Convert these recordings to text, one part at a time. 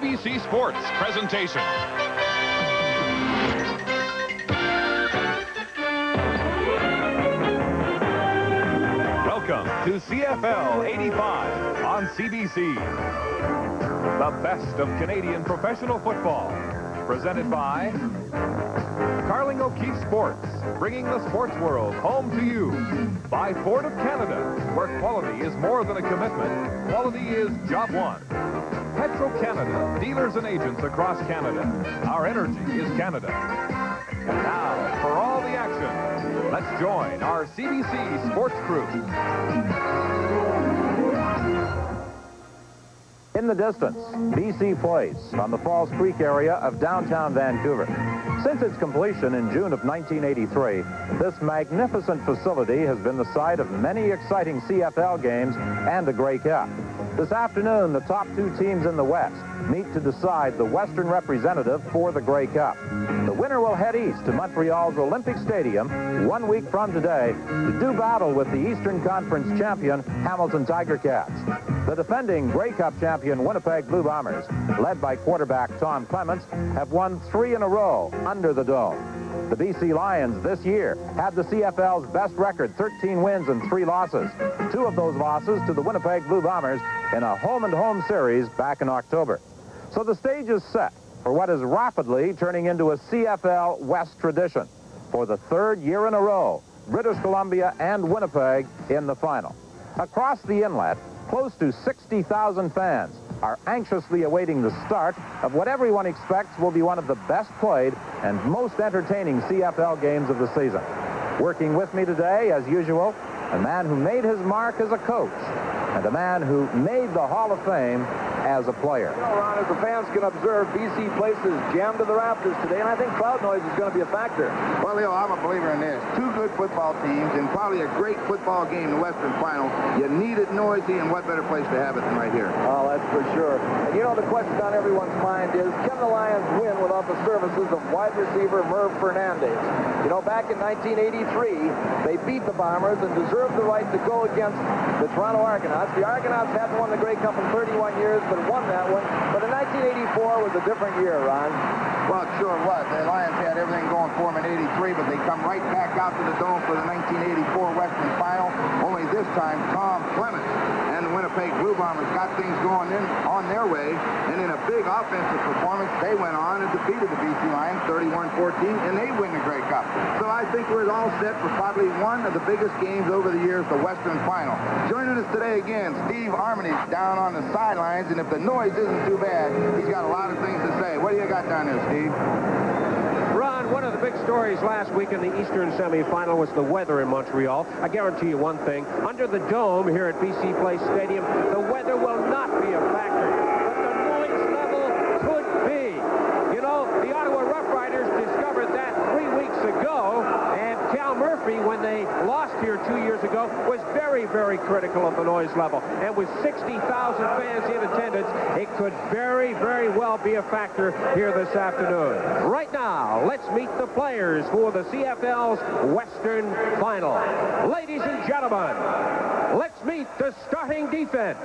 CBC Sports presentation. Welcome to CFL 85 on CBC. The best of Canadian professional football. Presented by Carling O'Keefe Sports, bringing the sports world home to you. By Ford of Canada, where quality is more than a commitment, quality is job one. Petro-Canada, dealers and agents across Canada. Our energy is Canada. And now, for all the action, let's join our CBC Sports crew. In the distance, BC Place on the Falls Creek area of downtown Vancouver. Since its completion in June of 1983, this magnificent facility has been the site of many exciting CFL games and a Grey Cup. This afternoon, the top two teams in the West meet to decide the Western representative for the Grey Cup. The winner will head east to Montreal's Olympic Stadium 1 week from today to do battle with the Eastern Conference champion Hamilton Tiger Cats. The defending Grey Cup champion Winnipeg Blue Bombers, led by quarterback Tom Clements, have won 3 in a row under the dome. The BC Lions this year had the CFL's best record, 13 wins and 3 losses. 2 of those losses to the Winnipeg Blue Bombers in a home-and-home series back in October. So the stage is set for what is rapidly turning into a CFL West tradition. For the 3rd year in a row, British Columbia and Winnipeg in the final. Across the inlet, close to 60,000 fans are anxiously awaiting the start of what everyone expects will be one of the best played and most entertaining CFL games of the season. Working with me today, as usual, a man who made his mark as a coach and a man who made the Hall of Fame as a player. You know, Ron, as the fans can observe, BC Place is jammed to the rafters today, and I think crowd noise is going to be a factor. Well, Leo, I'm a believer in this. 2 good football teams and probably a great football game, the Western Final. You need it noisy, and what better place to have it than right here? Oh, that's for sure. And you know, the question on everyone's mind is, can the Lions win without the services of wide receiver Merv Fernandez? You know, back in 1983, they beat the Bombers and deserved the right to go against the Toronto Argonauts. The Argonauts hadn't won the Grey Cup in 31 years, but won that one. But in 1984 was a different year, Ron. Well, it sure was. The Lions had everything going for them in 83, but they come right back out to the Dome for the 1984 Western Final. Only this time, Tom Clements and the Winnipeg Blue Bombers got things going on their way, and in a big offensive performance, they went on and defeated the BC Lions 31-14, and they win the Grey Cup. So I think we're all set for probably one of the biggest games over the years, the Western Final. Joining us today again, Steve Armitage down on the sidelines, and if the noise isn't too bad, he's got a lot of things to say. What do you got down there, Steve? Ron, one of the big stories last week in the Eastern semifinal was the weather in Montreal. I guarantee you one thing. Under the dome here at BC Place Stadium, the weather will not be a factor. But the noise level could be. You know, the Ottawa Rough Riders discovered that 3 weeks ago, and Cal Murphy, when they lost here 2 years ago, was very, very critical of the noise level. And with 60,000 fans in attendance, it could very, very well be a factor here this afternoon. Right now, let's meet the players for the CFL's Western Final. Ladies and gentlemen, let's meet the starting defense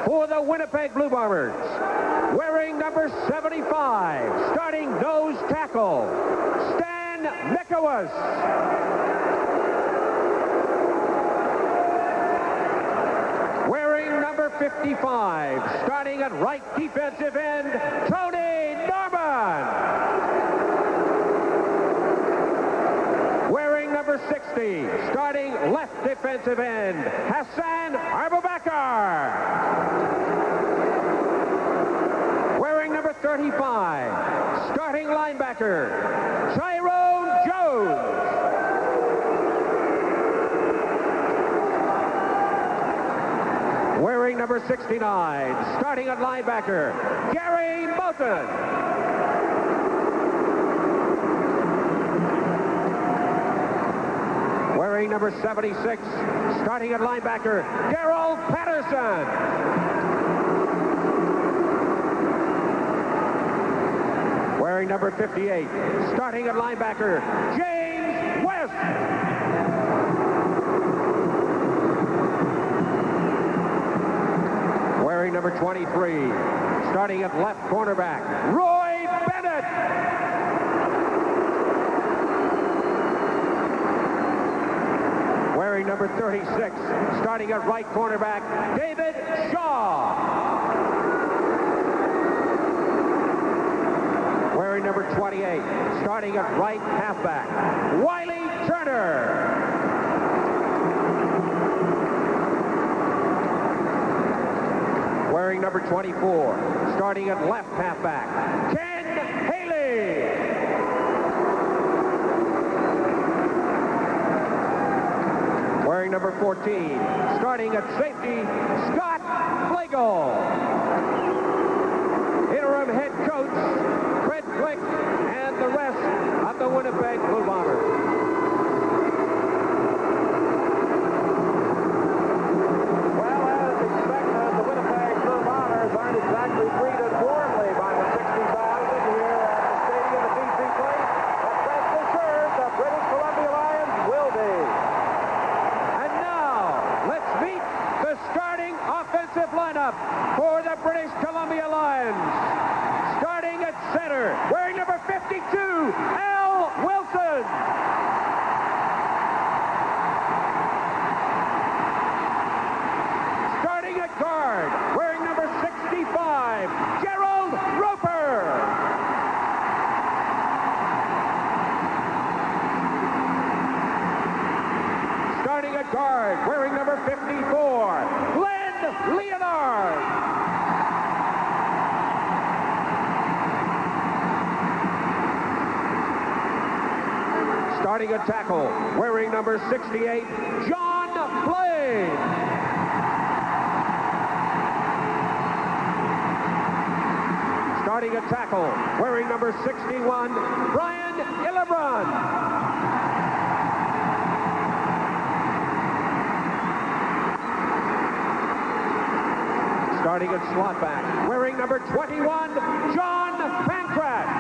for the Winnipeg Blue Bombers. Wearing number 75, starting nose tackle, Stan Mikowas. Wearing number 55, starting at right defensive end, Tony Norman. Wearing number 60, starting left defensive end, Hassan Abubakar. Wearing number 35, starting linebacker, Tyrone Jones. Wearing number 69, starting at linebacker, Gary Moulton. Wearing number 76, starting at linebacker, Darrell Patterson. Wearing number 58, starting at linebacker, James West. Wearing number 23, Starting at left cornerback, Roy Bennett. Wearing number 36, starting at right cornerback, David Shaw. Wearing number 28, starting at right halfback, Wiley Turner. Wearing number 24, starting at left halfback, Ken Haley. Wearing number 14, starting at safety, Scott Flagel. Interim head coach, Fred Glick, and the rest of the Winnipeg Blue Bombers. Aren't exactly greeted warmly by the 60,000 here at the stadium at BC Place. But rest assured, the British Columbia Lions will be. And now, let's meet the starting offensive lineup for the British Columbia Lions. Starting at center, wearing number 52, Al Wilson. Starting at guard, wearing number 65, Gerald Roper. Starting at guard, wearing number 54, Glenn Leonard. Starting at tackle, wearing number 68, John Blaine. Starting at tackle, wearing number 61, Brian Illebrun. Starting at slot back, wearing number 21, John Pankratz.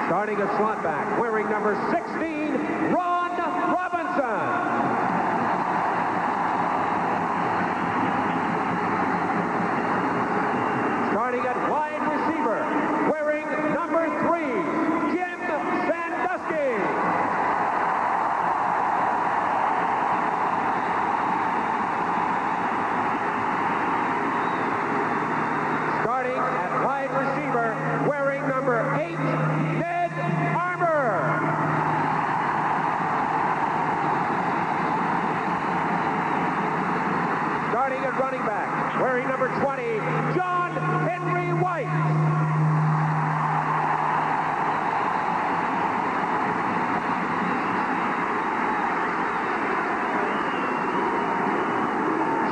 Starting at slot back, wearing number 16, Ron Robinson. Starting at wide receiver, wearing number 3, Jim Sandusky. Starting at wide receiver, wearing number 8, Ned Armour. Starting at running back, wearing number 20, John Henry White.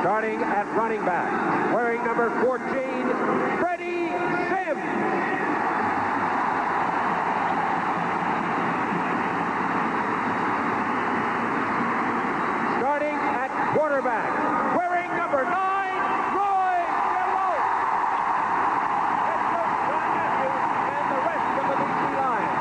Starting at running back, wearing number 14, Freddie Sims. Starting at quarterback, wearing number 9, Roy Geralt. Head coach John Matthews and the rest of the BC Lions.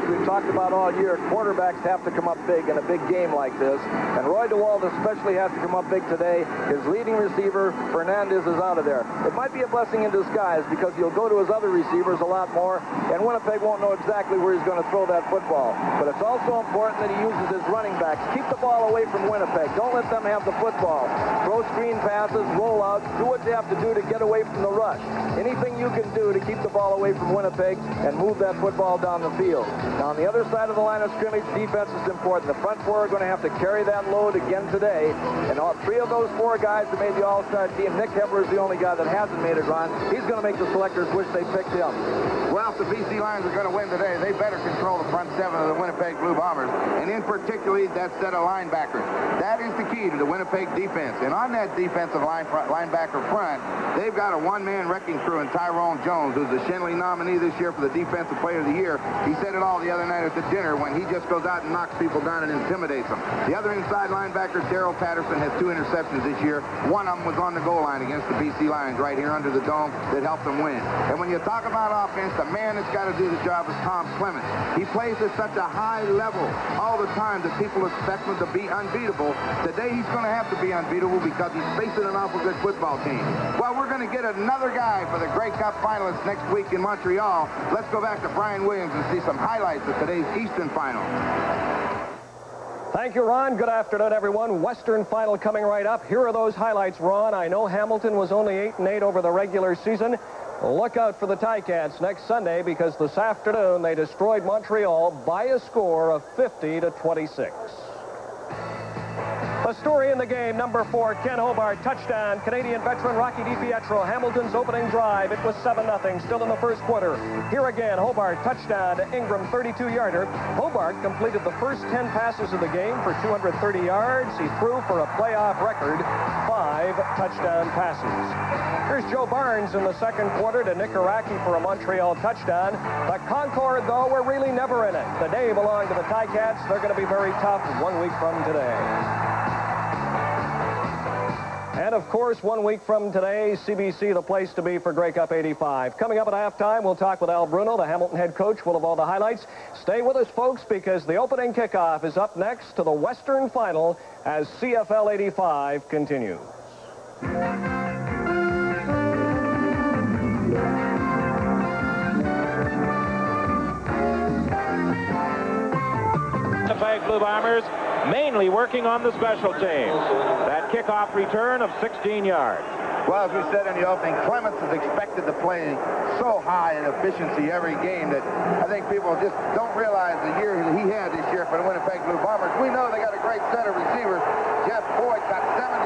We've talked about all year, quarterbacks have to come up big in a big game like this. And Roy DeWalt especially has to come up big today. His leading receiver, Fernandez, is out of there. It might be a blessing in disguise because he'll go to his other receivers a lot more, and Winnipeg won't know exactly where he's going to throw that football. But it's also important that he uses his running backs. Keep the ball away from Winnipeg. Don't let them have the football. Throw screen passes, rollouts, do what you have to do to get away from the rush. Anything you can do to keep the ball away from Winnipeg and move that football down the field. Now, on the other side of the line of scrimmage, defense is important. The front four are going to have to carry that load again today. And all three of those four guys that made the All-Star team, Nick Hebler is the only guy that hasn't made it, Ron. He's going to make the selectors wish they picked him. Well, if the BC Lions are going to win today, they better control the front seven of the Winnipeg Blue Bombers, and in particular, that set of linebackers. That is the key to the Winnipeg defense. And on that defensive linebacker front, they've got a one-man wrecking crew in Tyrone Jones, who's the Shenley nominee this year for the Defensive Player of the Year. He said it all the other night at the dinner when he just goes out and knocks people down and intimidates them. The other inside linebacker, Darrell Patterson, has 2 interceptions this year. One of them was on the goal line against the BC Lions right here under the dome that helped them win. And when you talk about offense, the man that's got to do the job is Tom Clements. He plays at such a high level all the time that people expect him to be unbeatable. Today he's going to have to be unbeatable because he's facing an awful good football team. Well, we're going to get another guy for the Grey Cup finalists next week in Montreal. Let's go back to Brian Williams and see some highlights of today's Eastern Final. Thank you, Ron. Good afternoon, everyone. Western Final coming right up. Here are those highlights, Ron. I know Hamilton was only 8-8 over the regular season. Look out for the Ticats next Sunday because this afternoon they destroyed Montreal by a score of 50-26. A story in the game, number 4, Ken Hobart, touchdown. Canadian veteran Rocky DiPietro, Hamilton's opening drive. It was 7-0, still in the first quarter. Here again, Hobart, touchdown. Ingram, 32-yarder. Hobart completed the first 10 passes of the game for 230 yards. He threw for a playoff record 5 touchdown passes. Here's Joe Barnes in the second quarter to Nick Araki for a Montreal touchdown. The Concord, though, were really never in it. The day belonged to the Ticats. They're going to be very tough 1 week from today. And, of course, 1 week from today, CBC, the place to be for Grey Cup 85. Coming up at halftime, we'll talk with Al Bruno, the Hamilton head coach, full of all the highlights. Stay with us, folks, because the opening kickoff is up next to the Western Final as CFL 85 continues. Winnipeg Blue Bombers mainly working on the special teams. That kickoff return of 16 yards. Well, as we said in the opening, Clements is expected to play so high in efficiency every game that I think people just don't realize the year he had this year for the Winnipeg Blue Bombers. We know they got a great set of receivers. Jeff Boyd got 76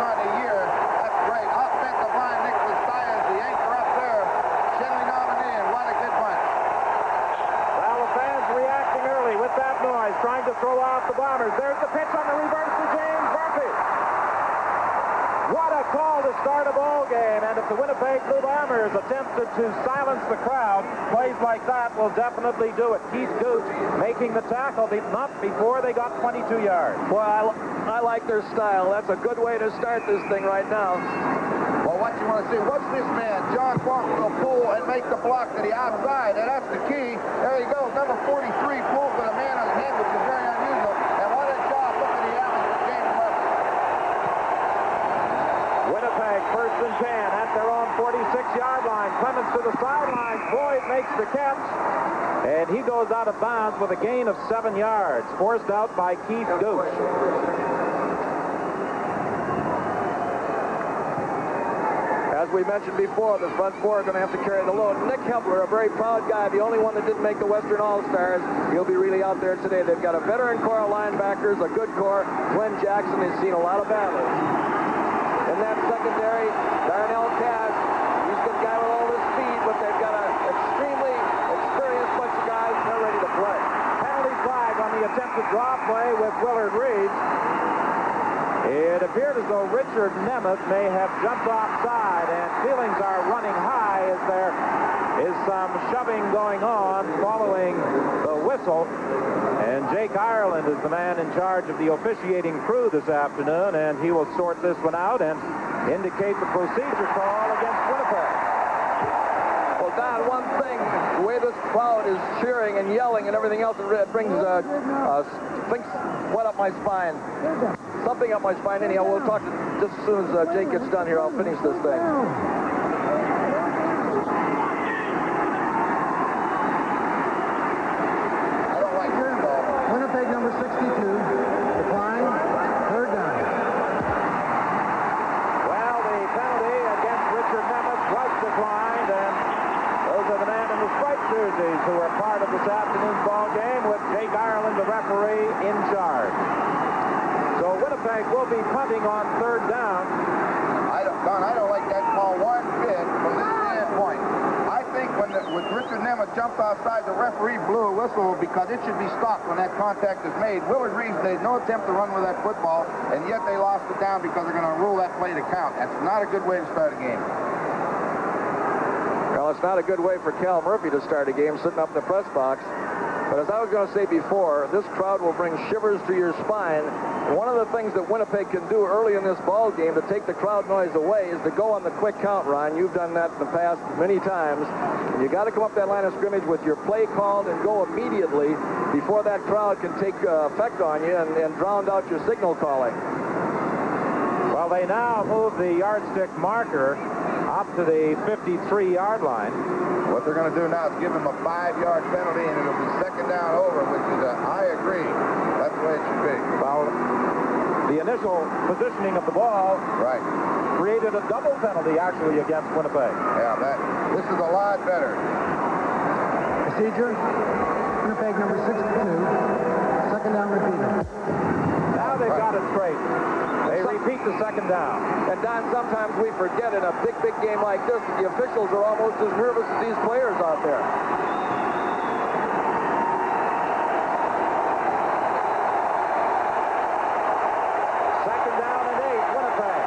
on the year. That's great. Offensive line, Nick Vizcaya is the anchor up there. Shenley nominee, and what a good bunch. Well, the fans reacting early with that noise, trying to throw off the Bombers. There's the pitch on the reverse to James Murphy. What a call to start a ball game, and if the Winnipeg Blue Bombers attempted to silence the crowd, plays like that will definitely do it. Keith Gooch making the tackle, not before they got 22 yards. Boy, I like their style. That's a good way to start this thing right now. Well, what you want to see, what's this man? John Funk will pull and make the block to the outside, and that's the key. There you go, number 43 pulls with a man on his head, which is very unusual. And what a job, look at the alley for James Murphy. Winnipeg first and 10 at their own 46-yard line. Clements to the sideline. Boyd makes the catch, and he goes out of bounds with a gain of 7 yards, forced out by Keith Gooch. As we mentioned before, the front four are going to have to carry the load. Nick Hepler, a very proud guy, the only one that didn't make the Western All-Stars. He'll be really out there today. They've got a veteran core of linebackers, a good core. Glenn Jackson has seen a lot of battles. In that secondary, Darnell Cash, he's the guy with all the speed, but they've got an extremely experienced bunch of guys, and they're ready to play. Penalty flag on the attempted draw play with Willard Reeves. It appeared as though Richard Nemeth may have jumped offside, and feelings are running high as there is some shoving going on following the whistle. And Jake Ireland is the man in charge of the officiating crew this afternoon, and he will sort this one out and indicate the procedure call against Winnipeg. Well, Don, one thing, the way this crowd is cheering and yelling and everything else, it brings things wet up my spine. Something up my spine. Anyhow, we'll talk just as soon as Jake gets done here. I'll finish this thing. I don't like your ball. Winnipeg number 62, decline, third down. Well, the penalty against Richard Nemeth was declined, and those are the men in the striped jerseys who are part of this afternoon's ball game with Jake Ireland, the referee, in charge. So Winnipeg will be punting on third down. Don, I don't like that call one bit from this standpoint. I think when Richard Nemeth jumped outside, the referee blew a whistle because it should be stopped when that contact is made. Willard Reeves made no attempt to run with that football, and yet they lost it down because they're going to rule that play to count. That's not a good way to start a game. Well, it's not a good way for Cal Murphy to start a game sitting up in the press box. But as I was going to say before, this crowd will bring shivers to your spine. And one of the things that Winnipeg can do early in this ball game to take the crowd noise away is to go on the quick count, Ron. You've done that in the past many times. And you got to come up that line of scrimmage with your play called and go immediately before that crowd can take effect on you and drown out your signal calling. Well, they now move the yardstick marker up to the 53-yard line. What they're going to do now is give him a 5-yard penalty, and it'll be second down over, which is I agree. That's the way it should be. Well, the initial positioning of the ball created a double penalty, actually, against Winnipeg. Yeah, this is a lot better. Procedure, Winnipeg number 62, second down repeated. Now they've got it straight. They repeat the second down. And, Don, sometimes we forget in a big game like this that the officials are almost as nervous as these players out there. Second down and 8, Winnipeg.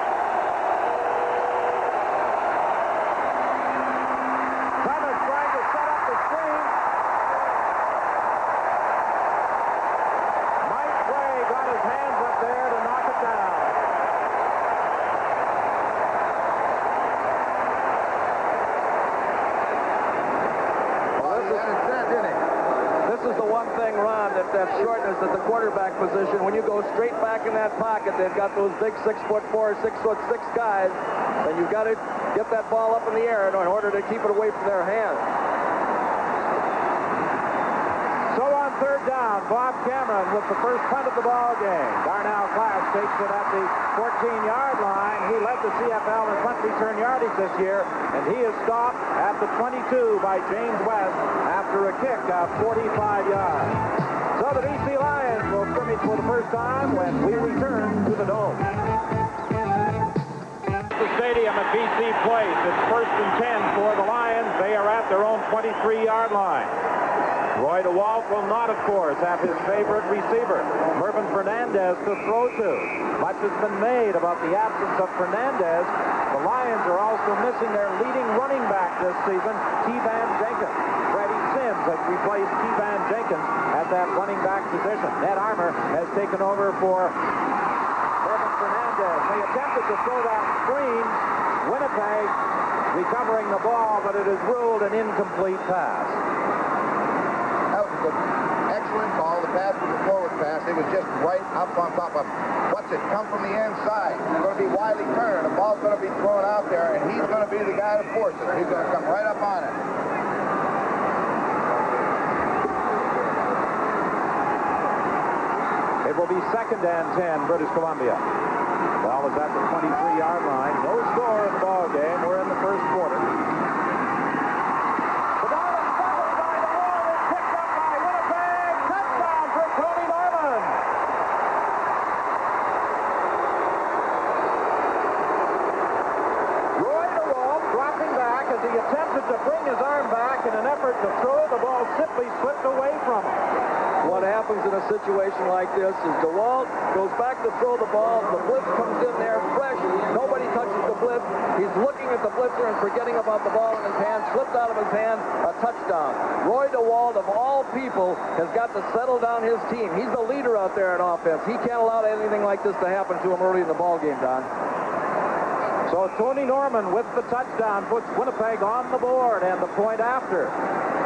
Clemens trying to set up the screen. Mike Gray got his hands up there to knock it down. This is the one thing, Ron, that shortens at the quarterback position. When you go straight back in that pocket, they've got those big 6'4", 6'6" guys, and you've got to get that ball up in the air in order to keep it away from their hands. So on third down, Bob Cameron with the first punt of the ball game. Darnell Class takes it at the 14-yard line. He led the CFL in punt return yardage this year, and he is stopped at the 22 by James West after a kick of 45 yards. So the BC Lions will scrimmage for the first time when we return to the Dome. The stadium at BC Place. It's first and 10 for the Lions. They are at their own 23-yard line. Roy DeWalt will not, of course, have his favorite receiver, Mervyn Fernandez, to throw to. Much has been made about the absence of Fernandez. The Lions are also missing their leading running back this season, T-Van Jenkins. Freddie Sims has replaced T-Van Jenkins at that running back position. Ned Armour has taken over for Mervyn Fernandez. They attempted to throw that screen. Winnipeg recovering the ball, but it is ruled an incomplete pass. Excellent ball. The pass was a forward pass. It was just right up on top of him. Watch it come from the inside. It's going to be widely turned. The ball's going to be thrown out there, and he's going to be the guy to force it. He's going to come right up on it. It will be second and 10, British Columbia. Ball is at the 23-yard line. No score in the ball game. We're in the first quarter. To bring his arm back in an effort to throw, the ball simply slipped away from him. What happens in a situation like this is DeWalt goes back to throw the ball. The blitz comes in there fresh. Nobody touches the blitz. He's looking at the blitzer and forgetting about the ball in his hand. Slipped out of his hand. A touchdown. Roy DeWalt, of all people, has got to settle down his team. He's the leader out there in offense. He can't allow anything like this to happen to him early in the ball game, Don. So Tony Norman with the touchdown puts Winnipeg on the board, and the point after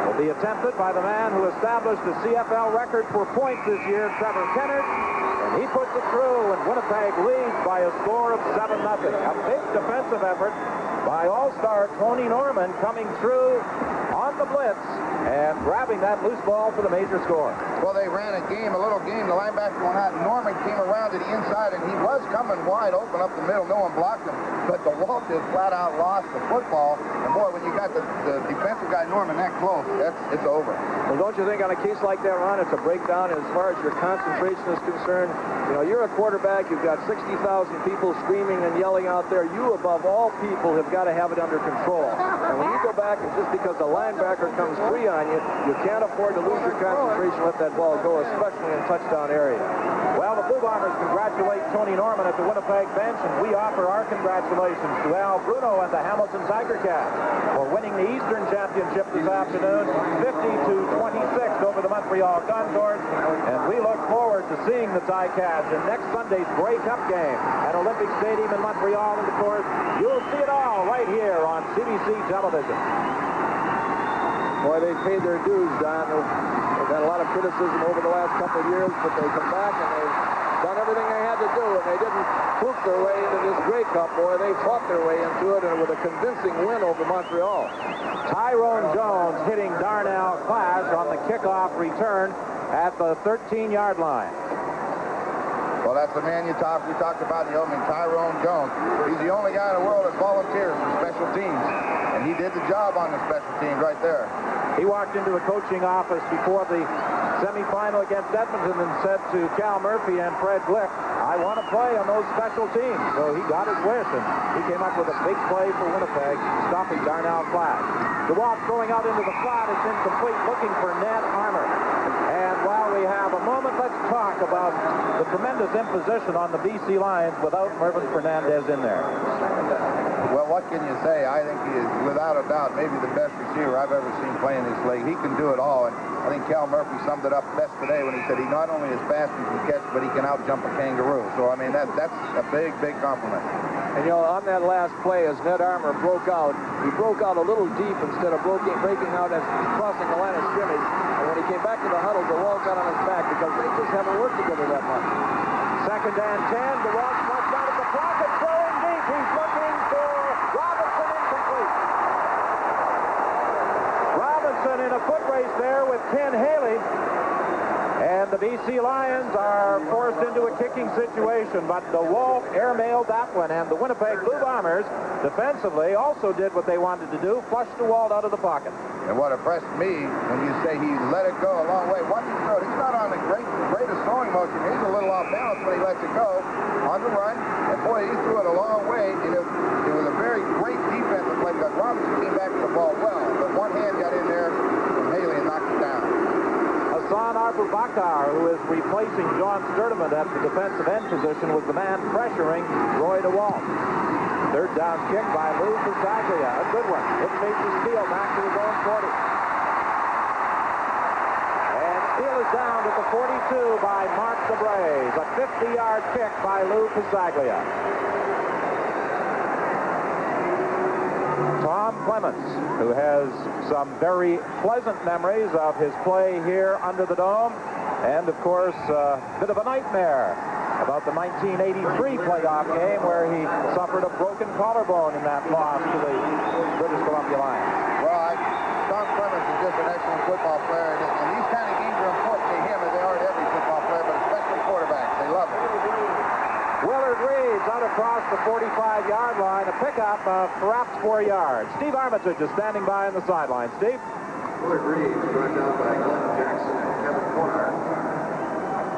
will be attempted by the man who established the CFL record for points this year, Trevor Kennard, and he puts it through, and Winnipeg leads by a score of 7-0. A big defensive effort by All-Star Tony Norman coming through on the blitz and grabbing that loose ball for the major score. Well, they ran a little game. The linebacker went out. Norman came around to the inside, and he was coming wide open up the middle. No one blocked him. But DeWalt just flat out lost the football. And boy, when you got the defensive guy Norman that close, it's over. Well, don't you think on a case like that, Ron, it's a breakdown as far as your concentration is concerned? You know, you're a quarterback. You've got 60,000 people screaming and yelling out there. You, above all people, have got to have it under control. And when you go back and just because the linebacker comes free on you, you can't afford to lose your concentration, let that football go, especially in touchdown area. Well, the Blue Bombers congratulate Tony Norman at the Winnipeg bench, and we offer our congratulations to Al Bruno and the Hamilton Tiger Cats for winning the Eastern Championship this afternoon, 50-26 over the Montreal Condors. And we look forward to seeing the Ticats in next Sunday's Grey Cup game at Olympic Stadium in Montreal. And, of course, you'll see it all right here on CBC television. Boy, they paid their dues, Don. They've had a lot of criticism over the last couple of years, but they come back and they've done everything they had to do, and they didn't fluke their way into this Grey Cup. Boy, they fought their way into it, and with a convincing win over Montreal. Tyrone Jones hitting Darnell Clash on the kickoff return at the 13-yard line. Well, that's the man we talked about, Tyrone Jones. He's the only guy in the world that volunteers for special teams, and he did the job on the special teams right there. He walked into the coaching office before the semifinal against Edmonton and said to Cal Murphy and Fred Glick, I want to play on those special teams. So he got his wish, and he came up with a big play for Winnipeg, stopping Darnell Clash. DeWalt throwing out into the slot is incomplete, looking for Ned Armour. And while we have a moment, let's talk about the tremendous imposition on the BC Lions without Mervyn Fernandez in there. Well, what can you say? I think he is, without a doubt, maybe the best receiver I've ever seen play in this league. He can do it all, and I think Cal Murphy summed it up best today when he said he not only is fast and can catch, but he can out-jump a kangaroo. So, I mean, that's a big, big compliment. And, on that last play, as Ned Armour broke out, he broke out a little deep instead of breaking out as crossing the line of scrimmage. And when he came back to the huddle, DeWalt got on his back because they just haven't worked together that much. Second and 10. DeWalt snuck out of the pocket, throwing deep. He's looking for Robinson, incomplete. Robinson in a foot race there with Ken Haley. And the BC Lions are forced into a kicking situation, but DeWalt airmailed that one, and the Winnipeg Blue Bombers defensively also did what they wanted to do, flushed DeWalt out of the pocket. And what impressed me when you say he let it go a long way, watch him throw it. He's not on the greatest throwing motion. He's a little off balance when he lets it go on the run. And boy, he threw it a long way, and it was a very great defensive play because Robinson came back to the ball well, but one hand got in there from Haley and knocked it down. Hassan Abubakar, who is replacing John Sturdivant at the defensive end position, was the man pressuring Roy DeWalt. Third down kick by Lou Pasaglia. A good one. It makes the steal back to his own 40. And steal is down at the 42 by Mark DeBraze. A 50-yard kick by Lou Pasaglia. Tom Clements, who has some very pleasant memories of his play here under the dome, and of course a bit of a nightmare about the 1983 playoff game where he suffered a broken collarbone in that loss to the British Columbia Lions. Well, Tom Clements is just an excellent football player, and these kind of games are important to him as they are to every football player, but especially quarterbacks. They love it. Willard Reeves out across the 45-yard line, a pickup of perhaps 4 yards. Steve Armitage is standing by on the sideline. Steve? Willard Reeves run down by Glenn Jackson and Kevin Conard.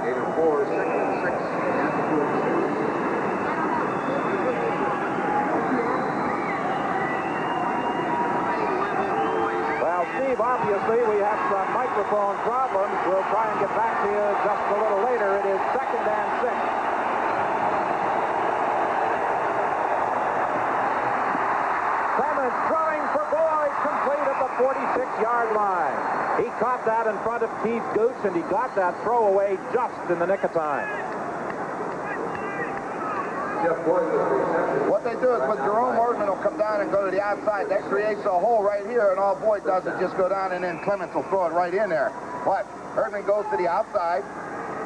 8 of 4, 2nd and 6, and 2 and 6. Well, Steve, obviously we have some microphone problems. We'll try and get back to you just a little later. It is 2nd and 6. Clements throwing for Boyd, complete at the 46-yard line. He caught that in front of Keith Gooch, and he got that throw away just in the nick of time. What they do is with Jerome Erdman will come down and go to the outside. That creates a hole right here, and all Boyd does is just go down, and then Clements will throw it right in there. But Erdman goes to the outside.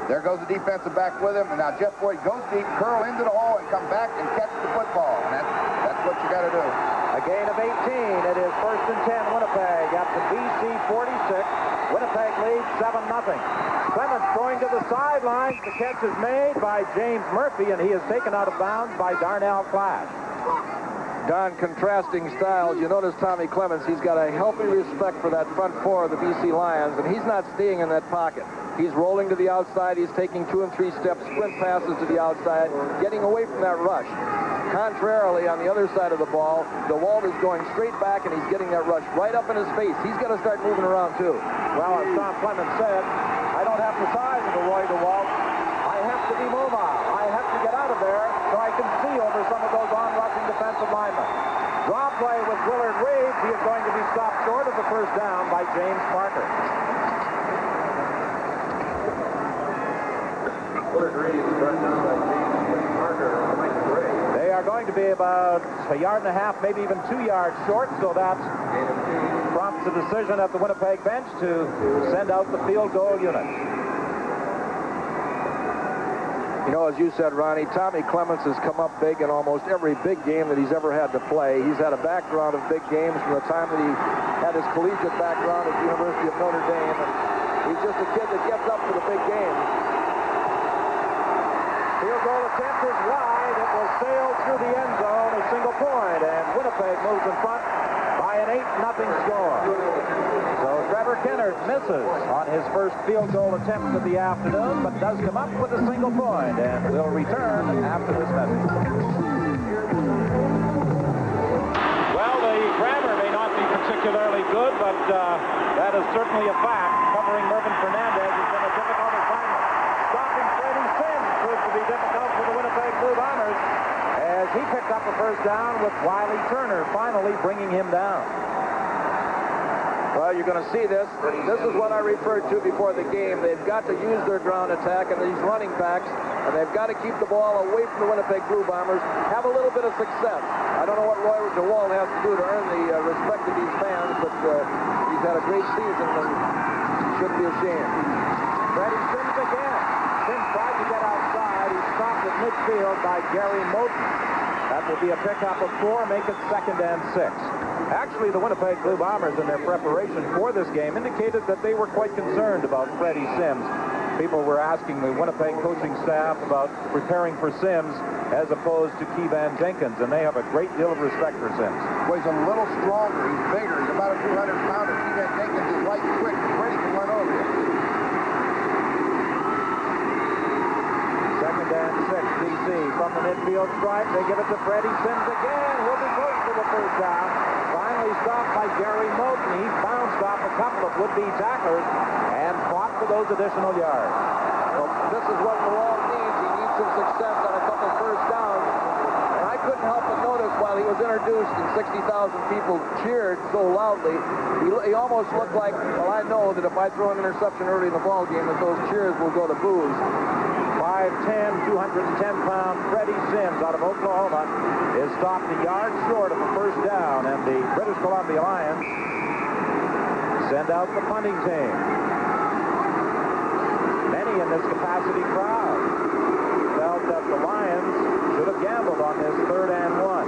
There goes the defensive back with him, and now Jeff Boyd goes deep, curl into the hole, and come back and catch the football. And that's what you got to do. A gain of 18. It is 1st and 10 Winnipeg at the BC 46. Winnipeg leads 7-0. Clements throwing to the sidelines. The catch is made by James Murphy, and he is taken out of bounds by Darnell Clash. Don, contrasting styles. You notice Tommy Clements, he's got a healthy respect for that front four of the BC Lions, and he's not staying in that pocket. He's rolling to the outside. He's taking 2 and 3 steps, sprint passes to the outside, getting away from that rush. Contrarily, on the other side of the ball, DeWalt is going straight back, and he's getting that rush right up in his face. He's got to start moving around, too. Well, as Tom Clements said, I don't don't have the size of a Roy DeWalt. I have to be mobile. I have to get out of there so I can see over some of those on-rushing defensive linemen. Draw play with Willard Reed. He is going to be stopped short of the first down by James Parker. Willard Reed is brought down by James Parker on Mike Gray. They are going to be about 1.5 yards, maybe even 2 yards short, so that prompts a decision at the Winnipeg bench to send out the field goal unit. You know, as you said, Ronnie, Tommy Clements has come up big in almost every big game that he's ever had to play. He's had a background of big games from the time that he had his collegiate background at the University of Notre Dame. And he's just a kid that gets up for the big games. Field goal attempt is wide. It will sail through the end zone, a single point, and Winnipeg moves in front by an 8-0 score. So Trevor Kennard misses on his first field goal attempt of the afternoon, but does come up with a single point, and will return after this message. Well, the grammar may not be particularly good, but that is certainly a fact. Covering Mervyn Fernandez has been a difficult assignment. Stopping Freddie Sims proved to be difficult for the Winnipeg Blue Bombers, as he picked up a first down with Wiley Turner finally bringing him down. Well, you're going to see this. This is what I referred to before the game. They've got to use their ground attack and these running backs, and they've got to keep the ball away from the Winnipeg Blue Bombers, have a little bit of success. I don't know what Roy DeWalt has to do to earn the respect of these fans, but he's had a great season and shouldn't be ashamed. Freddie Sims again. Sims tried to get outside. He's stopped at midfield by Gary Moten. That will be a pickup of 4, make it 2nd and 6. Actually, the Winnipeg Blue Bombers, in their preparation for this game, indicated that they were quite concerned about Freddie Sims. People were asking the Winnipeg coaching staff about preparing for Sims as opposed to Keevan Jenkins, and they have a great deal of respect for Sims. Well, he's a little stronger. He's bigger. He's about a 200-pounder. Keevan Jenkins is light and quick. Freddie can run over him. 2nd and 6, DC from the midfield stripe. They give it to Freddie Sims again. He'll be close to the first down. Finally stopped by Gary Moten. He bounced off a couple of would-be tacklers and fought for those additional yards. Well, this is what DeWalt needs. He needs some success on a couple of first downs. And I couldn't help but notice while he was introduced and 60,000 people cheered so loudly, he almost looked like, well, I know that if I throw an interception early in the ball game, that those cheers will go to boos. 5'10", 210-pound Freddie Sims out of Oklahoma is stopped a yard short of the first down, and the British Columbia Lions send out the punting team. Many in this capacity crowd felt that the Lions should have gambled on this 3rd and 1.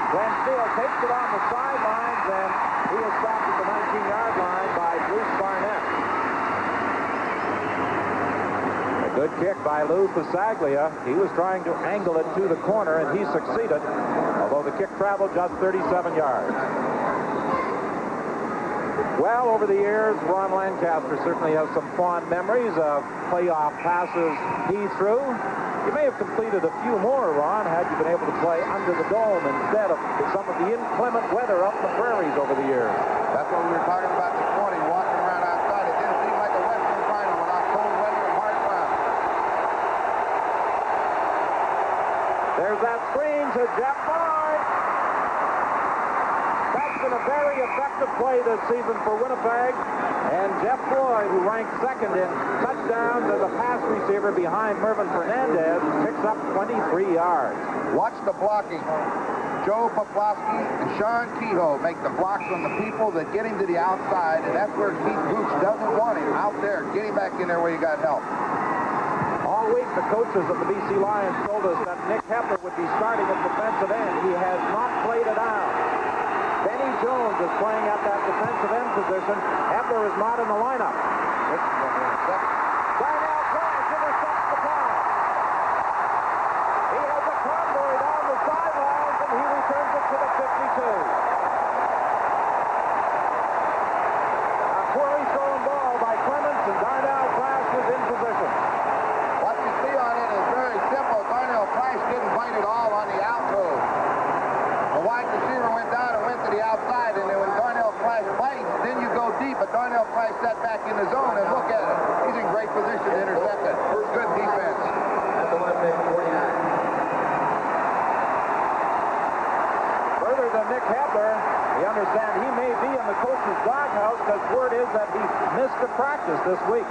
Glenn Steele takes it on the sidelines, and he is stopped at the 19-yard line by Bruce Barnett. A good kick by Lou Pasaglia. He was trying to angle it to the corner, and he succeeded, although the kick traveled just 37 yards. Well, over the years, Ron Lancaster certainly has some fond memories of playoff passes he threw. You may have completed a few more, Ron, had you been able to play under the dome instead of some of the inclement weather up the prairies over the years. That's what we were talking about this morning, walking around outside. It didn't seem like a Western final without cold weather and hard ground. There's that screen to Jeff Floyd. That's been a very effective play this season for Winnipeg. And Jeff Floyd, who ranked 2nd in touchdowns as a pass receiver behind Mervyn Fernandez, picks up 23 yards. Watch the blocking. Joe Poplowski and Sean Kehoe make the blocks on the people that get him to the outside, and that's where Keith Gooch doesn't want him, out there. Get him back in there where you got help. All week, the coaches of the BC Lions told us that Nick Hepler would be starting at defensive end. He has not played it out. Benny Jones is playing at that defensive end position. Hepler is not in the lineup. Darnell Clark intercepts the pass. He has a convoy down the sidelines, and he returns it to the 52. A poorly thrown ball by Clements, and Darnell Clark was in position. What you see on it is very simple. Darnell Flash didn't bite it all on the out move. The wide receiver went down and went to the outside, and when understand he may be in the coach's doghouse because word is that he missed a practice this week.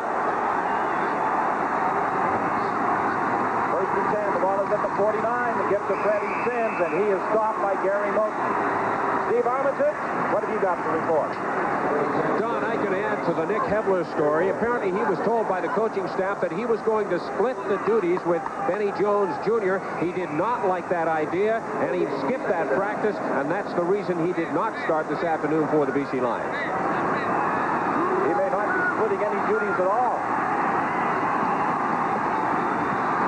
First and 10, the ball is at the 49. The gift to Freddie Sims, and he is stopped by Gary Moten. Steve Armitage, what have you got to report? Don, I can add to the Nick Hebler story. Apparently, he was told by the coaching staff that he was going to split the duties with Benny Jones Jr. He did not like that idea, and he skipped that practice, and that's the reason he did not start this afternoon for the BC Lions. He may not be splitting any duties at all.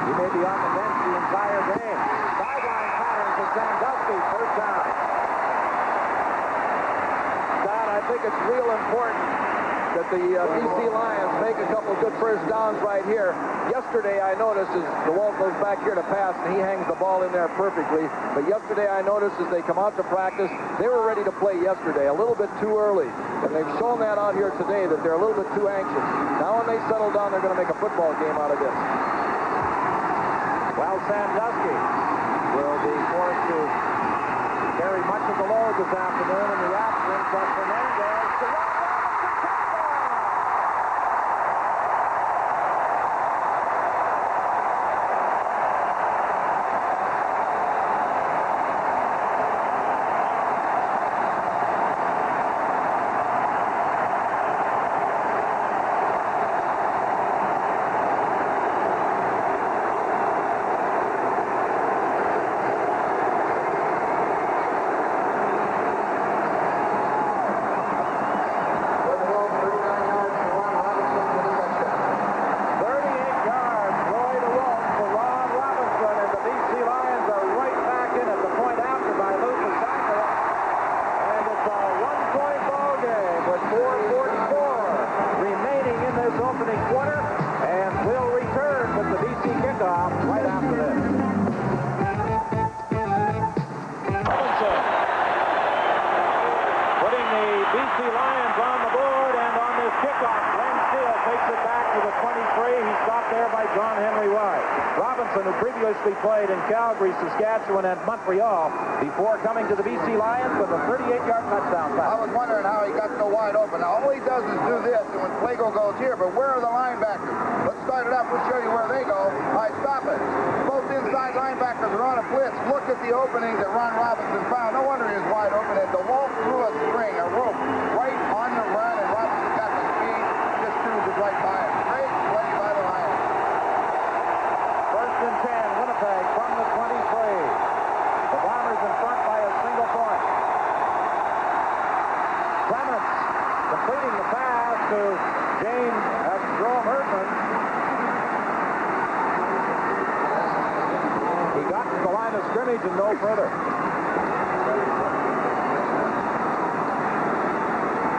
He may be on the bench the entire game. Sideline pattern to Sandusky, first down. I think it's real important that the BC Lions make a couple of good first downs right here. Yesterday, I noticed as DeWalt goes back here to pass, and he hangs the ball in there perfectly. But yesterday, I noticed as they come out to practice, they were ready to play yesterday, a little bit too early. And they've shown that out here today, that they're a little bit too anxious. Now when they settle down, they're going to make a football game out of this. Well, Sandusky will be forced to carry much of the load this afternoon in the absence of Fernandez. Played in Calgary, Saskatchewan, and Montreal before coming to the BC Lions with a 38-yard touchdown pass. I was wondering how he got so wide open. Now, all he does is do this, and when Flagel goes here, but where are the linebackers? Let's start it up. We'll show you where they go. All right, stop it. Both inside linebackers are on a blitz. Look at the openings that Ron Robinson found. No wonder he was wide open. And DeWalt threw a string, a rope, right on the run, and Robinson got the speed, just cruises right by him. Great play by the Lions. First and 10, Winnipeg from the 23. The Bombers in front by a single point. Clements completing the pass to James Jerome Erdman. He got to the line of scrimmage and no further.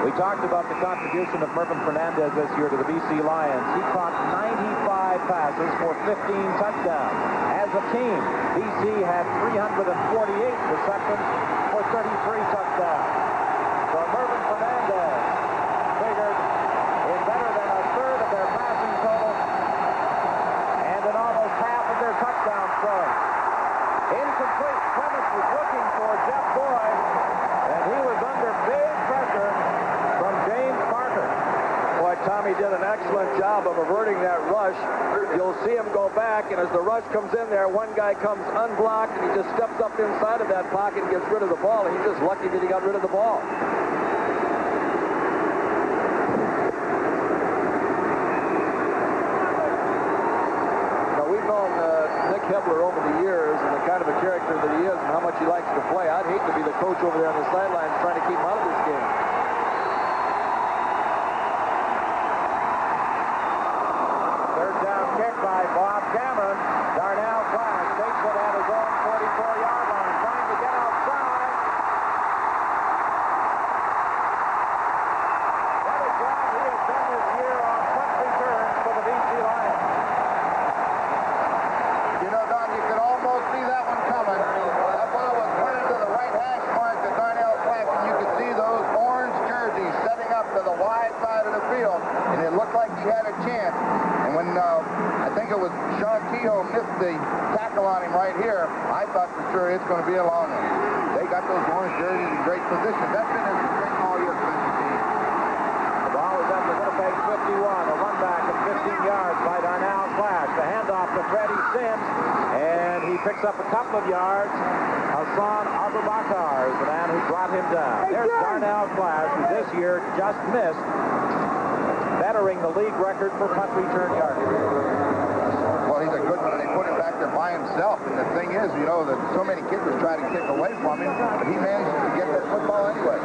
We talked about the contribution of Mervyn Fernandez this year to the BC Lions. He caught 95 passes for 15 touchdowns. As a team, BC had 348 receptions for 33 touchdowns. So Mervyn Fernandez figured in better than a third of their passing total and in almost half of their touchdowns thrown. Incomplete. Clements was looking for Jeff Boyd, and he was under big pressure from James Parker. Boy, Tommy did an excellent job of averting that rush. You'll see him go back, and as the rush comes in there, one guy comes unblocked, and he just steps up inside of that pocket and gets rid of the ball, and he's just lucky that he got rid of the ball. Now, we've known Nick Hebler over the years and the kind of a character that he is and how much he likes to play. I'd hate to be the coach over there on the sidelines trying to keep him out of this game. By Bob Cameron. Darnell Clark takes it at his own 44-yard line, trying to get outside. What a job he has done this year on punt returns for the BC Lions. You know, Don, you could almost see that one coming. That ball was running to the right hash mark to Darnell Clark, and you could see those orange jerseys setting up to the wide side of the field, and it looked like he had a chance. And when I think it was Sean Kehoe missed the tackle on him right here, I thought for sure it's going to be a long one. They got those orange jerseys in great position. That's been his strength all year for the team. The ball is up to Winnipeg 51. A run back of 15 yards by Darnell Clash. The handoff to Freddie Sims, and he picks up a couple of yards. Hassan Abubakar is the man who brought him down. There's Darnell Clash, who this year just missed, bettering the league record for punt return yardage. Well, he's a good one. They put him back there by himself. And the thing is, you know, that so many kids was trying to kick away from him, but he managed to get that football anyway.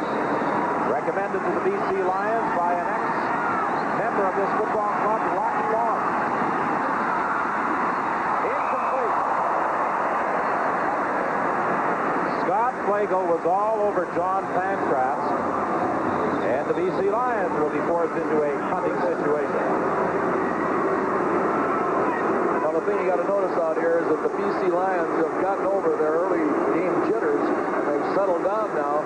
Recommended to the BC Lions by an ex-member of this football club, Rocky Long. Incomplete. Scott Flagel was all over John Pancratz, and the BC Lions will be forced into a punting situation. Now, the thing you got to notice out here is that the BC Lions have gotten over their early game jitters, and they've settled down now.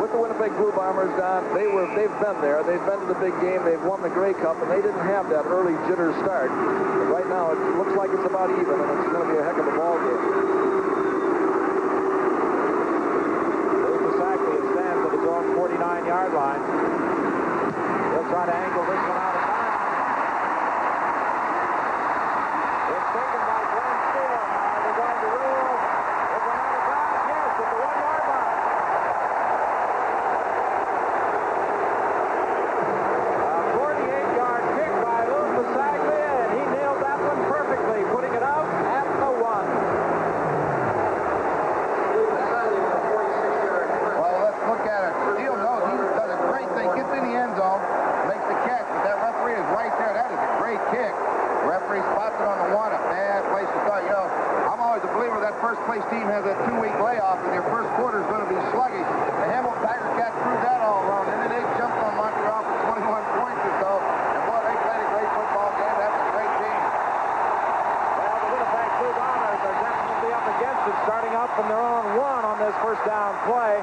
With the Winnipeg Blue Bombers, Don, they've been there. They've been to the big game. They've won the Grey Cup, and they didn't have that early jitter start. But right now, it looks like it's about even, and it's going to be a heck of a ball game. Exactly, it stands at his own 49-yard line. He'll try to angle this one out of bounds. It's taken by Glenn Steele. Now they're going to rule. Is it out of bounds? Yes, at the 1-yard line. A 48-yard kick by Lou Pasaglia, and he nailed that one perfectly, putting it out at the 1. Well, let's look at it. Steele knows he does a great thing. Gets in the end zone, makes the catch, but that referee is right there. That is a great kick. The referee spots it on the 1. A bad place to start. You know, I'm always a believer that first-place team has a 2-week layoff, and their first quarter is going to be sluggish. The Hamilton Tiger Cats proved that all around, and then they jumped on Montreal for 21 points or so. And boy, they played a great football game. That's a great team. Well, the Winnipeg Blue Bombers are definitely up against it, starting out from their own 1 on this first down play.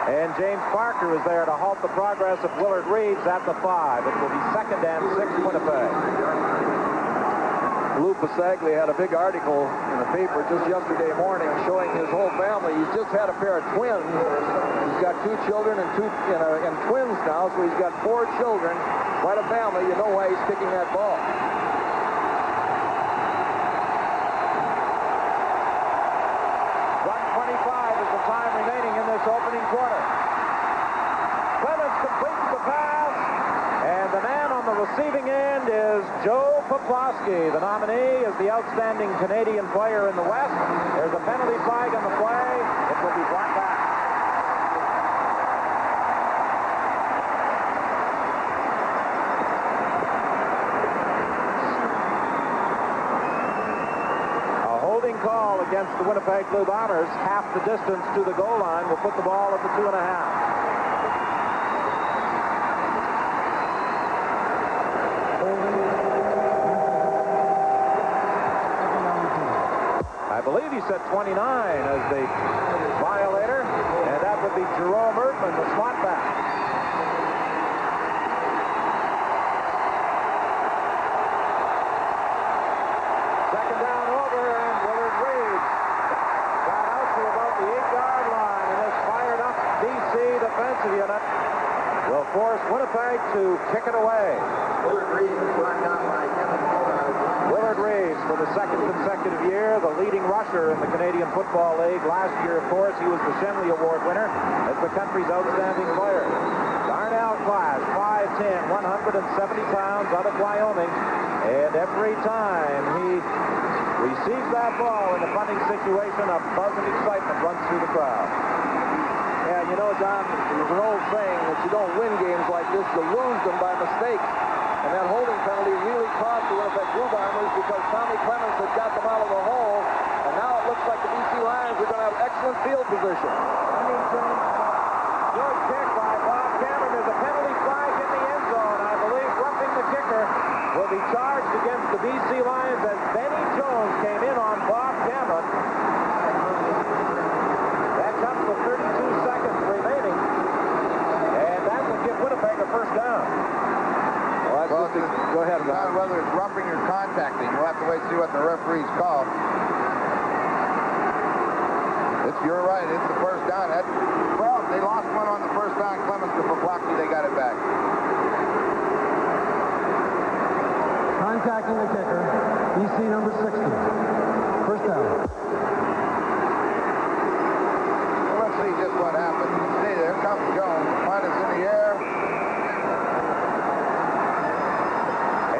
And James Parker is there to halt the progress of Willard Reeves at the 5. It will be 2nd and 6 Winnipeg. Lou Pasaglia had a big article in the paper just yesterday morning showing his whole family. He's just had a pair of twins. He's got 2 children and twins now, so he's got 4 children. Quite a family. You know why he's kicking that ball. 1:25 is the time remaining in this opening quarter. Clemens completes the pass, and the man on the receiving end is Joe Poplawski. The nominee is the outstanding Canadian player in the West. There's a penalty flag on the play. It will be brought back. A holding call against the Winnipeg Blue Bombers, half the distance to the goal line, will put the ball at the 2.5. I believe he said 29 as the violator, and that would be Jerome Erdman, the slot back. Second down over, and Willard Reeves got out to about the 8-yard line, and this fired up BC defensive unit will force Winnipeg to kick it away. Willard Reeves is brought down by Kevin Conrad. Willard Reeves, for the 2nd consecutive year, the leading rusher in the Canadian Football League. Last year, of course, he was the Shenley Award winner as the country's outstanding player. Darnell Clash, 5'10", 170 pounds, out of Wyoming. And every time he receives that ball in the punting situation, a buzz of excitement runs through the crowd. Yeah, you know, Don, there's an old saying that you don't win games like this, you lose them by mistake. And that holding penalty really cost the Winnipeg Blue Bombers because Tommy Clemens had got them out of the hole. And now it looks like the BC Lions are going to have excellent field position. Good kick by Bob Cameron. There's a penalty flag in the end zone. I believe roughing the kicker will be charged against the BC Lions as Benny Jones came in on Bob Cameron. That comes with 32 seconds remaining. And that will give Winnipeg a first down. Well, that's Well, go ahead, Ron. Whether it's roughing or contacting, we'll have to wait and see what the referees call. You're right. It's the first down. Well, they lost one on the first down. Clemens to Poplawski. They got it back. Contacting the kicker, BC number 60. First down. Well, let's see just what happened. See, there comes Jones. Punt is in the air.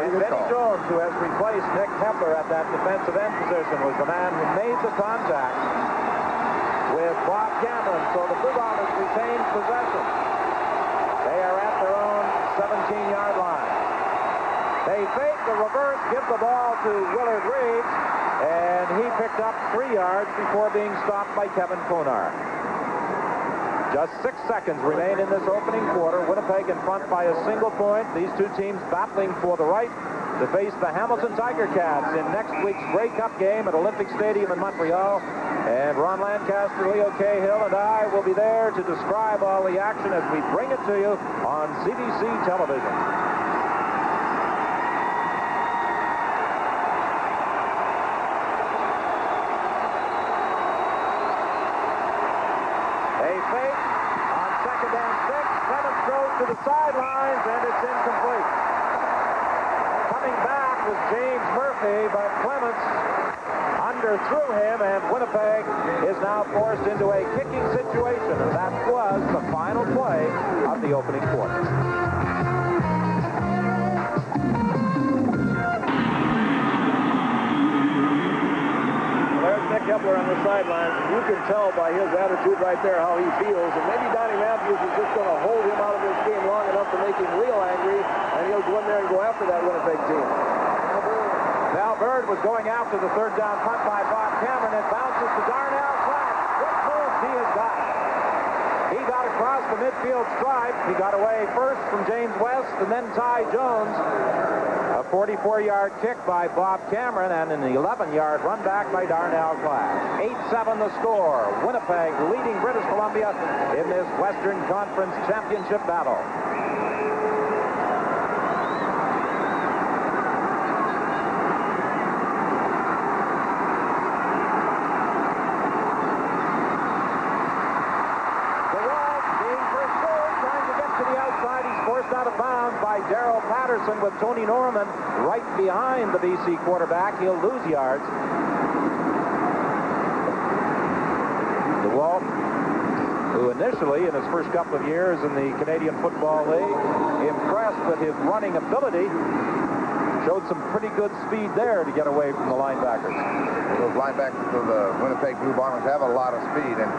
And Benny Jones, who has replaced Nick Hepler at that defensive end position, was the man who made the contact with Bob Cameron, so the Blue Bombers retain possession. They are at their own 17-yard line. They fake the reverse, give the ball to Willard Reeves, and he picked up 3 yards before being stopped by Kevin Konar. Just 6 seconds remain in this opening quarter. Winnipeg in front by a single point. These two teams battling for the right to face the Hamilton Tiger Cats in next week's Grey Cup game at Olympic Stadium in Montreal. And Ron Lancaster, Leo Cahill, and I will be there to describe all the action as we bring it to you on CBC television. A fake on 2nd and 6. Clemens throws to the sidelines, and it's incomplete. Coming back was James Murphy, but Clemens underthrew him, and Winnipeg is now forced into a kicking situation, and that was the final play of the opening quarter. There's Nick Hepler on the sidelines. You can tell by his attitude right there how he feels, and maybe Donnie Matthews is just going to hold him out of this game long enough to make him real angry, and he'll go in there and go after that Winnipeg team. Val Bird was going after the 3rd down punt by Bob Cameron. It bounces to Darnell Clark. What moves he has got? He got across the midfield stripe. He got away first from James West and then Ty Jones. A 44-yard kick by Bob Cameron and an 11-yard run back by Darnell Clark. 8-7 the score. Winnipeg leading British Columbia in this Western Conference Championship battle. Out of bounds by Darrell Patterson with Tony Norman right behind the BC quarterback. He'll lose yards. DeWalt, who initially in his first couple of years in the Canadian Football League, impressed with his running ability, showed some pretty good speed there to get away from the linebackers. Those linebackers of the Winnipeg Blue Bombers have a lot of speed, and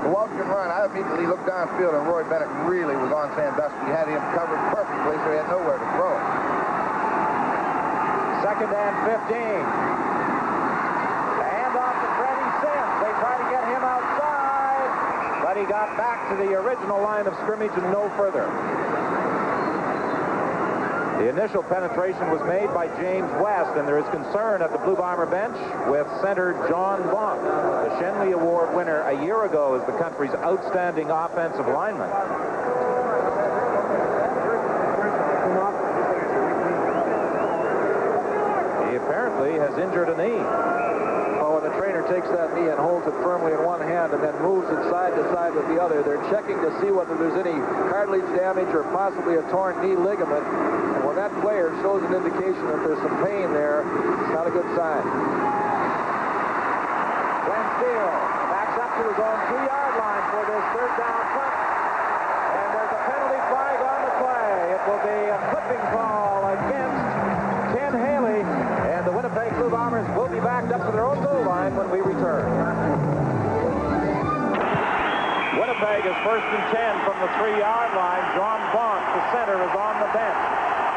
DeWalt can run. I immediately looked downfield, and Roy Bennett really was on Sandusky. He had him covered perfectly, so he had nowhere to throw. 2nd and 15. The handoff to Freddie Sims. They try to get him outside, but he got back to the original line of scrimmage and no further. The initial penetration was made by James West, and there is concern at the Blue Bomber bench with center John Bonk, the Shenley Award winner a year ago as the country's outstanding offensive lineman. He apparently has injured a knee. Oh, and the trainer takes that knee and holds it firmly in one hand and then moves it side to side with the other. They're checking to see whether there's any cartilage damage or possibly a torn knee ligament. And when that player shows an indication that there's some pain there, it's not a good sign. Glenn Steele backs up to his own 2-yard line for this 3rd down punt. And there's a penalty flag on the play. It will be a clipping call against Ken Haley. And the Winnipeg Blue Bombers will be backed up to their own goal line when we return. Winnipeg is 1st and 10 from the 3-yard line. John Bonk, the center, is on the bench.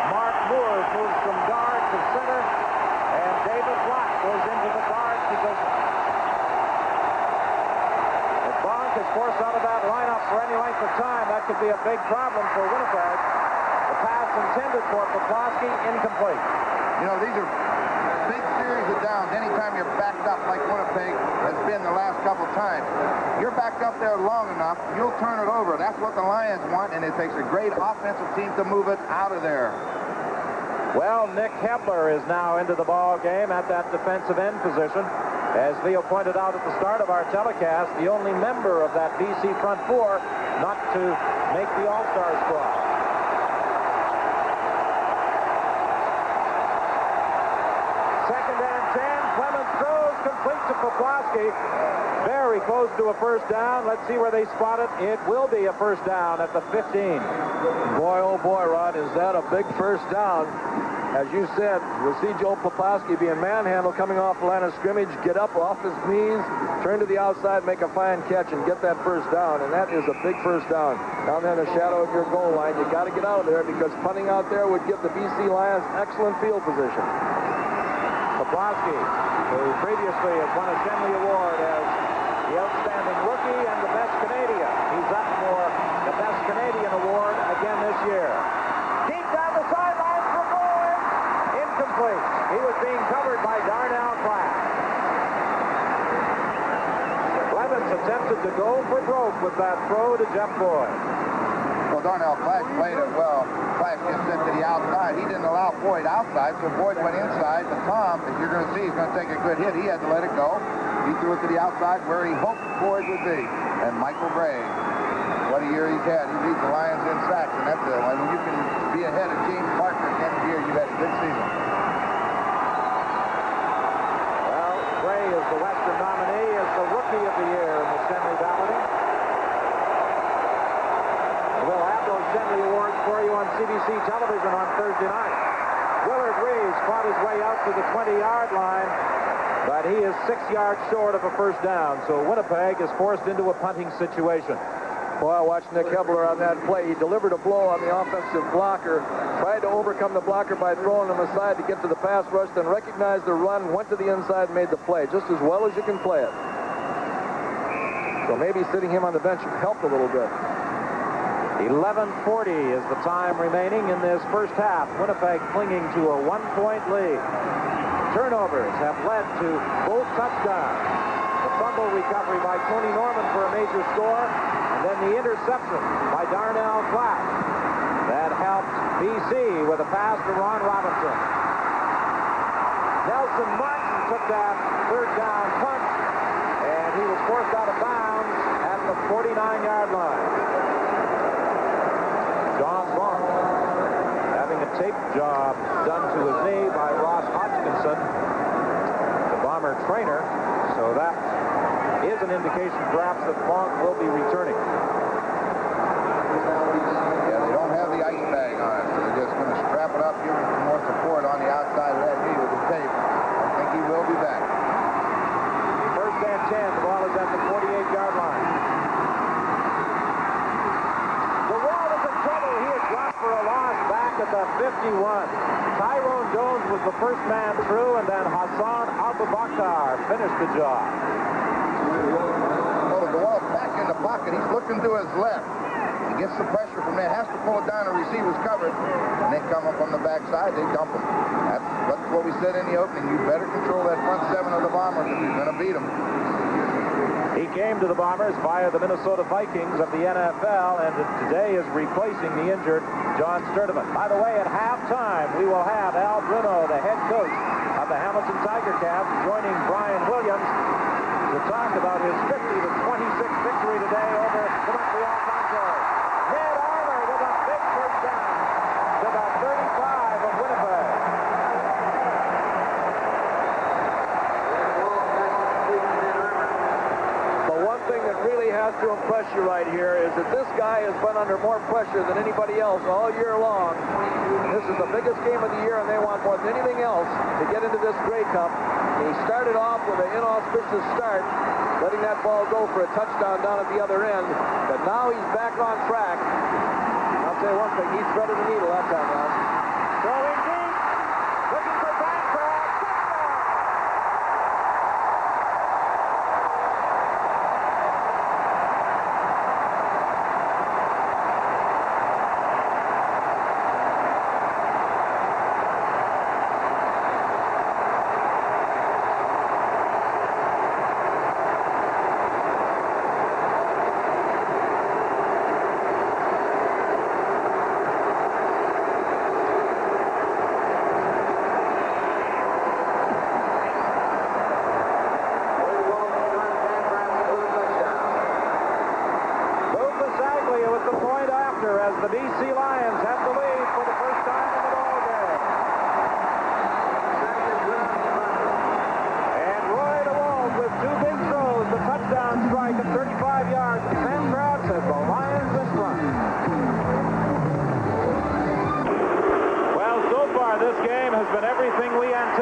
Mark Moore moves from guard to center. And David Black goes into the guard position. If Bonk is forced out of that lineup for any length of time, that could be a big problem for Winnipeg. The pass intended for Poplawski, incomplete. You know, these are big series of downs anytime you're backed up like Winnipeg has been the last couple times. You're backed up there long enough, you'll turn it over. That's what the Lions want, and it takes a great offensive team to move it out of there. Well, Nick Hebler is now into the ball game at that defensive end position. As Leo pointed out at the start of our telecast, the only member of that BC front four not to make the All-Star squad. Second and 10. Clemens throws complete to Poplawski. Very close to a first down. Let's see where they spot it. It will be a first down at the 15. Boy, oh boy, Rod, is that a big first down. As you said, we'll see Joe Poplawski being manhandled coming off the line of scrimmage, get up off his knees, turn to the outside, make a fine catch, and get that first down. And that is a big first down. Down there in the shadow of your goal line, you got to get out of there because punting out there would give the BC Lions excellent field position. Poplawski, who previously has won a Shenley Award as the outstanding rookie and the best Canadian. He's up for the best Canadian award again this year. Deep down the sideline for Boyd. Incomplete. He was being covered by Darnell Clapp. Clemens attempted to go for broke with that throw to Jeff Boyd. Well, Darnell Clapp played it well. Clapp just sent to the outside. He didn't allow Boyd outside, so Boyd went inside. But Tom, as you're going to see, he's going to take a good hit. He had to let it go. He threw it to the outside where he hoped Boyd would be. And Michael Gray, what a year he's had. He leads the Lions in sacks, and that's it. When you can be ahead of James Parker at the end of the year, you've had a good season. Well, Gray is the Western nominee as the Rookie of the Year in the Shenley balloting. We'll have those Shenley Awards for you on CBC television on Thursday night. Willard Reeves fought his way out to the 20-yard line, but he is 6 yards short of a first down, so Winnipeg is forced into a punting situation. Boy, I watched Nick Hebler on that play. He delivered a blow on the offensive blocker, tried to overcome the blocker by throwing him aside to get to the pass rush, then recognized the run, went to the inside, and made the play, just as well as you can play it. So maybe sitting him on the bench helped a little bit. 11:40 is the time remaining in this first half. Winnipeg clinging to a 1-point lead. Turnovers have led to both touchdowns. The fumble recovery by Tony Norman for a major score, and then the interception by Darnell Clapp that helped BC with a pass to Ron Robinson. Nelson Martin took that third down punt, and he was forced out of bounds at the 49-yard line. John Long having a tape job done to his knee by Ross Hodgkinson, the Bomber trainer, so that is an indication perhaps that Long will be returning. Yeah, they don't have the ice bag on it, so they're just going to strap it up, give him some more support on the outside of that knee with the tape. I think he will be back. First and 10, the ball is at the 48-yard line. For a loss back at the 51. Tyrone Jones was the first man through, and then Hassan Abubakar finished the job. Well, the ball back in the pocket. He's looking to his left. He gets the pressure from there, has to pull it down, and receiver's covered. And they come up on the backside, they dump him. That's what we said in the opening. You better control that front seven of the Bombers if you're going to beat them. He came to the Bombers via the Minnesota Vikings of the NFL, and today is replacing the injured John Sturdivant. By the way, at halftime, we will have Al Bruno, the head coach of the Hamilton Tiger Cats, joining Brian Williams to talk about his 50-26 victory today over the Montreal Concord. Ned Armour with a big first down to the 35 of Winnipeg. Really has to impress you right here is that this guy has been under more pressure than anybody else all year long. This is the biggest game of the year, and they want more than anything else to get into this Grey Cup. He started off with an inauspicious start, letting that ball go for a touchdown down at the other end, but now he's back on track. I'll tell you one thing, he threaded the needle that time, Ron. Throwing deep, looking for Bancroft, touchdown!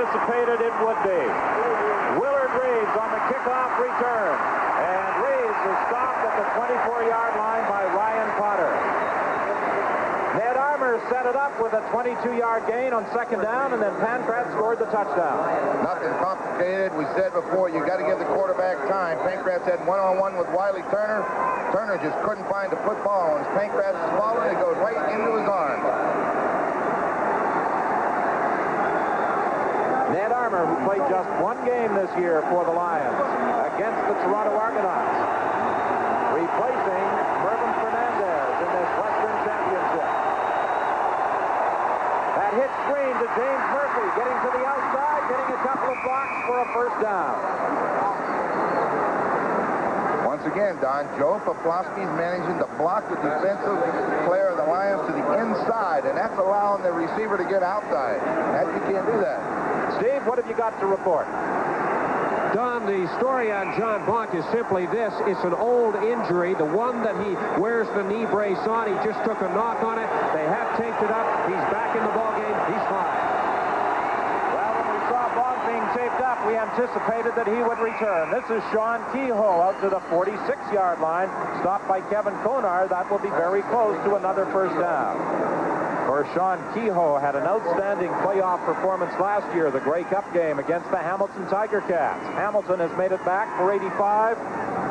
anticipated it would be. Willard Reeves on the kickoff return. And Reeves is stopped at the 24-yard line by Ryan Potter. Ned Armour set it up with a 22-yard gain on second down, and then Pancratz scored the touchdown. Nothing complicated. We said before, you got to give the quarterback time. Pancratz had one-on-one with Wiley Turner. Turner just couldn't find the football. As Pancratz is following, it goes right into his arm. Ned Armour, who played just one game this year for the Lions against the Toronto Argonauts, replacing Mervyn Fernandez in this Western Championship. That hit screen to James Murphy, getting to the outside, getting a couple of blocks for a first down. Once again, Don, Joe Poplawski's managing to block the defensive player of the Lions to the inside, and that's allowing the receiver to get outside. You can't do that. Steve, what have you got to report? Don, the story on John Blanc is simply this. It's an old injury, the one that he wears the knee brace on. He just took a knock on it. They have taped it up. He's back in the ballgame. He's fine. Well, when we saw Blanc being taped up, we anticipated that he would return. This is Sean Kehoe out to the 46-yard line, stopped by Kevin Konar. That will be very close to another first down. For Sean Kehoe had an outstanding playoff performance last year, the Grey Cup game against the Hamilton Tiger Cats. Hamilton has made it back for 85.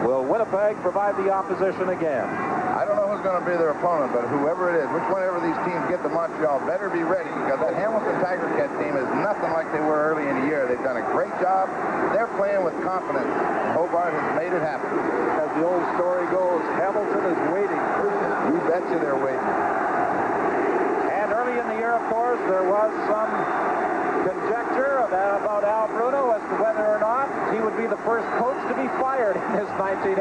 Will Winnipeg provide the opposition again? I don't know who's going to be their opponent, but whoever it is, whenever these teams get to Montreal, better be ready, because that Hamilton Tiger Cat team is nothing like they were early in the year. They've done a great job. They're playing with confidence. Hobart has made it happen. As the old story goes, Hamilton is waiting. You betcha they're waiting. Early in the year, of course, there was some conjecture about Al Bruno as to whether or not he would be the first coach to be fired in this 1985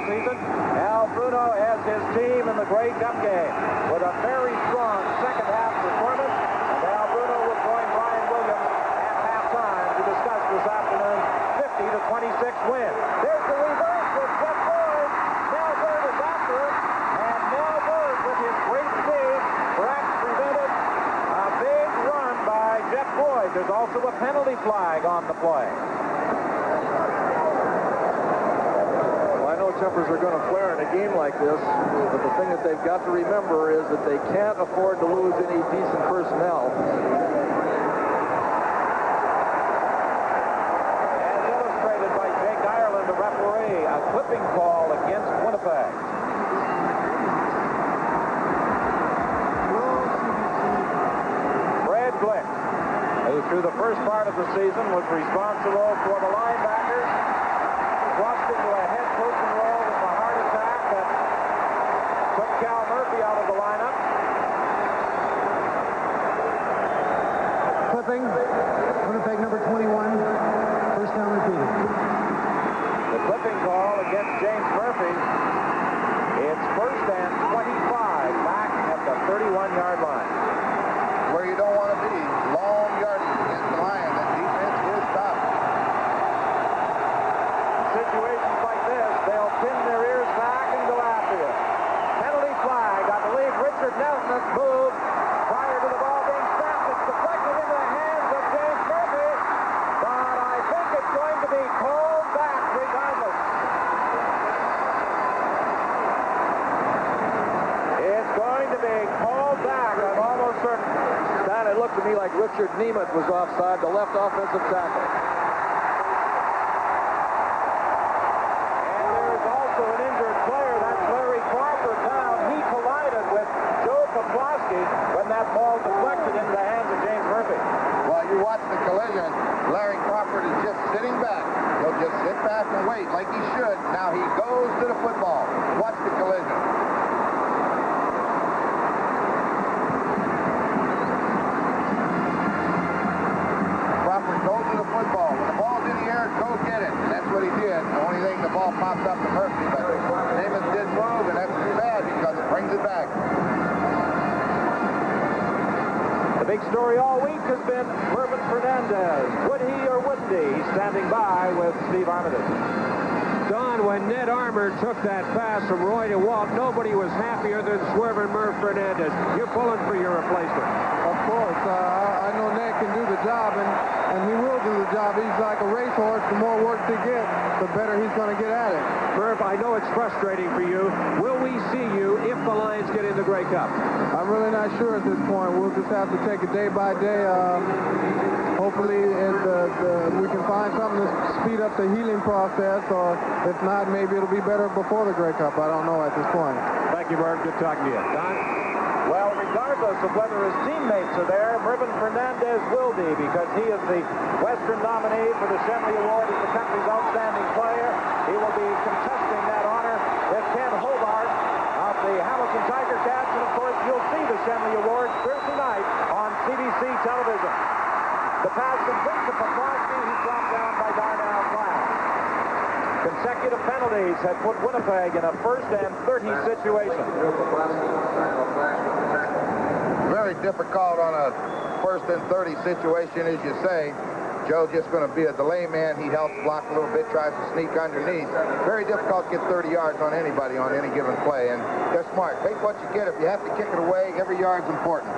season. Al Bruno has his team in the Grey Cup game with a very strong second-half performance, and Al Bruno will join Brian Williams at halftime to discuss this afternoon's 50-26 win. There's the reverse with Jeff Boyd. Mel Bird is after him, and Mel Bird with his great speed perhaps prevented a big run by Jeff Boyd. There's also a penalty flag on the play. Well, I know tempers are going to flare in a game like this, but the thing that they've got to remember is that they can't afford to lose any decent personnel. As illustrated by Jake Ireland, the referee, a clipping call against Winnipeg. Who through the first part of the season was responsible for the linebackers, thrust into a head coaching role with a heart attack that took Cal Murphy out of the lineup. Clipping. Winnipeg number 21. First down repeated. The clipping call against James Murphy. It's first and 25 back at the 31-yard line. Where you don't want to be. Long yardage against the Lions. That defense is tough. In situations like this, they'll pin their ears back and go after you. Penalty flag. I believe Richard Nelson moved prior to the ball being snapped. It's deflected into the hands of James Murphy. But I think it's going to be called back regardless. It's going to be called back. I'm almost certain. Don, it looked to me like Richard Nemeth was offside, the left offensive tackle. And there is also an injured player. That's Larry Crawford down. He collided with Joe Poplawski when that ball deflected into the hands of James Murphy. While you watch the collision, Larry Crawford is just sitting back. He'll just sit back and wait like he should. Now he goes to the football. Watch the collision. Goes to the football. When the ball's in the air, go get it. And that's what he did. The only thing, the ball popped up to Murphy, but Namath did move, and that's bad because it brings it back. The big story all week has been Mervyn Fernandez. Would he or wouldn't he? He's standing by with Steve Armitage. Don, when Ned Armour took that pass from Roy to Walt, nobody was happier than swerving Merv Fernandez. You're pulling for your replacement. Of course. I know Nick. can do the job, and he will do the job. He's like a racehorse. The more work they get, the better he's going to get at it. Murph, I know it's frustrating for you. Will we see you if the Lions get in the Grey Cup? I'm really not sure at this point. We'll just have to take it day by day. Hopefully we can find something to speed up the healing process, or if not, maybe it'll be better before the Grey Cup. I don't know at this point. Thank you, Murph. Good talking to you. Don? Well, regardless of whether his teammates are there, Mervyn Fernandez will be, because he is the Western nominee for the Shenley Award as the country's outstanding player. He will be contesting that honor with Ken Hobart of the Hamilton Tiger Cats, and of course you'll see the Shenley Award Thursday night on CBC television. The pass complete to Poplawski. He's dropped down by Darnell Class. Consecutive penalties had put Winnipeg in a first and 30 situation. Very difficult on a first and 30 situation, as you say. Joe's just going to be a delay man. He helps block a little bit, tries to sneak underneath. Very difficult to get 30 yards on anybody on any given play, and they're smart. Take what you get. If you have to kick it away, every yard's important.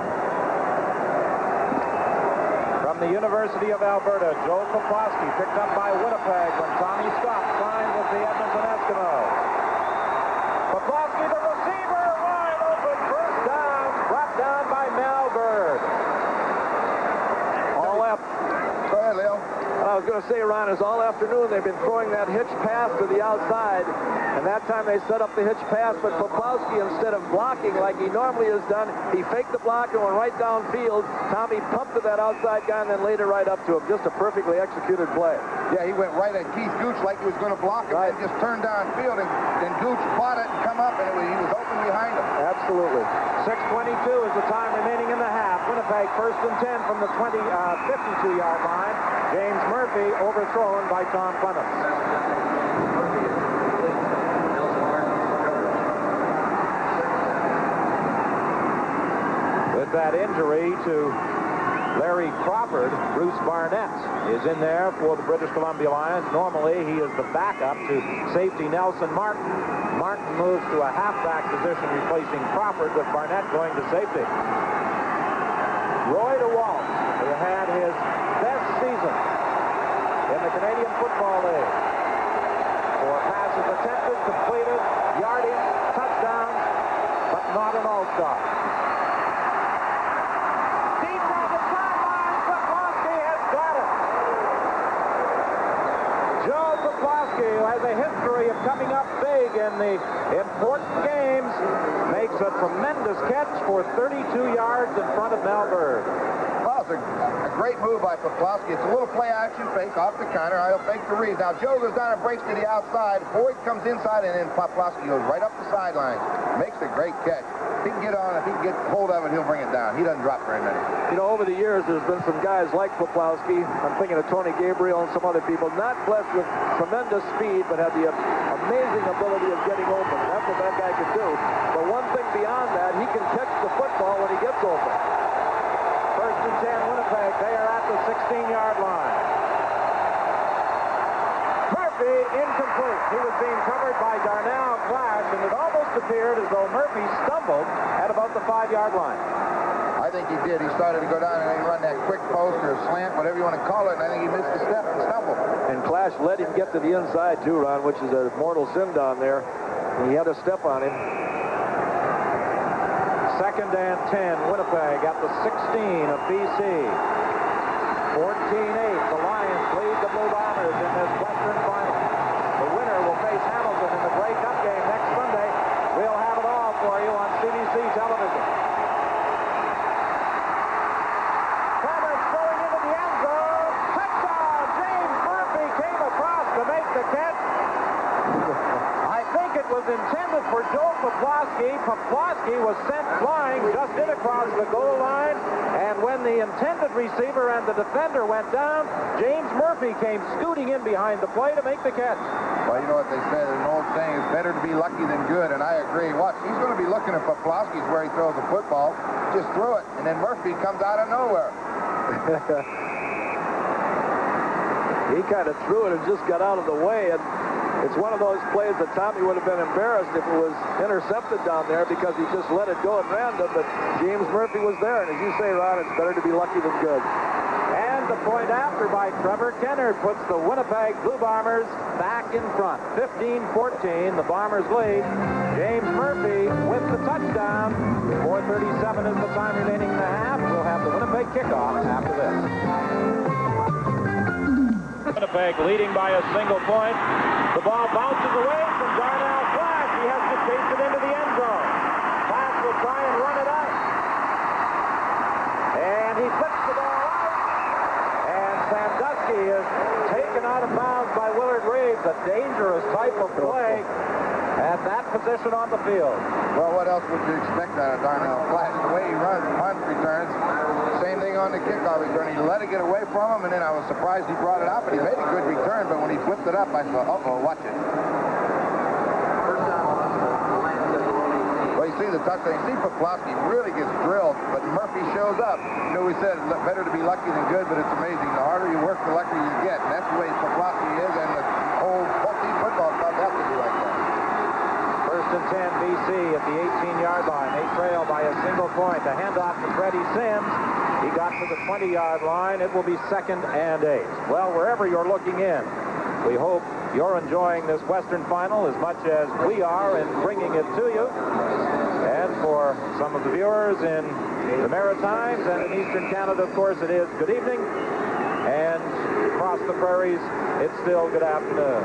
From the University of Alberta, Joe Poplawski, picked up by Winnipeg when Tommy Scott signed with the Edmonton Eskimos. Poplawski, the receiver, wide open, first down, brought down by Mel Bird. All left. Go ahead, Leo. I was going to say, Ron, is all afternoon they've been throwing that hitch pass to the outside, and that time they set up the hitch pass, but Poplawski, instead of blocking like he normally has done, he faked the block and went right downfield. Tommy pumped to that outside guy and then laid it right up to him. Just a perfectly executed play. Yeah, he went right at Keith Gooch like he was going to block him, Right. and just turned downfield, and then Gooch bought it and come up, and he was open behind him. Absolutely. 6:22 is the time remaining in the half. Winnipeg first and 10 from the 52-yard line. James Murphy overthrown by Tom Clements. With that injury to Larry Crawford, Bruce Barnett is in there for the British Columbia Lions. Normally, he is the backup to safety Nelson Martin. Martin moves to a halfback position, replacing Crawford, with Barnett going to safety. Roy DeWalt, who had his best season in the Canadian Football League. 4 passes attempted, completed, yardage, touchdowns, but not an all-star. Deep down the sideline, Poplawski has got it. Joe Poplawski, who has a history of coming up big in the important games, makes a tremendous catch for 32 yards in front of Mel Bird. Well, it's a great move by Poplawski. It's a little play-action fake off the counter. I'll fake the read. Now, Joe goes down and breaks to the outside. Boyd comes inside, and then Poplawski goes right up the sideline. Makes a great catch. If he can get on, if he can get hold of it, he'll bring it down. He doesn't drop very many. You know, over the years, there's been some guys like Poplawski. I'm thinking of Tony Gabriel and some other people, not blessed with tremendous speed, but had the amazing ability of getting open. That's what that guy can do. But one thing beyond that, he can catch the football when he gets open. First and 10, Winnipeg. They are at the 16-yard line. Murphy incomplete. He was being covered by Darnell Clash, and it almost appeared as though Murphy stumbled at about the 5-yard line. I think he did. He started to go down and he run that quick post or slant, whatever you want to call it, and I think he missed the step and stumbled. And Clash let him get to the inside, too, Ron, which is a mortal sin down there. And he had a step on him. Second and 10, Winnipeg at the 16 of BC. 14-8, the Lions lead the Blue Bombers in this Western Final. The winner will face Hamilton in the Grey Cup game next Sunday. We'll have it all for you on CBC television. Clements throwing into the end zone. Touchdown! James Murphy came across to make the catch. I think it was intended for Joe Poplawski. Poplawski was sent flying just in across the goal line, and when the intended receiver and the defender went down, James Murphy came scooting in behind the play to make the catch. Well, you know what they say, there's an old saying, it's better to be lucky than good, and I agree. Watch, he's going to be looking at Poplawski's where he throws the football, just threw it, and then Murphy comes out of nowhere. He kind of threw it and just got out of the way, and it's one of those plays that Tommy would have been embarrassed if it was intercepted down there because he just let it go at random, but James Murphy was there, and as you say, Ron, it's better to be lucky than good. And the point after by Trevor Kennard puts the Winnipeg Blue Bombers back in front. 15-14, the Bombers lead. James Murphy with the touchdown. 4:37 is the time remaining in the half. We'll have the Winnipeg kickoff after this. Winnipeg leading by a single point. The ball bounces away from Darnell Flash. He has to chase it into the end zone. Flash will try and run it out. And he flips the ball out. And Sandusky is taken out of bounds by Willard Reeves. A dangerous type of play at that position on the field. Well, what else would you expect out of Darnell Flash? The way he runs punt returns, same thing on the kickoff return. He let it get away from him, and then I was surprised he brought it up, but he made a good return. But when he flipped it up, I thought, uh-oh, watch it. Well, you see the touchdown. You see Poplawski really gets drilled, but Murphy shows up. You know, we said better to be lucky than good, but it's amazing. The harder you work, the luckier you get. And that's the way Poplawski is, and the whole football club has to be like that. First and 10, BC at the 18-yard line. They trail by a single point. The handoff to Freddie Sims. He got to the 20-yard line. It will be 2nd and 8. Well, wherever you're looking in, we hope you're enjoying this Western Final as much as we are in bringing it to you. And for some of the viewers in the Maritimes and in Eastern Canada, of course, it is good evening. And across the prairies, it's still good afternoon.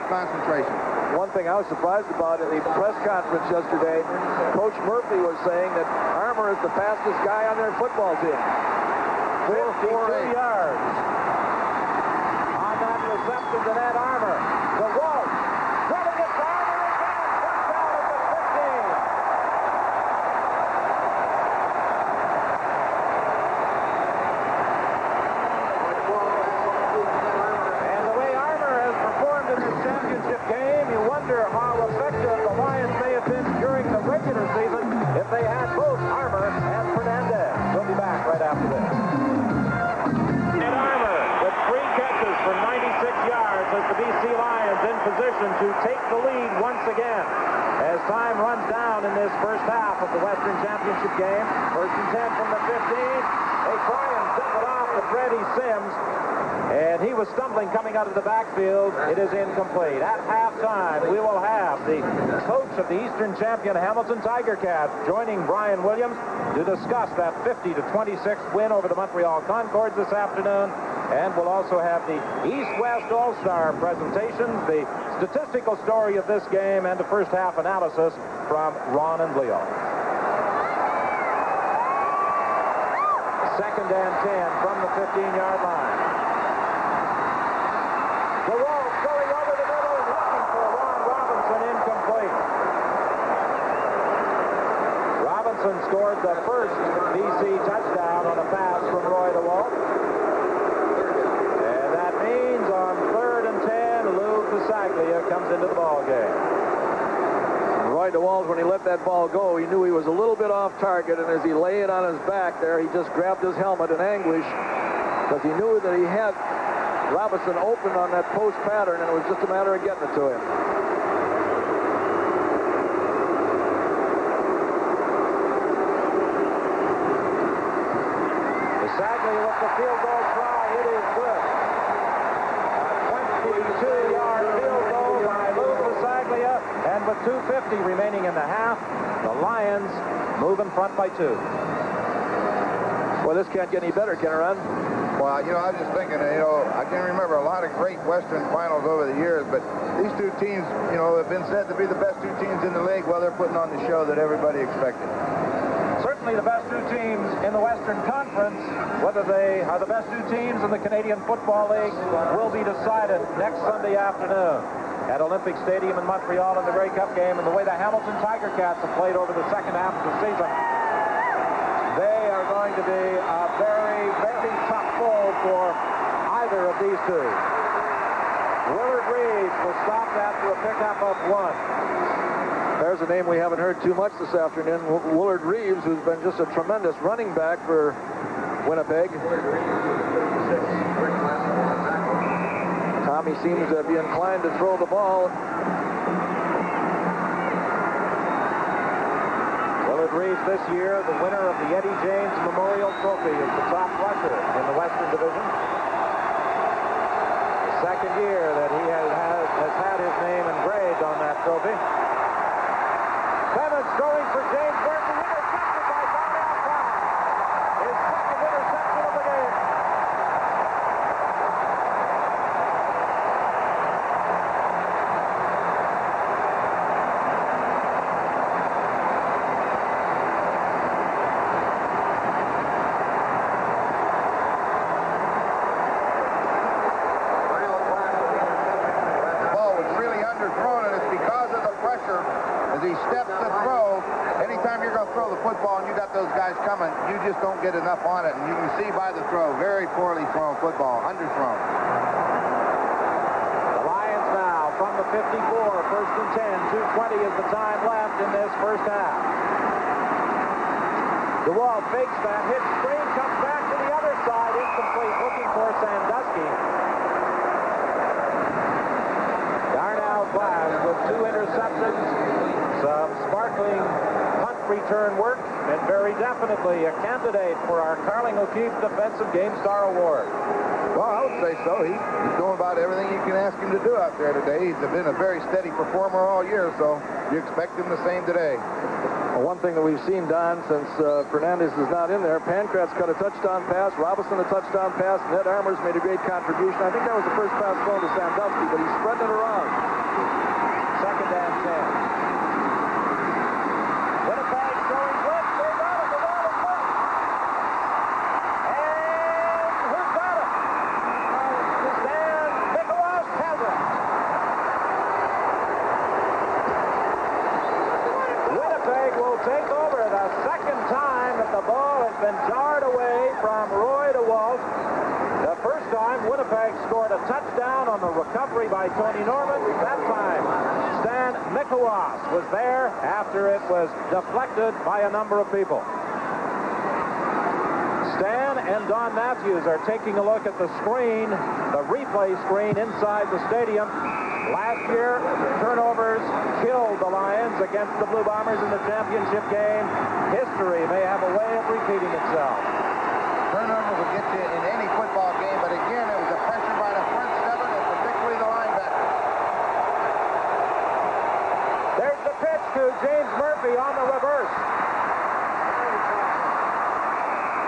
Concentration. One thing I was surprised about in the press conference yesterday, Coach Murphy was saying that Armour is the fastest guy on their football team. 52 yards on that reception to Ned Armour. The Wolf running it to Armour again. Touchdown at the 15. And the way Armour has performed in this championship game, you wonder how effective the Lions may have been during the regular season if they had both Armour and Fernandez. We'll be back right after this. And Armour with 3 catches for 96 yards as the BC Lions in position to take the lead once again. As time runs down in this first half of the Western Championship game, 1st and 10 from the 15. They try and dump it off to Freddie Sims. And he was stumbling coming out of the backfield. It is incomplete. At halftime, we will have the coach of the Eastern champion Hamilton Tiger Cats joining Brian Williams to discuss that 50-26 win over the Montreal Concords this afternoon. And we'll also have the East-West All-Star presentation, the statistical story of this game, and the first half analysis from Ron and Leo. 2nd and 10 from the 15-yard line. The Wolves going over the middle, looking for Ron Robinson, incomplete. Robinson scored the first BC touchdown on a pass from Roy DeWalt. And that means on 3rd and 10, Lou Pasaglia comes into the ball game. Roy DeWalt, when he let that ball go, he knew he was a little bit off target, and as he lay it on his back there, he just grabbed his helmet in anguish because he knew that he had Robinson open on that post pattern, and it was just a matter of getting it to him. Pasaglia with the field goal try. It is good. A 22-yard field goal by Lou Pasaglia, and with 2:50 remaining in the half, the Lions move in front by 2. Well, this can't get any better, can it, Ron? Well, you know, I was just thinking, you know, I can remember a lot of great Western finals over the years, but these 2 teams, you know, have been said to be the best 2 teams in the league. Well, they're putting on the show that everybody expected. Certainly the best 2 teams in the Western Conference. Whether they are the best 2 teams in the Canadian Football League will be decided next Sunday afternoon. at Olympic Stadium in Montreal in the Grey Cup game, and the way the Hamilton Tiger Cats have played over the second half of the season, they are going to be a very, very tough foe for either of these two. Willard Reeves was stopped after a pickup of 1. There's a name we haven't heard too much this afternoon, Willard Reeves, who's been just a tremendous running back for Winnipeg. Tommy seems to be inclined to throw the ball. Willard Reeves this year, the winner of the Eddie James Memorial Trophy, is the top rusher in the Western Division. The second year that he has had his name engraved on that trophy. Clemens throwing for James Murphy, intercepted by Darnell Clark. His second interception of the game. He steps to throw. Anytime you're going to throw the football and you got those guys coming, you just don't get enough on it. And you can see by the throw, very poorly thrown football, underthrown. The Lions now from the 54, first and 10, 2:20 is the time left in this first half. DeWalt fakes that, hits screen, comes back to the other side, incomplete, looking for Sandusky. Darnell Glass with 2 interceptions. Some sparkling punt return work, and very definitely a candidate for our Carling O'Keefe Defensive Game Star Award. Well, I would say so. He's doing about everything you can ask him to do out there today. He's been a very steady performer all year, so you expect him the same today. Well, one thing that we've seen, Don, since Fernandez is not in there, Pancrat's cut a touchdown pass, Robinson a touchdown pass, Ned Armour's made a great contribution. I think that was the first pass thrown to Sandusky, but he's spreading it around. Second and 10. Winnipeg throwing blitz. They got it. The ball is caught. And who's got it? Stan Nicholas has it. Winnipeg will take over the second time that the ball has been jarred away from Roy DeWalt. The first time Winnipeg scored a touchdown on the recovery by Tony Norman. That time Stan Nicholas was there after it was deflected by a number of people. Stan and Don Matthews are taking a look at the screen, the replay screen inside the stadium. Last year, turnovers killed the Lions against the Blue Bombers in the championship game. History may have a way of repeating itself. Turnover will get you in any football game, but again, it was a pressure by the front seven, and particularly the linebacker. There's the pitch to James Murphy on the reverse.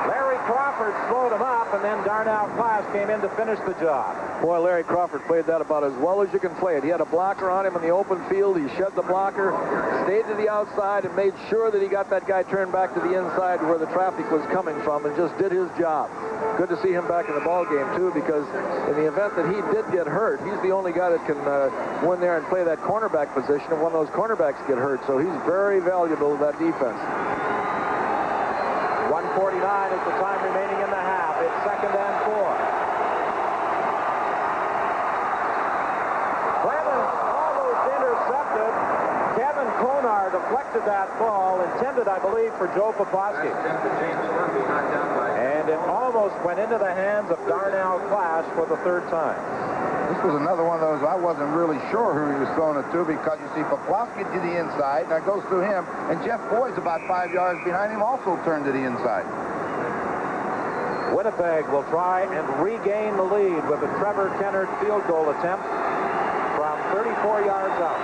Larry Crawford slowed him up, and then Darnell Class came in to finish the job. Boy, Larry Crawford played that about as well as you can play it. He had a blocker on him in the open field. He shed the blocker, stayed to the outside, and made sure that he got that guy turned back to the inside where the traffic was coming from, and just did his job. Good to see him back in the ball game, too, because in the event that he did get hurt, he's the only guy that can go in there and play that cornerback position if one of those cornerbacks get hurt. So he's very valuable to that defense. 1:49 is the time remaining in the half. It's second and 4. Clemens almost intercepted. Kevin Konar deflected that ball, intended, I believe, for Joe Poposky. And it almost went into the hands of Darnell Clash for the third time. This was another one of those I wasn't really sure who he was throwing it to, because you see Poplawski to the inside, and that goes through him, and Jeff Boyd's about 5 yards behind him, also turned to the inside. Winnipeg will try and regain the lead with a Trevor Kennard field goal attempt from 34 yards out.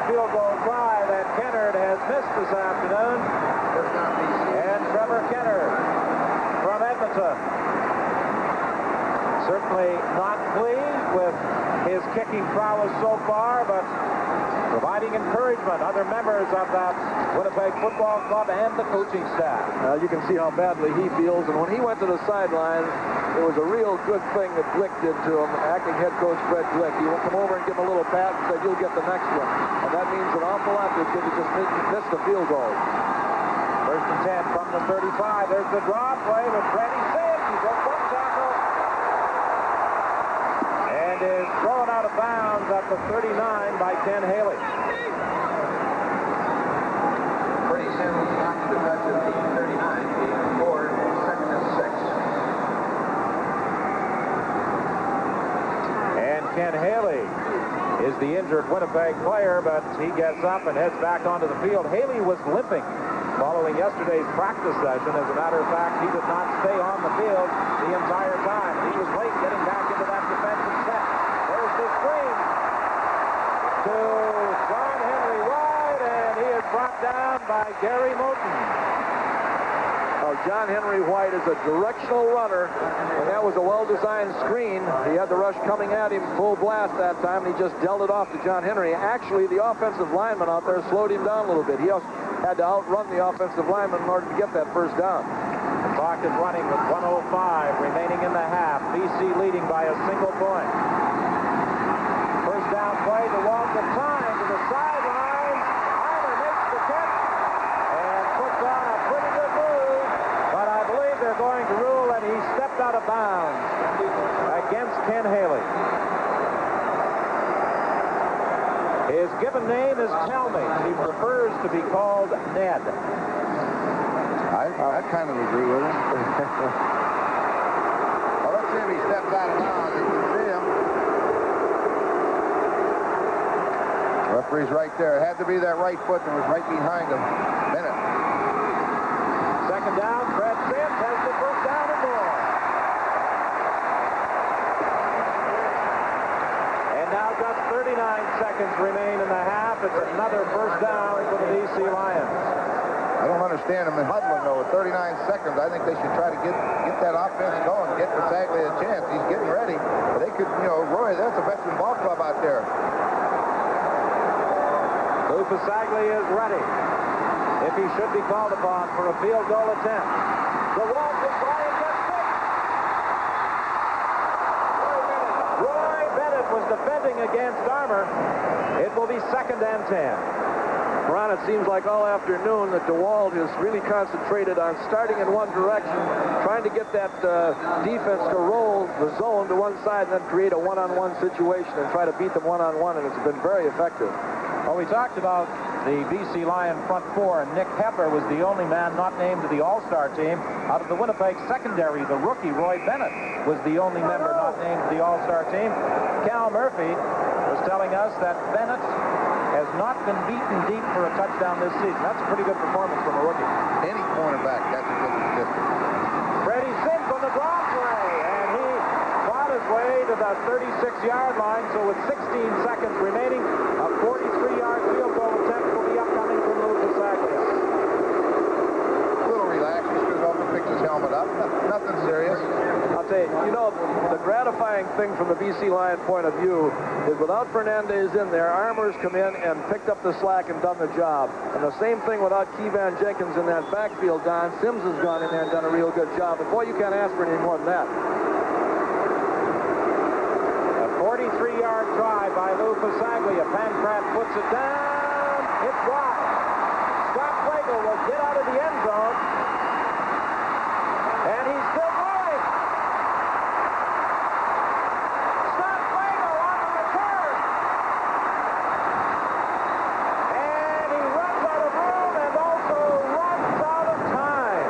Field goal try that Kennard has missed this afternoon. And Trevor Kennard from Edmonton. Certainly kicking prowess so far, but providing encouragement. Other members of that Winnipeg Football Club and the coaching staff. You can see how badly he feels, and when he went to the sideline, it was a real good thing that Glick did to him, acting head coach Fred Glick. He would come over and give him a little pat and said, "You'll get the next one." And that means an awful lot to a kid who just missed the field goal. First and 10 from the 35. There's the draw play with Freddie Sims. He broke one tackle and is thrown out of bounds at the 39 by Ken Haley. Freddie Sims knocked the touch at the 39, being forward, 2nd and 6. And Ken Haley is the injured Winnipeg player, but he gets up and heads back onto the field. Haley was limping following yesterday's practice session. As a matter of fact, he did not stay on the field the entire time. He was late getting back into that defensive set. There's the screen to John Henry White, and he is brought down by Gary Moten. John Henry White is a directional runner, and that was a well-designed screen. He had the rush coming at him full blast that time, and he just dealt it off to John Henry. Actually, the offensive lineman out there slowed him down a little bit. He also had to outrun the offensive lineman in order to get that first down. The clock is running with 1:05 remaining in the half. BC leading by a single point. First down play, the walk of time to the sideline. Eiler makes the catch and puts on a pretty good move, but I believe they're going to rule that he stepped out of bounds against Ken Haley. His given name is Telmy. He prefers to be called Ned. I kind of agree with him. Well, let's see if he steps out of bounds. You can see him. Referee's right there. It had to be that right foot that was right behind him. Bennett. Second down, Fred Sims has the first down and more. And now just 39 seconds remain in the half. It's another first down for the BC Lions. I don't understand him in huddling, though. With 39 seconds, I think they should try to get that offense going, get Pasaglia a chance. He's getting ready. But they could, Roy, that's a veteran ball club out there. Lou Pasaglia is ready, if he should be called upon for a field goal attempt. The walk is Brian gets picked. Roy Bennett was defending against Armour. It will be 2nd and 10. Ron, it seems like all afternoon that DeWalt has really concentrated on starting in one direction, trying to get that defense to roll the zone to one side and then create a one-on-one situation and try to beat them one-on-one, and it's been very effective. Well, we talked about the BC Lion front four, and Nick Hepper was the only man not named to the All-Star team. Out of the Winnipeg secondary, the rookie Roy Bennett was the only member not named to the All-Star team. Cal Murphy was telling us that Bennett has not been beaten deep for a touchdown this season. That's a pretty good performance from a rookie. Any cornerback, that's a good statistic. Freddie Sims on the draw play, and he fought his way to the 36-yard line, so with 16 seconds remaining, a 43-yard field goal attempt will be upcoming from Lou Pasaglia. A little relaxed. He goes off and picks his helmet up. Nothing serious. I'll tell you, the gratifying thing from the BC Lion point of view is without Fernandez in there, Armour's come in and picked up the slack and done the job. And the same thing without Kevan Jenkins in that backfield, Don. Sims has gone in there and done a real good job. And boy, you can't ask for any more than that. A 43-yard drive by Lou Pasaglia. Pancrat puts it down. It's wide. Scott Flagel will get out of the end zone. And he's still going. Scott Flagel on the return. And he runs out of room and also runs out of time.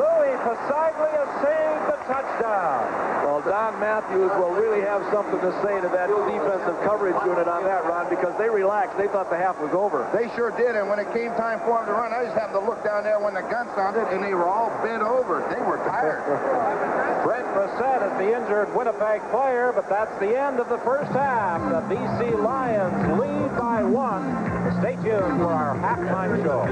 Louis Pasaglia saved the touchdown. Well, Don Matthews will really have something to say to that defensive coverage unit on that, Ron, because they relaxed. They thought the half was over. They sure did, and when it came time for them to run, I just happened to look down there when the gun sounded, and they were all bent over. They were tired. Brent Brissett is the injured Winnipeg player, but that's the end of the first half. The BC Lions lead by 1. Stay tuned for our halftime show.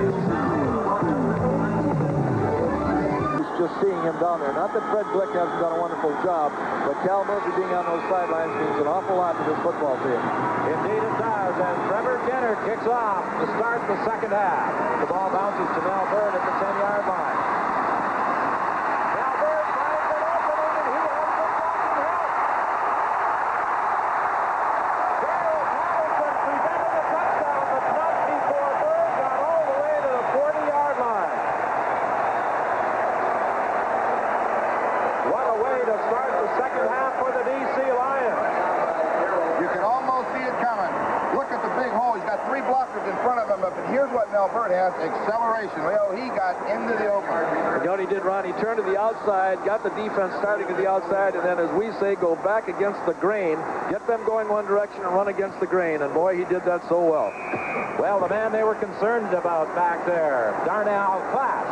just seeing him down there. Not that Fred Glick hasn't done a wonderful job, but Cal Murphy being on those sidelines means an awful lot to this football team. Indeed it does, and Trevor Kenner kicks off to start the second half. The ball bounces to Mel Bird at the 10-yard line. Mel Bird finds an opening, and he has some blocking help. Darryl Patterson prevented a touchdown, but not before Bird got all the way to the 40-yard line. What a way to start the second half for the D.C. Lions. You can almost see it coming. Look at the big hole. He's got 3 blockers in front of him, but here's what Mel Bird has, acceleration. Well, he got into the open. You know what he did, Ron? He turned to the outside, got the defense starting at the outside, and then, as we say, go back against the grain, get them going one direction and run against the grain, and boy, he did that so well. Well, the man they were concerned about back there, Darnell Clash,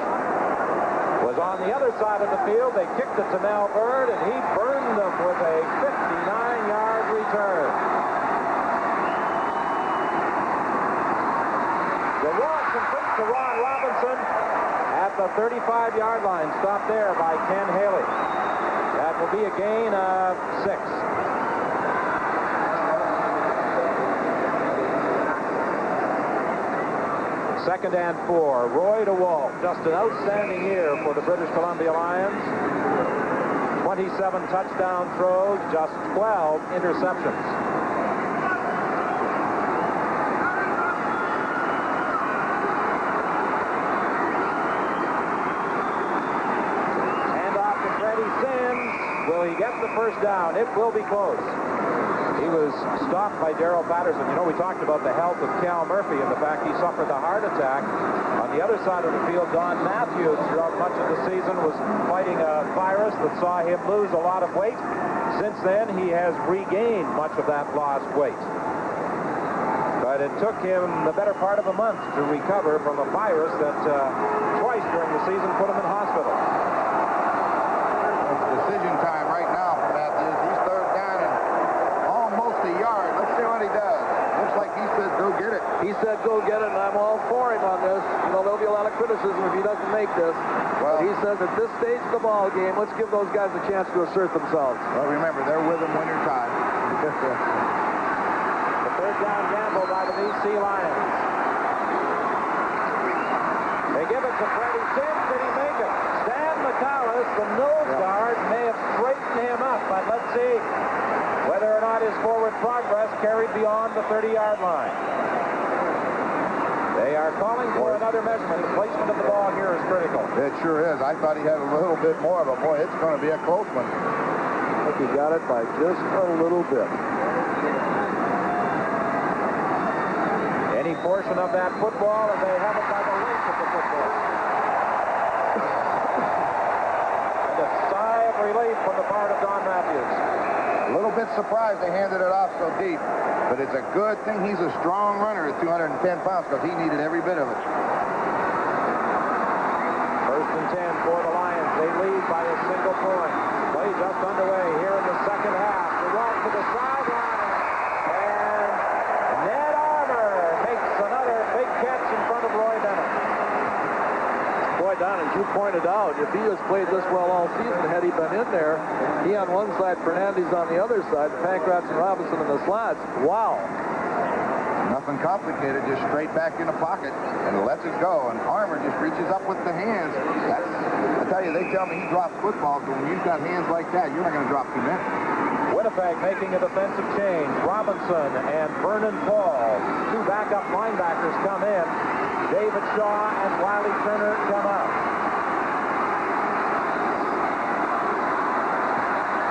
was on the other side of the field. They kicked it to Mel Bird, and he burned them with a 59-yard return. The Ross completes to Ron Robinson at the 35-yard line. Stopped there by Ken Haley. That will be a gain of 6. Second and 4. Roy DeWalt. Just an outstanding year for the British Columbia Lions. 27 touchdown throws, just 12 interceptions. Handoff to Freddie Sims. Will he get the first down? It will be close. He was stopped by Darryl Patterson. You know, we talked about the health of Cal Murphy and the fact he suffered a heart attack. On the other side of the field, Don Matthews, throughout much of the season, was fighting a virus that saw him lose a lot of weight. Since then, he has regained much of that lost weight. But it took him the better part of a month to recover from a virus that twice during the season put him in hospital. It's decision time right now for Matthews. He's third down and almost a yard. Let's see what he does. Looks like he said, go get it. He said, go get it, and I'm all for him on this. You know, there'll be a lot of criticism if he doesn't make this. Well, he says at this stage of the ball game, let's give those guys a chance to assert themselves. Well, remember, they're with him winter time. The third down gamble by the BC Lions. They give it to Freddie Sims. Did he make it? Stan McCallus, the nose guard, may have straightened him up, but let's see whether or not his forward progress carried beyond the 30-yard line. They are calling for another measurement. The placement of the ball here is critical. It sure is. I thought he had a little bit more, but boy, it's going to be a close one. I think he got it by just a little bit. Any portion of that football, and they have it by the length of the football. And a sigh of relief from the part of Don Matthews. A little bit surprised they handed it off so deep, but it's a good thing he's a strong runner at 210 pounds because he needed every bit of it. First and 10 for the Lions. They lead by a single point. Play just underway here in the second half. The walk to the sideline, and Ned Armour makes another big catch in front of Roy Bennett. Boy, Don, as you pointed out, if he has played this well all season, had he been in there, he on one side, Fernandez on the other side, Pankratz and Robinson in the slots. Wow. Nothing complicated, just straight back in the pocket and lets it go. And Armour just reaches up with the hands. I tell you, they tell me he drops footballs, but when you've got hands like that, you're not going to drop too many. Winnipeg making a defensive change. Robinson and Vernon Paul, 2 backup linebackers, come in. David Shaw and Wiley Turner come out.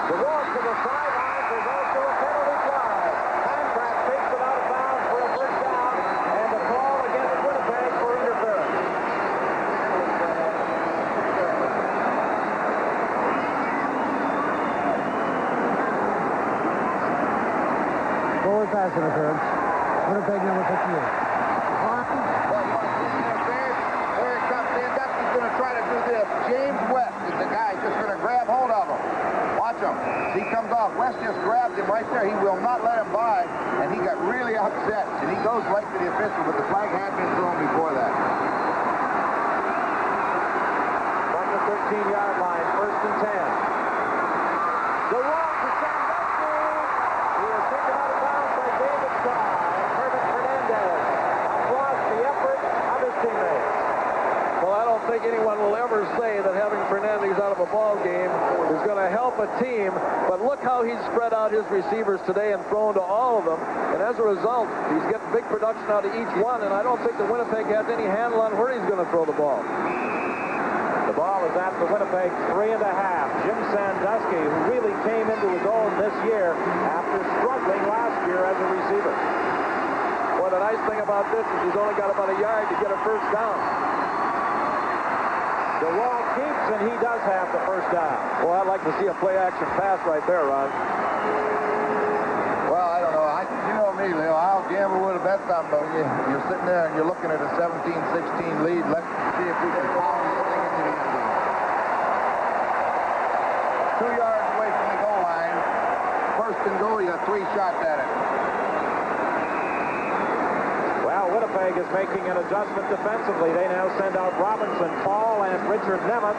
The walk to the sidelines is also a penalty flag. Pankratz takes it out of bounds for a first down, and a call against Winnipeg for interference. Forward pass interference. Winnipeg number 58. James West is the guy just going to grab hold of him. Watch him. He comes off. West just grabbed him right there. He will not let him by, and he got really upset. And he goes right to the official, but the flag had been thrown before that. From the 13-yard first and 10. The wall to Sandusky. He is taken out of bounds by David Shaw. And Herbert Fernandez applauds the effort of his teammates. Well, I don't think anyone will ever say that having Fernandez out of a ball game is going to help a team, but look how he's spread out his receivers today and thrown to all of them, and as a result, he's getting big production out of each one, and I don't think that Winnipeg has any handle on where he's going to throw the ball. The ball is at the Winnipeg 3.5. Jim Sandusky, who really came into his own this year after struggling last year as a receiver. Well, the nice thing about this is he's only got about a yard to get a first down. The wall keeps, and he does have the first down. Well, I'd like to see a play-action pass right there, Ron. Well, I don't know. You know me, Leo. I'll gamble with a bet something, but you're sitting there and you're looking at a 17-16 lead. Let's see if we can power this thing into the end zone. 2 yards away from the goal line. First and goal, you got 3 shots at it. Well, Winnipeg is making an adjustment defensively. They now send out Robinson, Paul, and Richard Nemeth.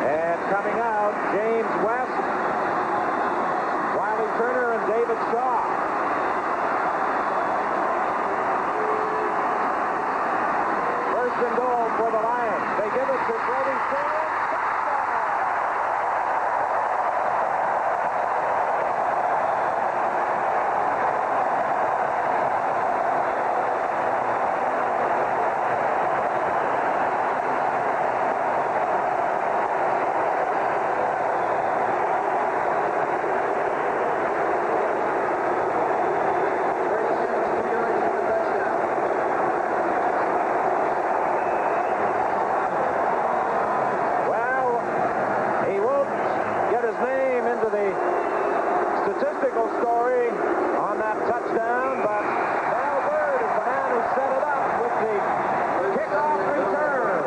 And coming out, James West, Wiley Turner, and David Shaw. First and goal for the Lions. They give it to Brody Singh. Story on that touchdown, but Val Bird is the man who set it up with the kickoff return.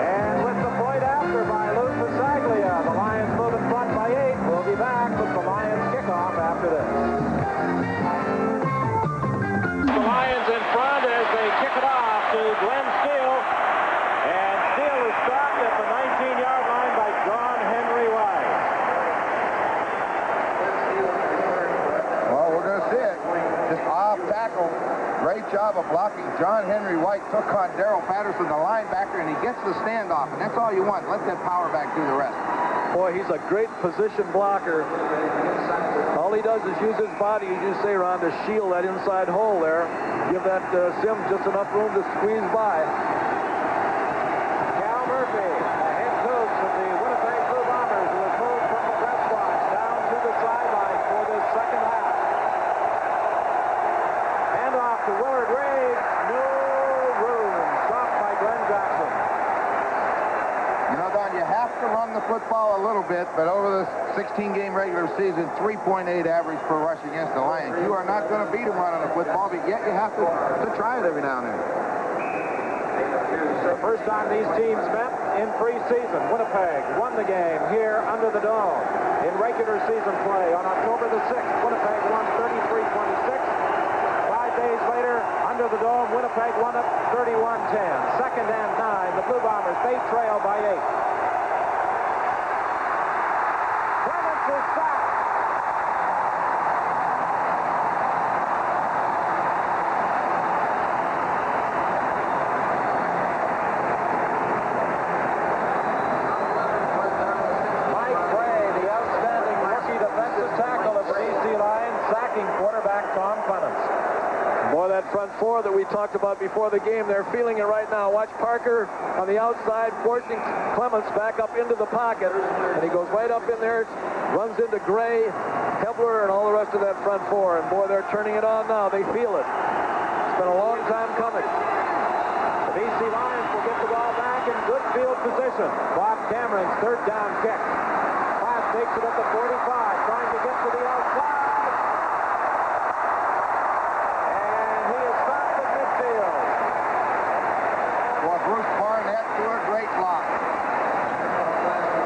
And with the point after by Lou Pasaglia, the Lions move in front by 8. We'll be back with the Lions kickoff after this. The Lions in front as they kick it off to Glenn Steele. And Steele is stopped at the 19-yard line by John Henry White. Just off tackle. Great job of blocking. John Henry White took on Darrell Patterson, the linebacker, and he gets the standoff. And that's all you want. Let that power back do the rest. Boy, he's a great position blocker. All he does is use his body, as you say, Ron, to shield that inside hole there. Give that Sims just enough room to squeeze by. Cal Murphy, the head coach of the Winnipeg Blue Bombers, who was moved from the press box down to the sideline for this second half. Off to Willard Reed. No room. Stopped by Glenn Jackson. You know, Don, you have to run the football a little bit, but over the 16-game regular season, 3.8 average per rush against the Lions. You are not going to beat them running the football, but yet you have to try it every now and then. The first time these teams met in preseason, Winnipeg won the game here under the dome. In regular season play on October the 6th, Winnipeg won 33-26. 5 days later, under the dome, Winnipeg won it 31-10. Second and 9. The Blue Bombers, they trail by 8. Clements is sacked. Mike Gray, the outstanding rookie defensive tackle of the BC Lions, sacking quarterback Tom Clements. Boy, that front four that we talked about before the game, they're feeling it right now. Watch Parker on the outside, forcing Clements back up into the pocket. And he goes right up in there, runs into Gray, Hebler, and all the rest of that front four. And boy, they're turning it on now. They feel it. It's been a long time coming. The BC Lions will get the ball back in good field position. Bob Cameron's third down kick. Class takes it at the 45, trying to get to the outside. Bruce Barnett to a great block.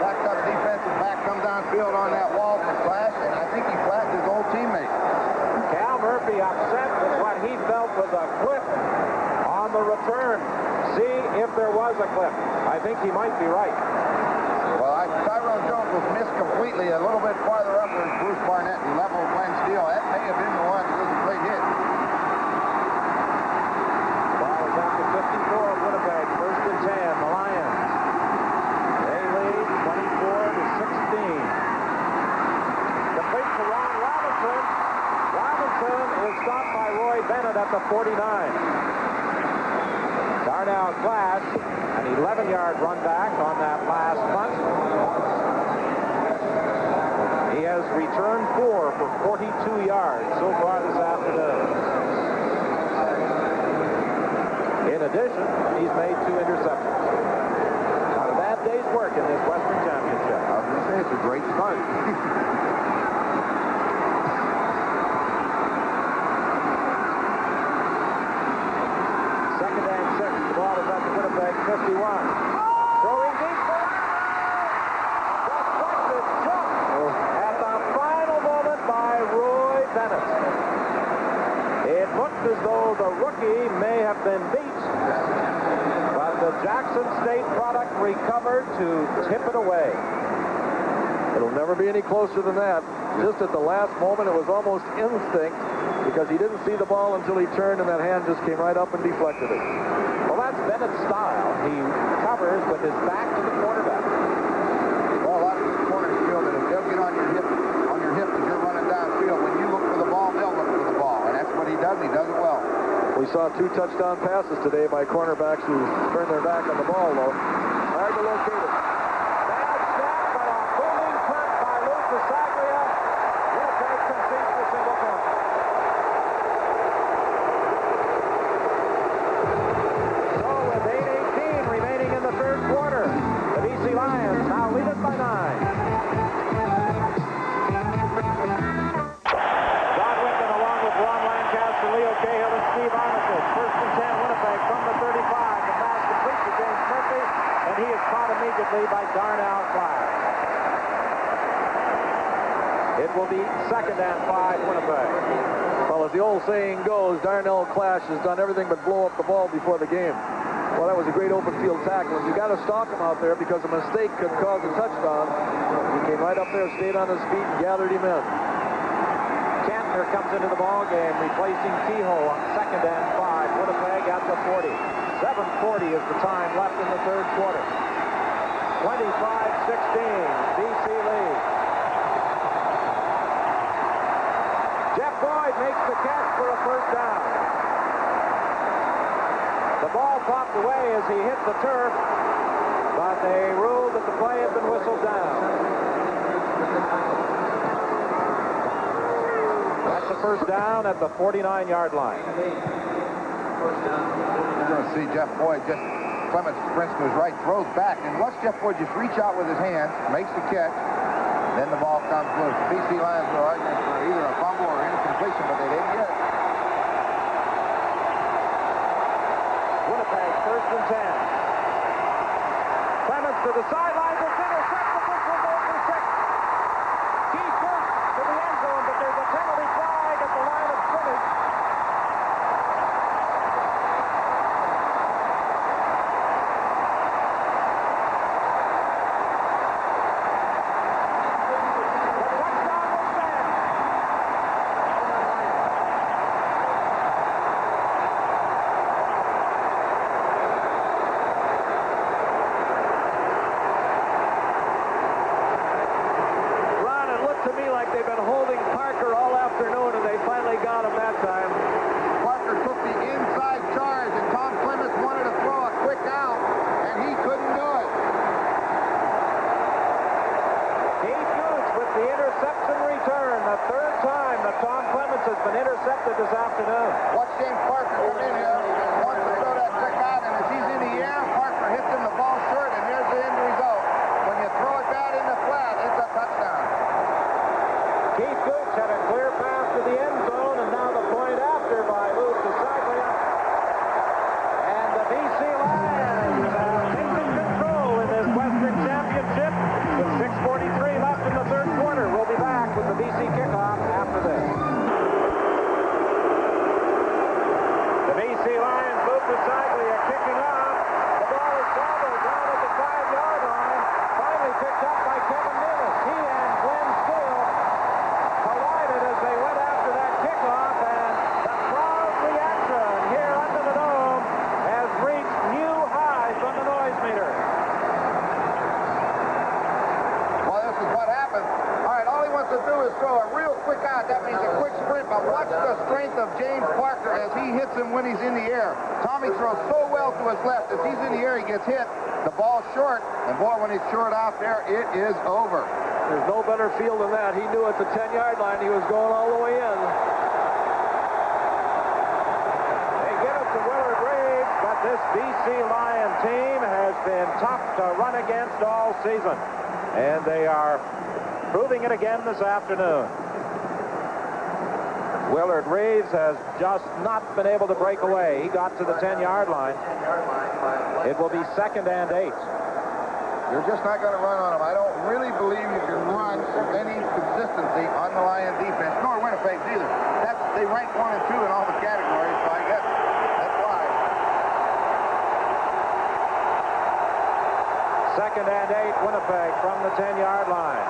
Backed up defensive back, come downfield on that wall for Clash, and I think he flattened his old teammate. Cal Murphy upset with what he felt was a clip on the return. See if there was a clip. I think he might be right. Well, Carlos Jones was missed completely. A little bit farther up was Bruce Barnett and leveled Glenn Steele. That may have been the one that was a great hit. Ball is out to 54 of Winnipeg. First and 10, the Lions. They lead 24-16. Complete to Ron Robinson. Robinson is stopped by Roy Bennett at the 49. Darnell Clash, an 11-yard run back on that last punt. He has returned 4 for 42 yards so far this afternoon. In addition, he's made 2 interceptions. Not a bad day's work in this Western Championship. I was going to say, it's a great start. Second and 6. The ball is at the Winnipeg 51. Throwing deep for deflected jump at the final moment by Roy Bennett. It looked as though the rookie may have been beat, but the Jackson State product recovered to tip it away. It'll never be any closer than that. Just at the last moment, it was almost instinct because he didn't see the ball until he turned, and that hand just came right up and deflected it. Well, that's Bennett's style. He covers with his back to the quarterback. Well, a lot of good corners feel that if they'll get on your hip as you're running downfield, when you look for the ball, they'll look for the ball. And that's what he does. He does it well. We saw 2 touchdown passes today by cornerbacks who turned their back on the ball, though. Hard to locate it. Bad snap, but a booming punt by Lou Pasaglia. Winnipeg concedes the single point. So with 8:18 remaining in the third quarter, the BC Lions now lead it by 9. Don Whitman along with Ron Lancaster, Leo Cahill, and Steve Armitage. First and 10, Winnipeg from the 35. The pass complete to James Murphy, and he is caught immediately by Darnell Clash. It will be second and 5, Winnipeg. Well, as the old saying goes, Darnell Clash has done everything but blow up the ball before the game. Well, that was a great open field tackle, and you got to stalk him out there because a mistake could cause a touchdown. He came right up there, stayed on his feet, and gathered him in. Kantner comes into the ball game, replacing Kehoe on second and 5. Winnipeg at the 40. 7:40 is the time left in the third quarter. 25-16, BC lead. Jeff Boyd makes the catch for a first down. The ball popped away as he hit the turf, but they ruled that the play had been whistled down. That's the first down at the 49-yard line. You're going to see Jeff Boyd just, Clements sprints to his right, throws back, and watch Jeff Boyd just reach out with his hands, makes the catch, then the ball comes loose. BC Lions were arguing for either a fumble or incompletion, but they didn't get it. Winnipeg, first and 10. Clements to the sidelines. It's intercepted. This will go for 6. Keith Booth to the end zone, but there's a penalty flag at the line of scrimmage. They've been holding Parker all afternoon, and they finally got him that time. Parker took the inside charge, and Tom Clements wanted to throw a quick out, and he couldn't do it. Keith Gooch with the interception return, the third time that Tom Clements has been intercepted this afternoon. Watch James Parker come in here and wants to throw that quick out, and as he's in the air, Parker hits him the ball short, and here's the end result. When you throw it bad in the flat, it's a touchdown. Keith Gooch had a clear pass to the end zone, and now the point after by Lou Pasaglia. And the BC Lions have taken control in this Western Championship with 6:43 left in the third quarter. We'll be back with the BC kickoff after this. The BC Lions Parker as he hits him when he's in the air. Tommy throws so well to his left. As he's in the air, he gets hit. The ball's short, and boy, when it's short out there, it is over. There's no better field than that. He knew at the 10-yard line he was going all the way in. They give it to Willard Reeves, but this BC Lion team has been tough to run against all season. And they are proving it again this afternoon. Willard Reeves has just not been able to break away. He got to the 10-yard line. It will be 2nd and 8. You're just not going to run on them. I don't really believe you can run with any consistency on the Lion defense, nor Winnipeg's either. They rank 1 and 2 in all the categories, so I guess that's why. 2nd and 8, Winnipeg from the 10-yard line.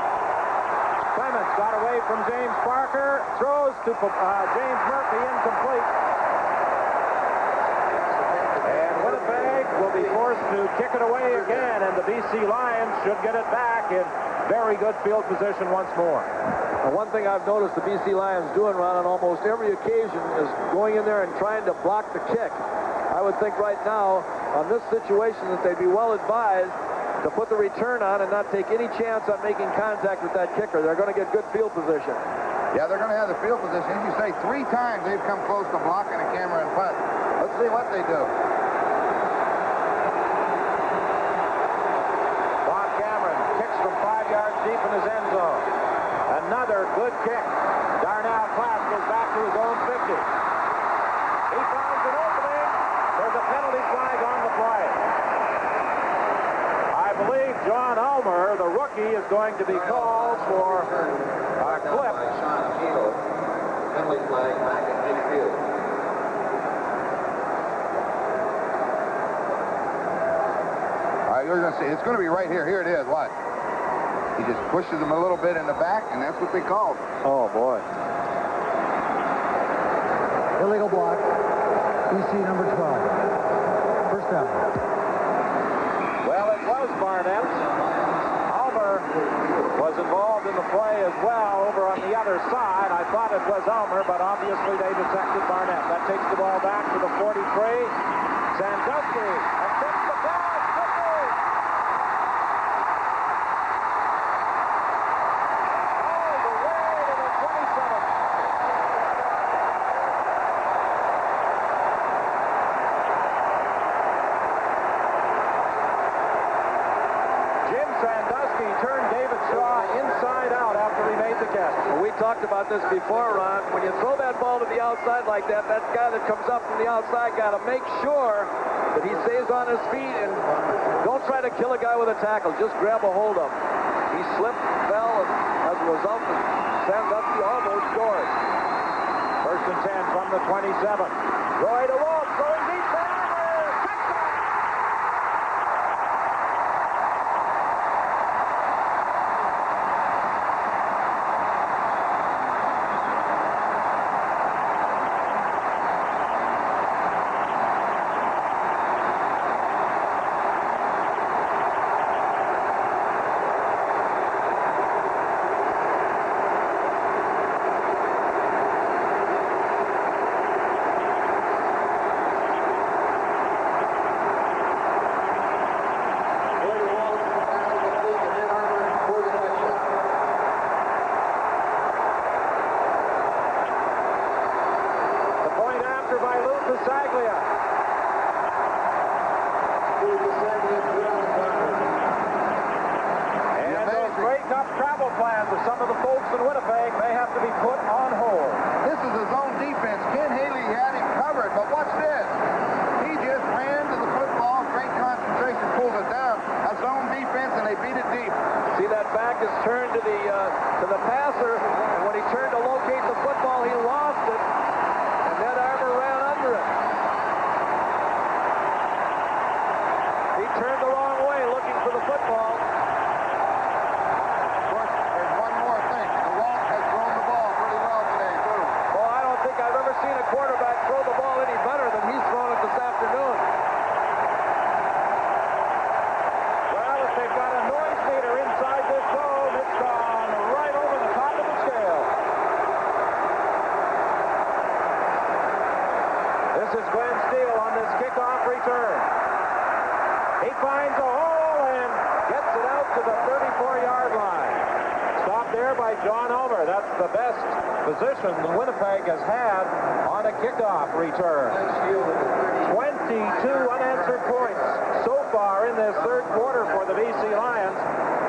Clements got away from James Parker, throws to James Murphy, incomplete. And Winnipeg will be forced to kick it away again, and the BC Lions should get it back in very good field position once more. Well, one thing I've noticed the BC Lions doing, Ron, on almost every occasion is going in there and trying to block the kick. I would think right now, on this situation, that they'd be well advised to put the return on and not take any chance on making contact with that kicker. They're going to get good field position. Yeah, they're going to have the field position. As you say, 3 times they've come close to blocking a camera and punt. Let's see what they do. Bob Cameron kicks from 5 yards deep in his end zone. Another good kick. Darnell Clapp goes back to his own 50. He finds an opening. There's a penalty flag on the play. I believe John Ulmer, the rookie, is going to be called for a clip. Penalty flag back at midfield. All right, you're going to see. It's going to be right here. Here it is. Watch. He just pushes him a little bit in the back, and that's what they called. Oh, boy. Illegal block. BC number 12. First down. Well, it was Barnett. Ulmer was involved in the play as well over on the other side. I thought it was Ulmer, but obviously they detected Barnett. That takes the ball back to the 43. Sandusky attempts the pass. Quickly. All the way to the 27. Jim Sandusky turned David Shaw inside out after he made the catch. Well, we talked about this before, Ron. When you throw that ball to the outside like that, that guy that comes up from the outside got to make sure that he stays on his feet and don't try to kill a guy with a tackle. Just grab a hold of him. He slipped, fell, and as a result, Sandusky almost scored. 1st and 10 from the 27. Roy DeWalt throwing deep for Ulmer. Touchdown! And those great up travel plans of some of the folks in Winnipeg may have to be put on hold. This is his own defense. Ken Haley had him covered, but watch this. He just ran to the football, great concentration, pulls it down. A zone defense, and they beat it deep. See, that back is turned to the passer, and when he turned to locate the football, he lost it, and Ned Armour ran under it. He turned the wrong way looking for the football. Of course, there's one more thing. DeWalt has thrown the ball pretty well today, too. Well, I don't think I've ever seen a quarterback throw This is Glenn Steele on this kickoff return. He finds a hole and gets it out to the 34-yard line. Stopped there by John Ulmer. That's the best position Winnipeg has had on a kickoff return. 22 unanswered points so far in this third quarter for the BC Lions,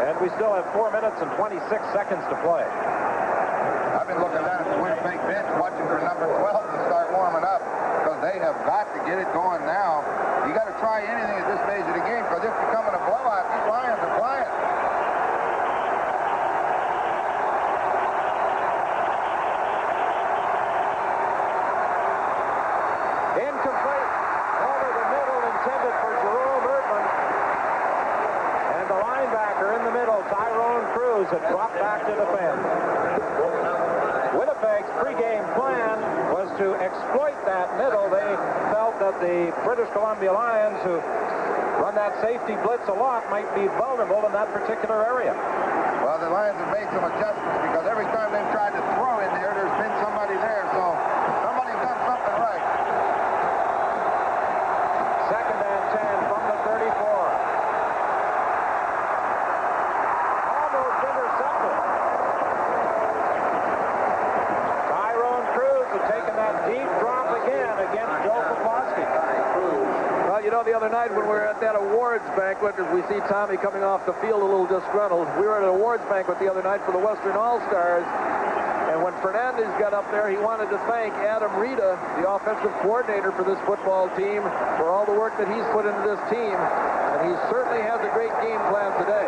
and we still have 4 minutes and 26 seconds to play. I've been looking down at the Winnipeg bench watching for number 12 to start warming up, because they have got to get it going now. You got to try anything at this stage of the game, because it's becoming a blowout. These Lions are flying. Incomplete. Over the middle, intended for Jerome Erdman. And the linebacker in the middle, Tyrone Cruz, had dropped back to defend. Winnipeg's pregame plan was to exploit that middle. They felt that the British Columbia Lions, who run that safety blitz a lot, might be vulnerable in that particular area. Well, the Lions have made some adjustments, because every time they've tried to throw in there, there's been somebody there, so somebody's done something right. Second and 10 from the 34. Almost intercepted. Tyrone Cruz had taken that deep drop again against Joe Poplawski. Well, you know, the other night when we were at that awards banquet, as we see Tommy coming off the field a little disgruntled, we were at an awards banquet the other night for the Western All-Stars, and when Fernandez got up there, he wanted to thank Adam Rita, the offensive coordinator for this football team, for all the work that he's put into this team, and he certainly has a great game plan today.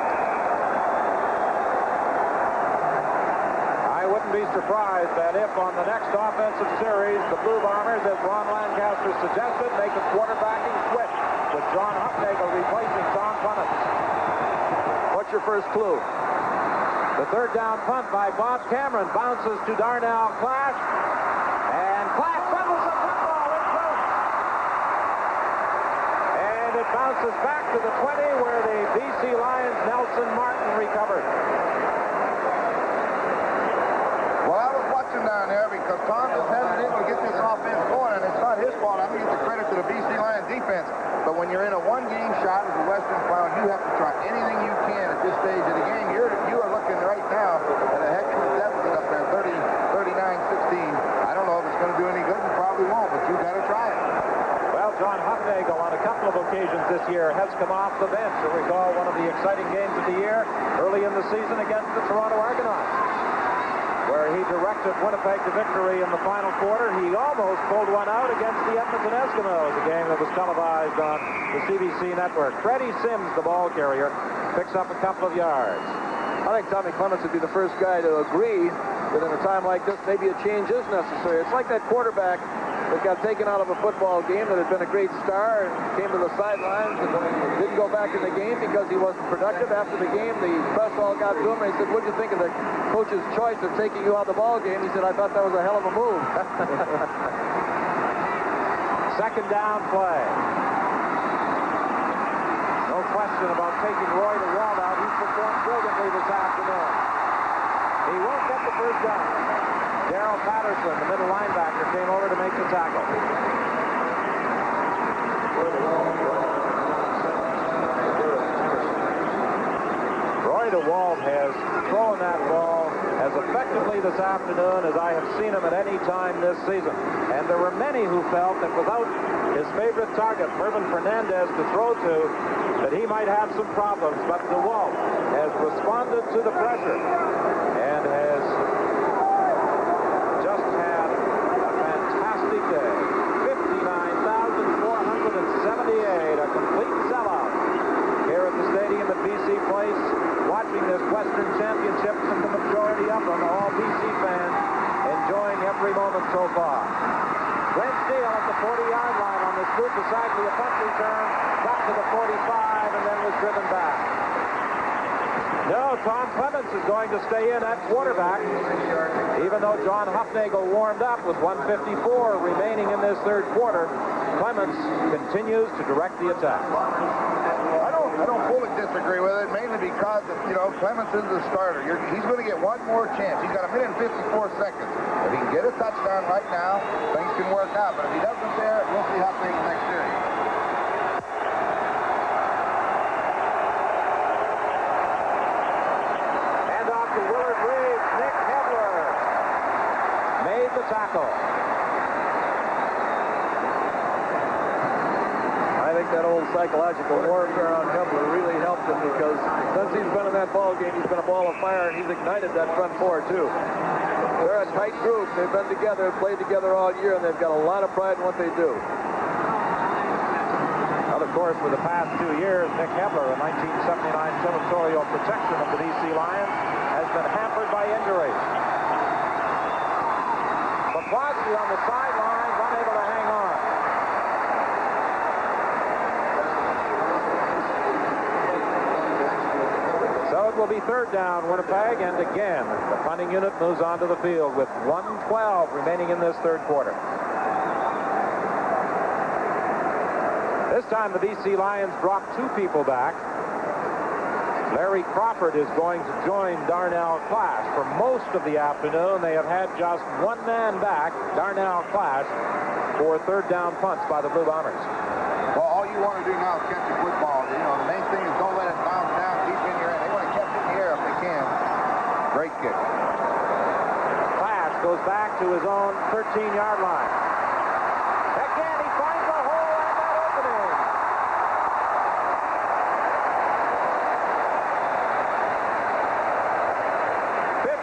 I wouldn't be surprised that if on the next offensive series, the Blue Bombers, as Ron Lancaster suggested, make a quarterbacking switch with John Hufnagel replacing Tom Clements. What's your first clue? The third down punt by Bob Cameron bounces to Darnell Clash, and Clash fumbles the football in front. And it bounces back to the 20, where the BC Lions' Nelson Martin recovered. Well, I was watching down there because Tom just hasn't been able to get this offense going, and it's not his fault. I'm going to give the credit to the BC Lions defense. But when you're in a one-game shot as a Western Clown, you have to try anything you can at this stage of the game. You are looking right now at a heck of a deficit up there, 39-16. I don't know if it's going to do any good. It probably won't, but you've got to try it. Well, John Hufnagel on a couple of occasions this year has come off the bench. You'll recall one of the exciting games of the year early in the season against the Toronto Argonauts, where he directed Winnipeg to victory in the final quarter. He almost pulled one out against the Edmonton Eskimos, a game that was televised on the CBC network. Freddie Sims, the ball carrier, picks up a couple of yards. I think Tommy Clements would be the first guy to agree that in a time like this, maybe a change is necessary. It's like that quarterback that got taken out of a football game that had been a great star and came to the sidelines and didn't go back in the game because he wasn't productive. After the game, the press all got to him and he said, "What do you think of the coach's choice of taking you out of the ball game?" He said, "I thought that was a hell of a move." Second down play. No question about taking Roy DeWalt out. He's performed brilliantly this afternoon. He won't get the first down. Darrell Patterson, the middle linebacker, came over to make the tackle. Roy DeWalt has thrown that ball as effectively this afternoon as I have seen him at any time this season. And there were many who felt that without his favorite target, Mervyn Fernandez, to throw to, that he might have some problems. But DeWalt has responded to the pressure and has just had a fantastic day. 59,478, a complete sellout here at the stadium at BC Place, watching this Western Championship, and the majority of them, all BC fans, enjoying every moment so far. Glenn Steele at the 40-yard line on this group beside the punt return, got to the 45 and then was driven back. No, Tom Clements is going to stay in at quarterback, even though John Hufnagel warmed up with 1:54 remaining in this third quarter. Clements continues to direct the attack. I don't fully disagree with it, mainly because, Clements is the starter. He's going to get one more chance. He's got a minute and 54 seconds. If he can get a touchdown right now, things can work out. But if he doesn't there, tackle. I think that old psychological warfare on Kepler really helped him because since he's been in that ball game, he's been a ball of fire, and he's ignited that front four, too. They're a tight group. They've been together, played together all year, and they've got a lot of pride in what they do. Well, of course, for the past 2 years, Nick Hebler, a 1979 senatorial protection of the BC Lions, has been hampered by injury. McCloskey on the sidelines, unable to hang on. So it will be third down, Winnipeg, and again, the punting unit moves onto the field with 1:12 remaining in this third quarter. This time the BC Lions drop 2 people back. Larry Crawford is going to join Darnell Clash. For most of the afternoon, they have had just 1 man back, Darnell Clash, for third down punts by the Blue Bombers. Well, all you want to do now is catch the football. You know, the main thing is don't let it bounce down deep in your end. They want to catch it in the air if they can. Great kick. Clash goes back to his own 13-yard line. Again, he finds a hole and that opening.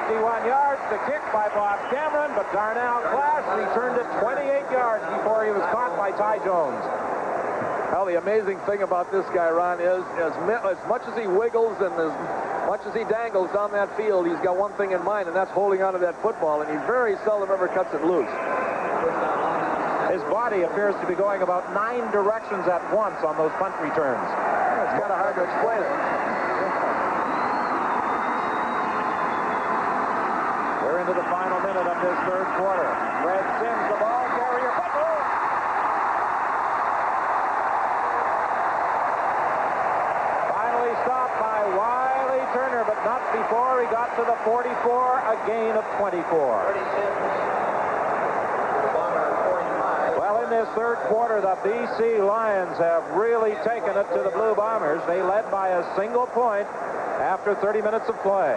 51 yards to kick by Bob Cameron, but Darnell Clash returned it 28 yards before he was caught by Ty Jones. Well, the amazing thing about this guy, Ron, is as much as he wiggles and as much as he dangles down that field, he's got one thing in mind, and that's holding onto that football, and he very seldom ever cuts it loose. His body appears to be going about 9 directions at once on those punt returns. It's kind of hard to explain it. We're into the final minute of this third quarter. Fred Sims, the ball carrier. Finally stopped by Wiley Turner, but not before he got to the 44, a gain of 24. Well, in this third quarter, the BC Lions have really taken it to the Blue Bombers. They led by a single point after 30 minutes of play.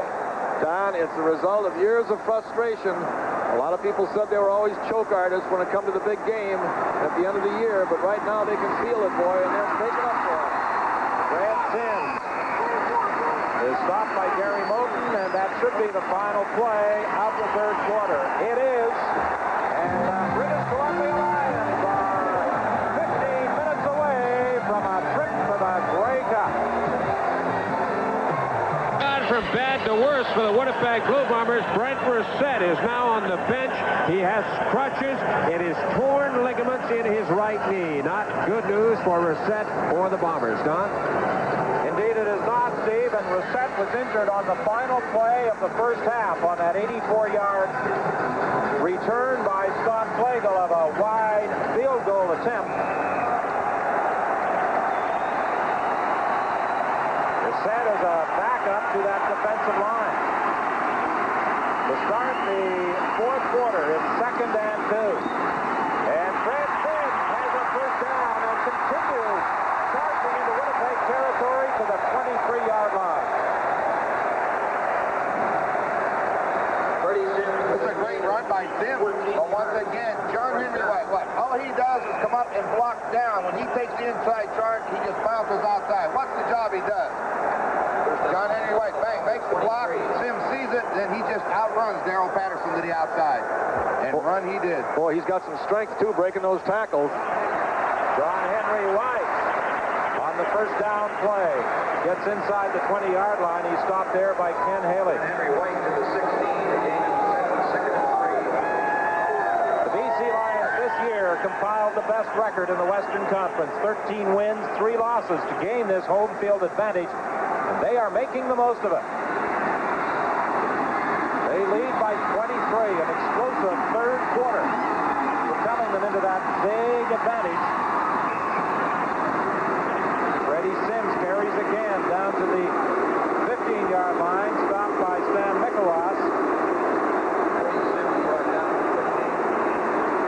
Don, it's the result of years of frustration. A lot of people said they were always choke artists when it come to the big game at the end of the year, but right now they can feel it, boy, and they're making up for it. Fred Sims is stopped by Gary Moten, and that should be the final play of the third quarter. It is, and British Columbia Lions are 15 minutes away from a trip to the Grey Cup. From bad to worse for the Winnipeg Blue Bombers. Brent Brissett is now on the bench. He has crutches. It is torn ligaments in his right knee. Not good news for Brissett or the Bombers, Don. Indeed, it is not, Steve, and Brissett was injured on the final play of the first half on that 84-yard return by Scott Flagel of a wide field goal attempt. Brissett is a backup to that defensive line. To start the fourth quarter, it's 2nd and 2. And Fred Sims has a first down and continues charging into Winnipeg territory to the 23-yard line. It's a great run by Sims, but once again, John Henry White, all he does is come up and block down. When he takes the inside charge, he just bounces outside. What's the job he does? John Henry White, bang, makes the block. Sims sees it, then he just outruns Darrell Patterson to the outside. And run he did. Boy, he's got some strength, too, breaking those tackles. John Henry White on the first down play. Gets inside the 20-yard line. He's stopped there by Ken Haley. Henry White to the 16, a gain of 7, 2nd and 3. The BC Lions this year compiled the best record in the Western Conference. 13 wins, 3 losses to gain this home field advantage. And they are making the most of it. They lead by 23, an explosive third quarter, propelling them into that big advantage. Freddie Sims carries again down to the 15-yard line, stopped by Stan Mikawas.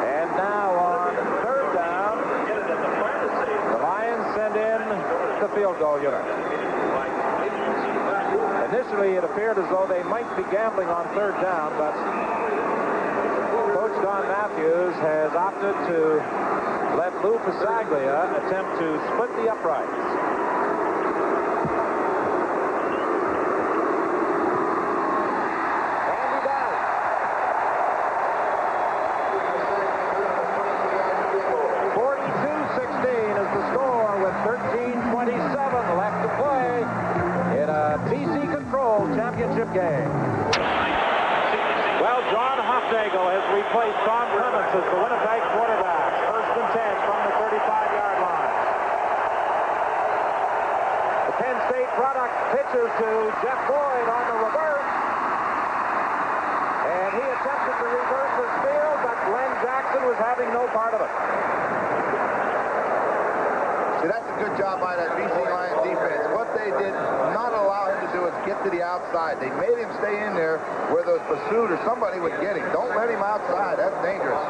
And now on third down, the Lions send in the field goal unit. Initially, it appeared as though they might be gambling on third down, but Coach Don Matthews has opted to let Lou Pasaglia attempt to split the uprights. And he does. 42-16 is the score with 13:27 left to play in a BC-controlled championship game. Well, John Hofnagel has replaced Tom Clements as the Winnipeg quarterback. First and 10 from the 35-yard line. The Penn State product pitches to Jeff Boyd on the reverse. And he attempted to reverse his field, but Glenn Jackson was having no part of it. See, that's a good job by that BC Lions defense. What they did not allow him to do is get to the outside. They made him stay in there where those pursuit or somebody would get him. Don't let him outside. That's dangerous.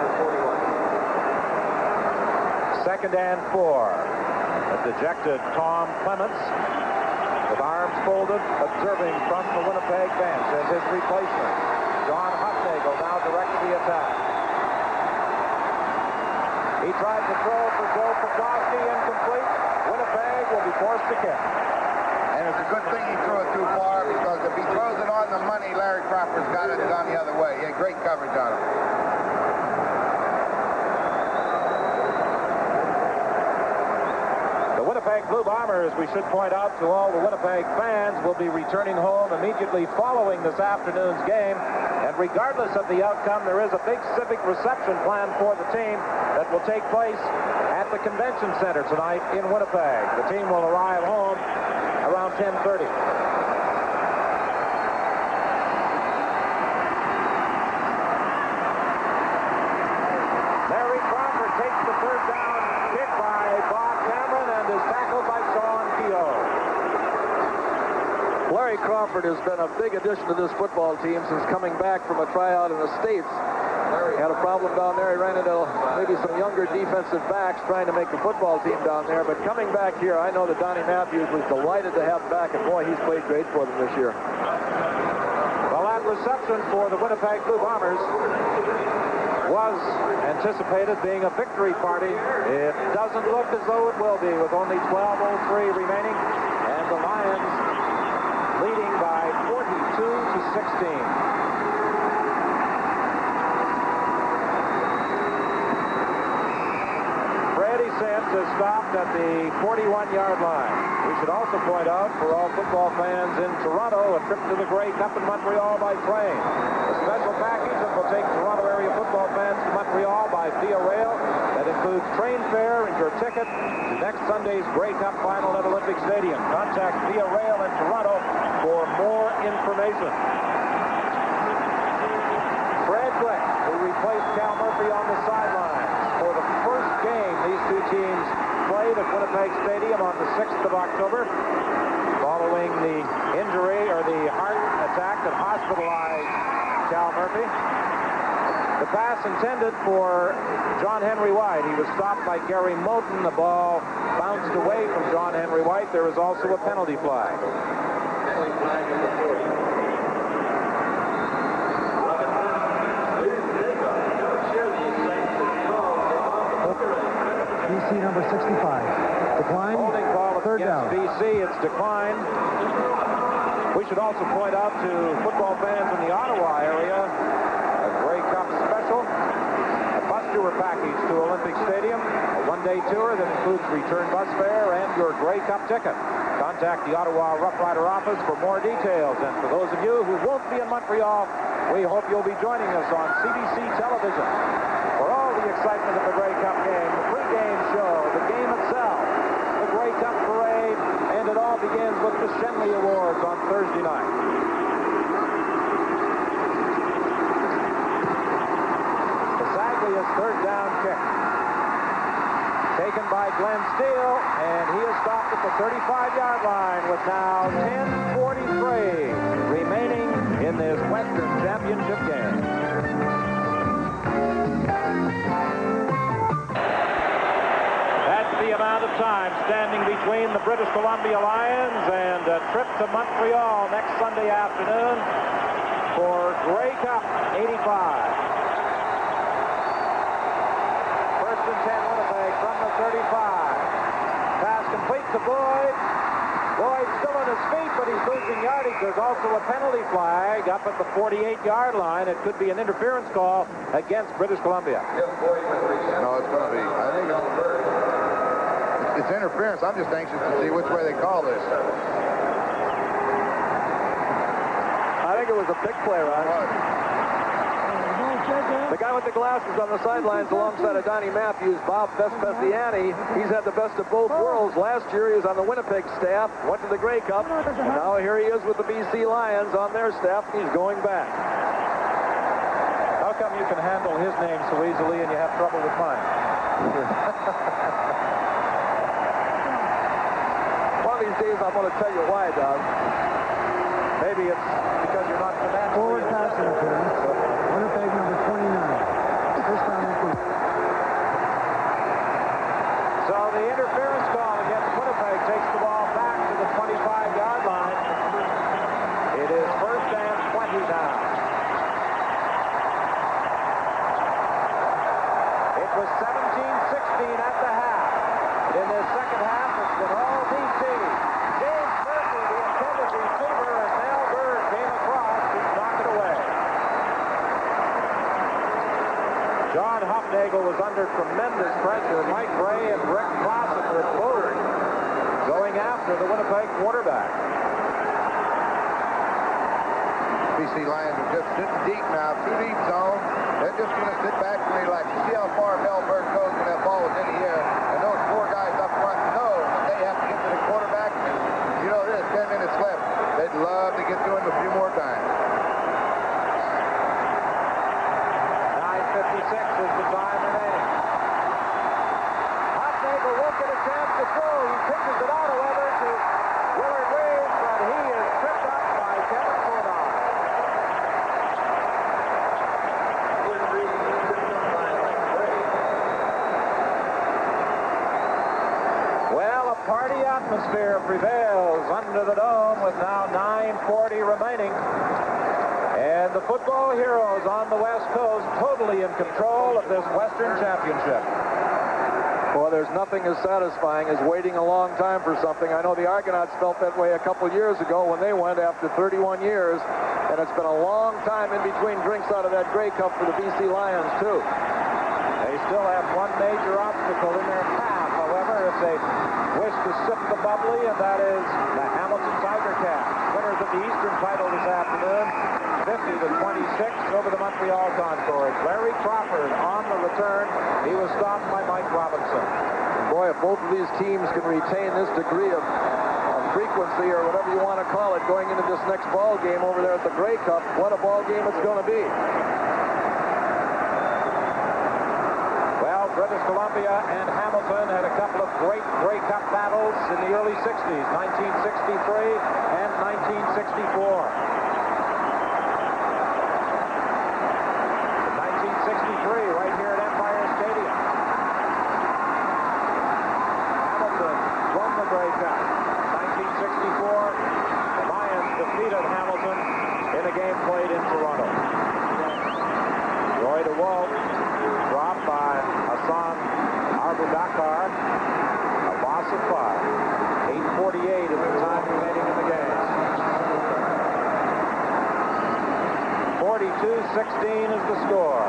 Second and 4. A dejected Tom Clements, with arms folded, observing from the Winnipeg bench as his replacement. John Hofnagel now directs the attack. He tried to throw for Joe Pekowski, incomplete. Winnipeg will be forced to kick. And it's a good thing he threw it too far, because if he throws it on the money, Larry Crawford's got it gone the other way. He had great coverage on him. The Winnipeg Blue Bombers, we should point out to all the Winnipeg fans, will be returning home immediately following this afternoon's game. And regardless of the outcome, there is a big civic reception planned for the team that will take place at the convention center tonight in Winnipeg. The team will arrive home around 10:30. Larry Crawford takes the third down kick by Bob Cameron and is tackled by Sean Keogh. Larry Crawford has been a big addition to this football team since coming back from a tryout in the States. He had a problem down there. He ran into maybe some younger defensive backs trying to make the football team down there. But coming back here, I know that Donnie Matthews was delighted to have him back. And boy, he's played great for them this year. Well, that reception for the Winnipeg Blue Bombers was anticipated being a victory party. It doesn't look as though it will be, with only 12:03 remaining. And the Lions leading by 42-16. Sims is stopped at the 41-yard line. We should also point out for all football fans in Toronto, a trip to the Grey Cup in Montreal by train. A special package that will take Toronto area football fans to Montreal by via rail. That includes train fare and your ticket to next Sunday's Grey Cup final at Olympic Stadium. Contact via rail in Toronto for more information. Fred Glick, who replaced Cal Murphy on the sidelines for the first game these two teams played at Winnipeg Stadium on the 6th of October, following the injury or the heart attack that hospitalized Cal Murphy. The pass intended for John Henry White. He was stopped by Gary Moten. The ball bounced away from John Henry White. There was also a penalty flag. BC number 65. Decline. Holding call Third down. BC. It's declined. We should also point out to football fans in the Ottawa area, a Grey Cup special, a bus tour package to Olympic Stadium, a one-day tour that includes return bus fare and your Grey Cup ticket. Contact the Ottawa Rough Rider office for more details. And for those of you who won't be in Montreal, we hope you'll be joining us on CBC television for all the excitement of the Grey Cup game, the pregame show, the game itself, the Grey Cup parade, and it all begins with the Shenley Awards on Thursday night. Pasaglia's third down kick. Taken by Glenn Steele, and he is stopped at the 35-yard line with now 10:43 remaining in this Western Championship game. That's the amount of time standing between the British Columbia Lions and a trip to Montreal next Sunday afternoon for Grey Cup 85. to Boyd. Boyd's still on his feet, but he's losing yardage. There's also a penalty flag up at the 48-yard line. It could be an interference call against British Columbia. No, it's going to be. I think it's interference. I'm just anxious to see which way they call this. I think it was a big play, Ron. The guy with the glasses on the sidelines alongside of Donnie Matthews, Bob Vespasiani. He's had the best of both worlds. Last year he was on the Winnipeg staff, went to the Grey Cup, and now here he is with the BC Lions on their staff. He's going back. How come you can handle his name so easily and you have trouble with mine? One of these days I'm going to tell you why, Doug. Maybe it's because you're not financially Forward pass interference. Winnipeg number 29. First down and 2. So the interference call against Winnipeg takes the ball back to the 25-yard line. It is first and 20 now. It was 17-16 at the half. In this second half, it's been all BC. James Murphy, the intended receiver, and Mel Bird came across to knock it away. John Hufnagel was under tremendous pressure. Mike Gray and Rick Clausen were both going after the Winnipeg quarterback. BC Lions are just sitting deep now, too deep zone. They're just going to sit back and relax. You see how far Melberg goes when that ball was in the air. And those four guys up front know that they have to get to the quarterback. And you know, there's 10 minutes left. They'd love to get to him a few more times. 9:56 is the time remaining. Hufnagel won't get a chance to throw. He pitches it out, however, to Willard Reeves, but he is tripped up by Kevin Cournot. Well, a party atmosphere prevails under the dome with now 9:40 remaining. And the football heroes on the West Coast totally in control of this Western Championship. Boy, there's nothing as satisfying as waiting a long time for something. I know the Argonauts felt that way a couple years ago when they went after 31 years. And it's been a long time in between drinks out of that Grey Cup for the BC Lions, too. They still have one major obstacle in their path, however, if they wish to sip the bubbly, and that is the Hamilton Tiger Cats, winners of the Eastern title this afternoon, 50-26 over the Montreal Concords. Larry Crawford on the return. He was stopped by Mike Robinson. And boy, if both of these teams can retain this degree of frequency, or whatever you want to call it, going into this next ball game over there at the Grey Cup, what a ball game it's going to be. Well, British Columbia and Hamilton had a couple of great Grey Cup battles in the early 60s, 1963 and 1964. Right here at Empire Stadium. Hamilton won the Grey Cup. 1964, the Lions defeated Hamilton in a game played in Toronto. Roy DeWalt dropped by Hassan Abubakar. A loss of 5. 8:48 is the time remaining in the game. 42-16 is the score.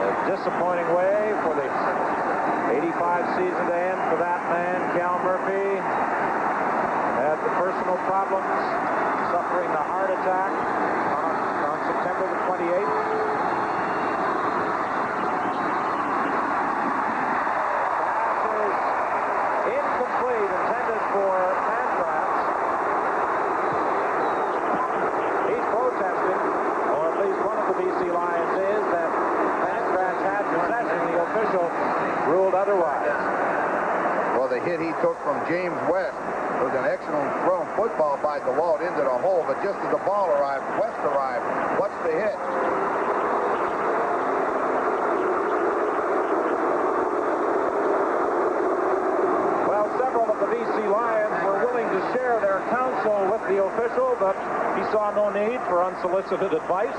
A disappointing way for the 85 season to end for that man. Cal Murphy had the personal problems, suffering the heart attack on September the 28th. Pass is incomplete, intended for Pancratz. He's protested, or at least one of the BC Lions is, that Pancratz had possession. The official ruled otherwise. Well, the hit he took from James West was an excellent thrown football by DeWalt into the hole, but just as the ball arrived, West arrived. What's the hit? Well, several of the BC Lions were willing to share their counsel with the official, but he saw no need for unsolicited advice.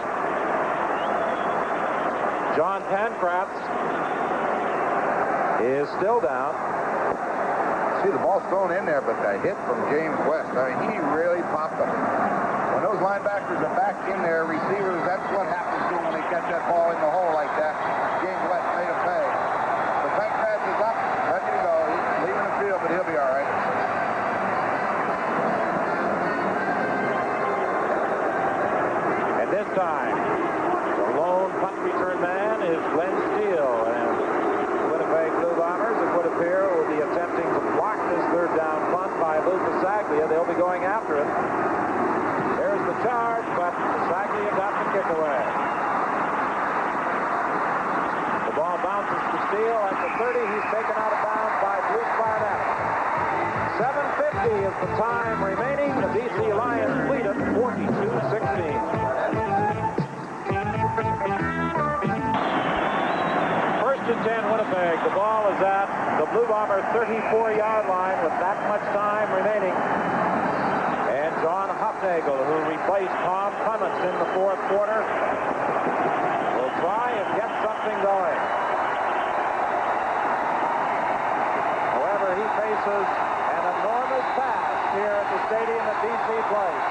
John Pancratz is still down. See, the ball's thrown in there, but the hit from James West, I mean, he really popped them. When those linebackers are back in there, receivers, that's what happens to them when they catch that ball in the hole like that. James West made a pay. The bank pass is up, ready to go. He's leaving the field, but he'll be all right. And this time, the lone punt return man is Glenn Steele, and the Winnipeg Blue Bombers, it would appear, will be attempting to block this third down punt by Lou Pasaglia. They'll be going after it. There's the charge, but Pasaglia got the kick away. The ball bounces to Steele at the 30. He's taken out of bounds by Bruce Barnett. 7:50 is the time remaining. The BC Lions lead it 42-16. First and 10 Winnipeg. The ball is at the Blue Bomber 34-yard line with that much time remaining. And John Hufnagel, who replaced Tom Clements in the fourth quarter, will try and get something going. However, he faces an enormous task here at the stadium at BC Place,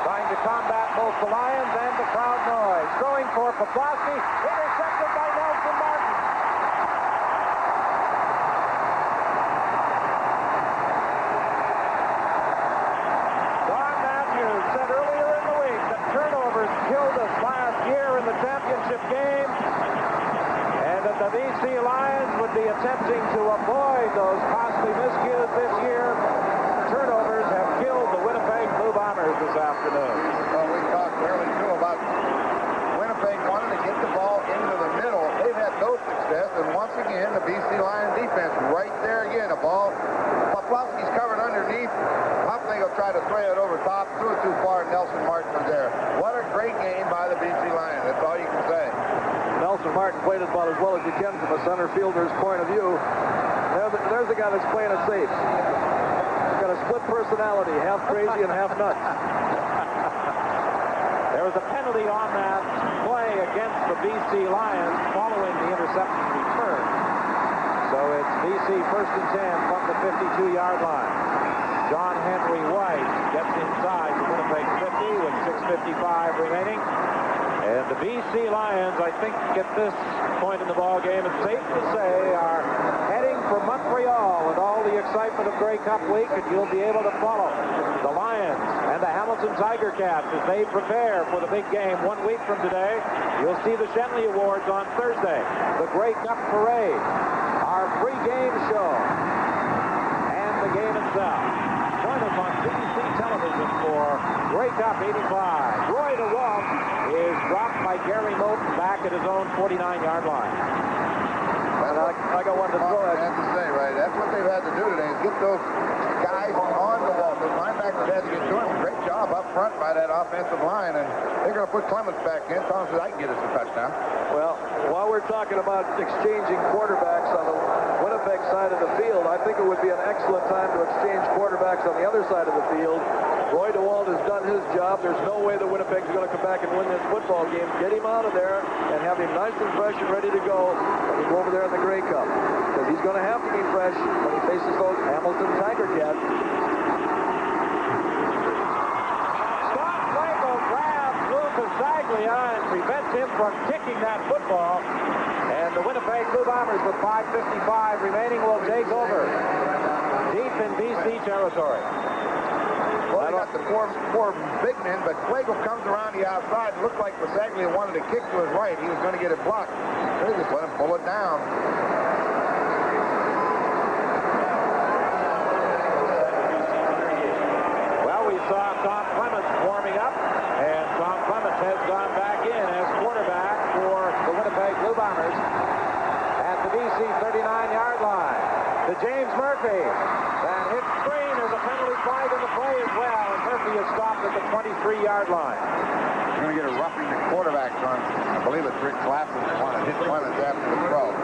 trying to combat both the Lions and the crowd noise. Throwing for Poplawski, intercepted by Nelson Martin. Don Matthews said earlier in the week that turnovers killed us last year in the championship game, and that the BC Lions would be attempting to avoid those costly miscues this year. Turnovers have killed the Winnipeg Blue Bombers this afternoon. Well, we talked earlier, too, about Winnipeg wanting to get the ball into the middle. They've had no success, and once again, the BC Lion defense right there again. A ball, Poplawski's covered underneath. Hufnagel tried to throw it over top, threw it too far, and Nelson Martin was there. What a great game by the BC Lions. That's all you can say. Nelson Martin played it about as well as you can from a center fielder's point of view. There's a guy that's playing it safe. He's got a split personality, half crazy and half nuts. There was a penalty on that play against the BC Lions following the interception return. So it's BC first and 10 from the 52-yard line. John Henry White gets inside the Winnipeg 50 with 6:55 remaining. And the BC Lions, I think, at this point in the ball game, it's safe to say, are heading for Montreal with all the excitement of Grey Cup week, and you'll be able to follow the Lions and the Hamilton Tiger Cats as they prepare for the big game 1 week from today. You'll see the Shenley Awards on Thursday, the Grey Cup Parade, our pre-game show, and the game itself. Join us on CBC television for Grey Cup 85. Roy DeWalt is dropped by Gary Moulton back at his own 49-yard line. And I got one to throw at you. I have to say, right, that's what they've had to do today, is get those guys on the ball. The linebackers had to get doing a great job up front by that offensive line, and they're going to put Clements back in. Tom says, I can get us a touchdown. Well, while we're talking about exchanging quarterbacks on the Winnipeg side of the field, I think it would be an excellent time to exchange quarterbacks on the other side of the field. Roy DeWalt has done his job. There's no way that Winnipeg's going to come back and win this football game. Get him out of there and have him nice and fresh and ready to go when he go over there in the Grey Cup. Because he's going to have to be fresh when he faces those Hamilton Tiger Cats. Scott Flagel grabs Lou Pasaglia and prevents him from kicking that football. And the Winnipeg Blue Bombers, with 5:55 remaining, will take over deep in BC territory. Well, they got the four big men, but Flagel comes around the outside. It looked like Pasaglia wanted to kick to his right. He was going to get it blocked. They just let him pull it down. Well, we saw Tom Clements warming up, and Tom Clements has gone back in as quarterback for the Winnipeg Blue Bombers at the BC 39-yard line. To James Murphy. That hits screen. There's a penalty flag in the play as well, and Murphy is stopped at the 23-yard line. You're going to get a roughing the quarterbacks on, I believe it's Rick Clapton that wanted to hit Clements after the throw.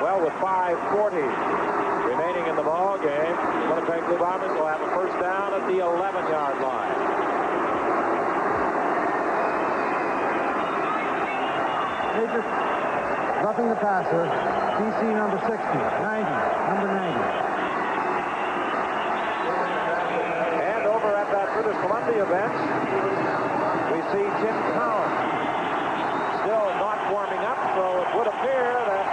Well, with 5:40 remaining in the ball game, Winnipeg Blue Bombers will have a first down at the 11-yard line. Major, roughing the passer, BC number 60, 90, number 90. And over at that British Columbia bench, we see Jim Cowan still not warming up, so it would appear that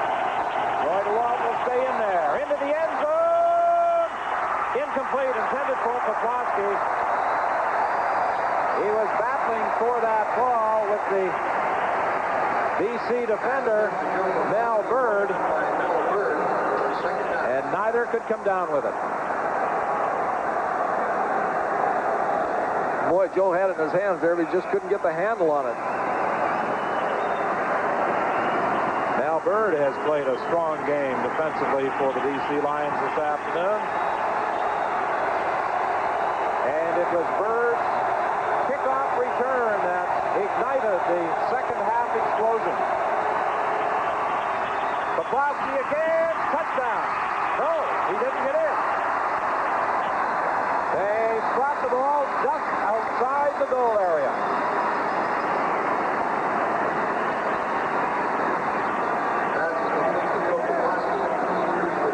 Roy DeWalt will stay in there. Into the end zone! Incomplete, intended for Poplawski. He was battling for that ball with the BC defender, Mel Bird, and neither could come down with it. Boy, Joe had it in his hands there, but he just couldn't get the handle on it. Mel Bird has played a strong game defensively for the BC Lions this afternoon. And it was Bird's kickoff return that ignited the second half explosion. Poplawski again, touchdown. No, he didn't get in. They brought the ball just outside the goal area.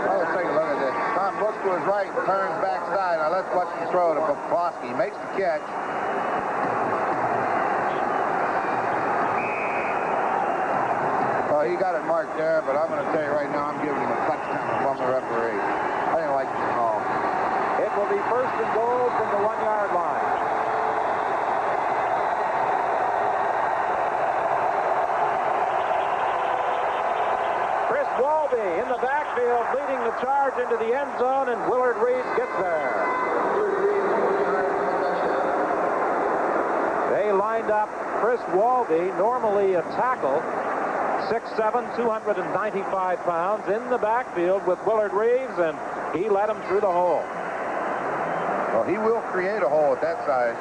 Let's take a look at this. Tom looks to his right, turns backside. Now let's watch him throw to Poplawski. He makes the catch. Well, he got it marked there, but I'm going to tell you right now, I'm giving him a touchdown from the referee. I didn't like the call. It will be first and goal from the 1-yard line. Chris Walby in the backfield leading the charge into the end zone, and Willard Reed gets there. They lined up Chris Walby, normally a tackle, 6'7", 295 pounds, in the backfield with Willard Reeves, and he led him through the hole. Well, he will create a hole at that size.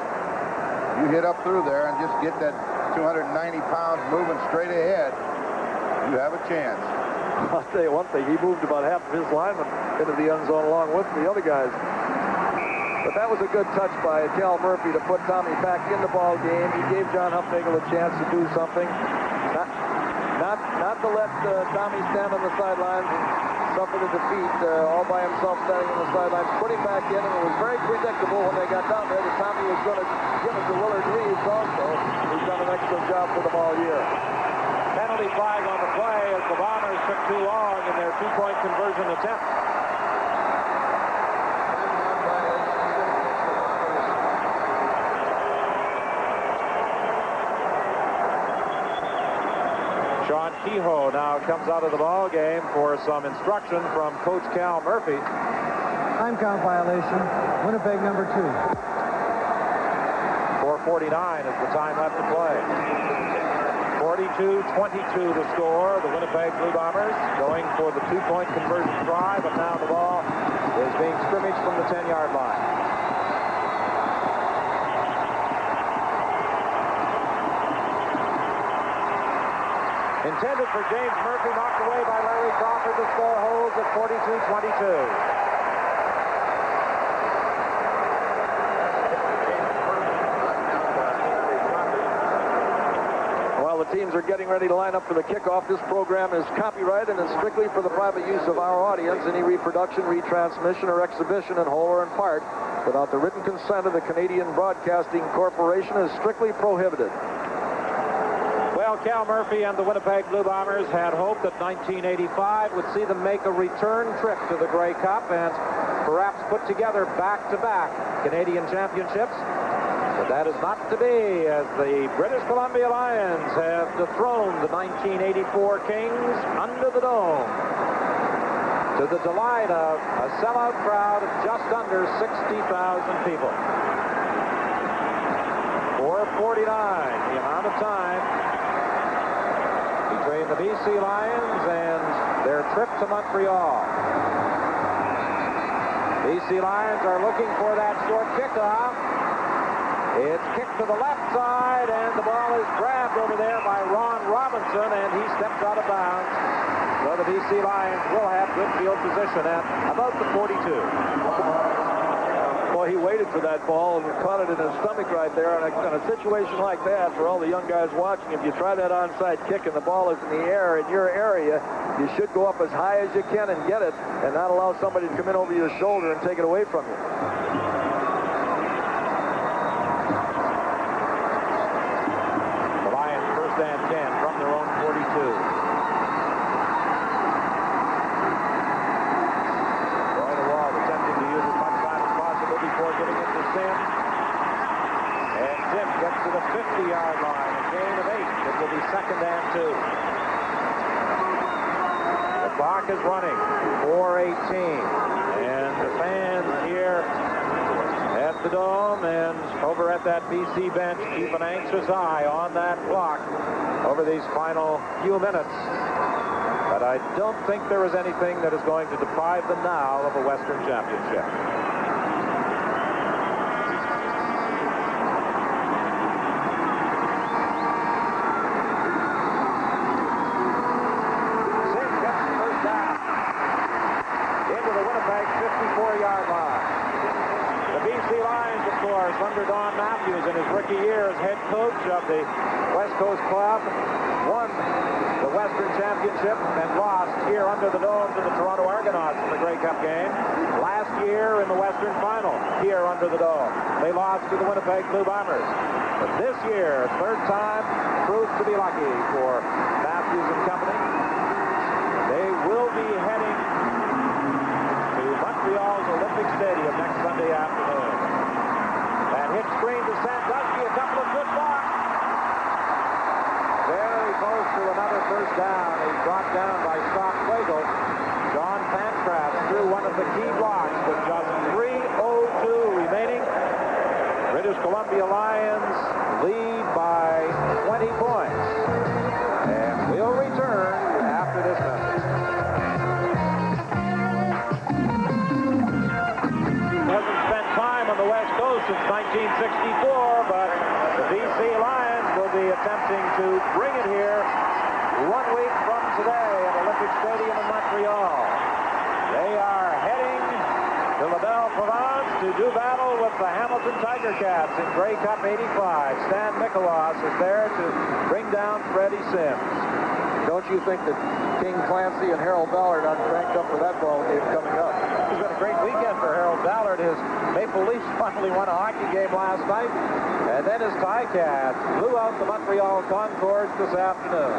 You hit up through there and just get that 290 pounds moving straight ahead, you have a chance. I'll tell you one thing, he moved about half of his linemen into the end zone along with the other guys. But that was a good touch by Cal Murphy to put Tommy back in the ball game. He gave John Huffnagel a chance to do something. Not to let Tommy stand on the sidelines and suffer the defeat all by himself standing on the sidelines. Put him back in, and it was very predictable when they got down there that Tommy was going to give it to Willard Reeves also. He's done an excellent job for them all year. Penalty flag on the play as the Bombers took too long in their two-point conversion attempt. Sean Kehoe now comes out of the ball game for some instruction from Coach Cal Murphy. Time count violation. Winnipeg number 2. 4:49 is the time left to play. 42-22 the score. The Winnipeg Blue Bombers going for the two-point conversion try, but now the ball is being scrimmaged from the 10-yard line. Intended for James Murphy, knocked away by Larry Crawford. The score holds at 42-22. While the teams are getting ready to line up for the kickoff, this program is copyrighted and strictly for the private use of our audience. Any reproduction, retransmission, or exhibition in whole or in part without the written consent of the Canadian Broadcasting Corporation is strictly prohibited. Well, Cal Murphy and the Winnipeg Blue Bombers had hoped that 1985 would see them make a return trip to the Grey Cup and perhaps put together back-to-back Canadian championships. But that is not to be, as the British Columbia Lions have dethroned the 1984 Kings under the dome, to the delight of a sellout crowd of just under 60,000 people. 4:49, the amount of time between the BC Lions and their trip to Montreal. BC Lions are looking for that short kickoff. It's kicked to the left side, and the ball is grabbed over there by Ron Robinson, and he steps out of bounds. So the BC Lions will have good field position at about the 42. Boy, he waited for that ball and caught it in his stomach right there. And in a situation like that, for all the young guys watching, if you try that onside kick and the ball is in the air in your area, you should go up as high as you can and get it and not allow somebody to come in over your shoulder and take it away from you. The Lions first and 10 from their own 42. Giving it to Sims. And Sims gets to the 50-yard line. A gain of 8. It will be second and 2. The clock is running. 4:18. And the fans here at the Dome and over at that BC bench keep an anxious eye on that clock over these final few minutes. But I don't think there is anything that is going to deprive them now of a Western championship. Under Don Matthews in his rookie year as head coach of the West Coast club, won the Western Championship and lost here under the Dome to the Toronto Argonauts in the Grey Cup game. Last year in the Western Final here under the Dome, they lost to the Winnipeg Blue Bombers. But this year, third time, proved to be lucky for Matthews and company. They will be heading to Montreal's Olympic Stadium next Sunday afternoon. Hit screen to Sandusky, a couple of good blocks. Very close to another first down. He's brought down by Scott Quagle. John Pancraft threw one of the key blocks with just 3:02 remaining. British Columbia Lions lead by 20 points. And we'll return after this message. Hasn't spent time on the West Coast since 1964, but the BC Lions will be attempting to bring it here 1 week from today at Olympic Stadium in Montreal. They are heading to La Belle Provence to do battle with the Hamilton Tiger Cats in Grey Cup 85. Stan Mikolaus is there to bring down Freddie Sims. Don't you think that King Clancy and Harold Ballard are cranked up for that ball game coming up? It's been a great weekend for Harold Ballard. His Maple Leafs finally won a hockey game last night, and then his Ticats blew out the Montreal Concords this afternoon.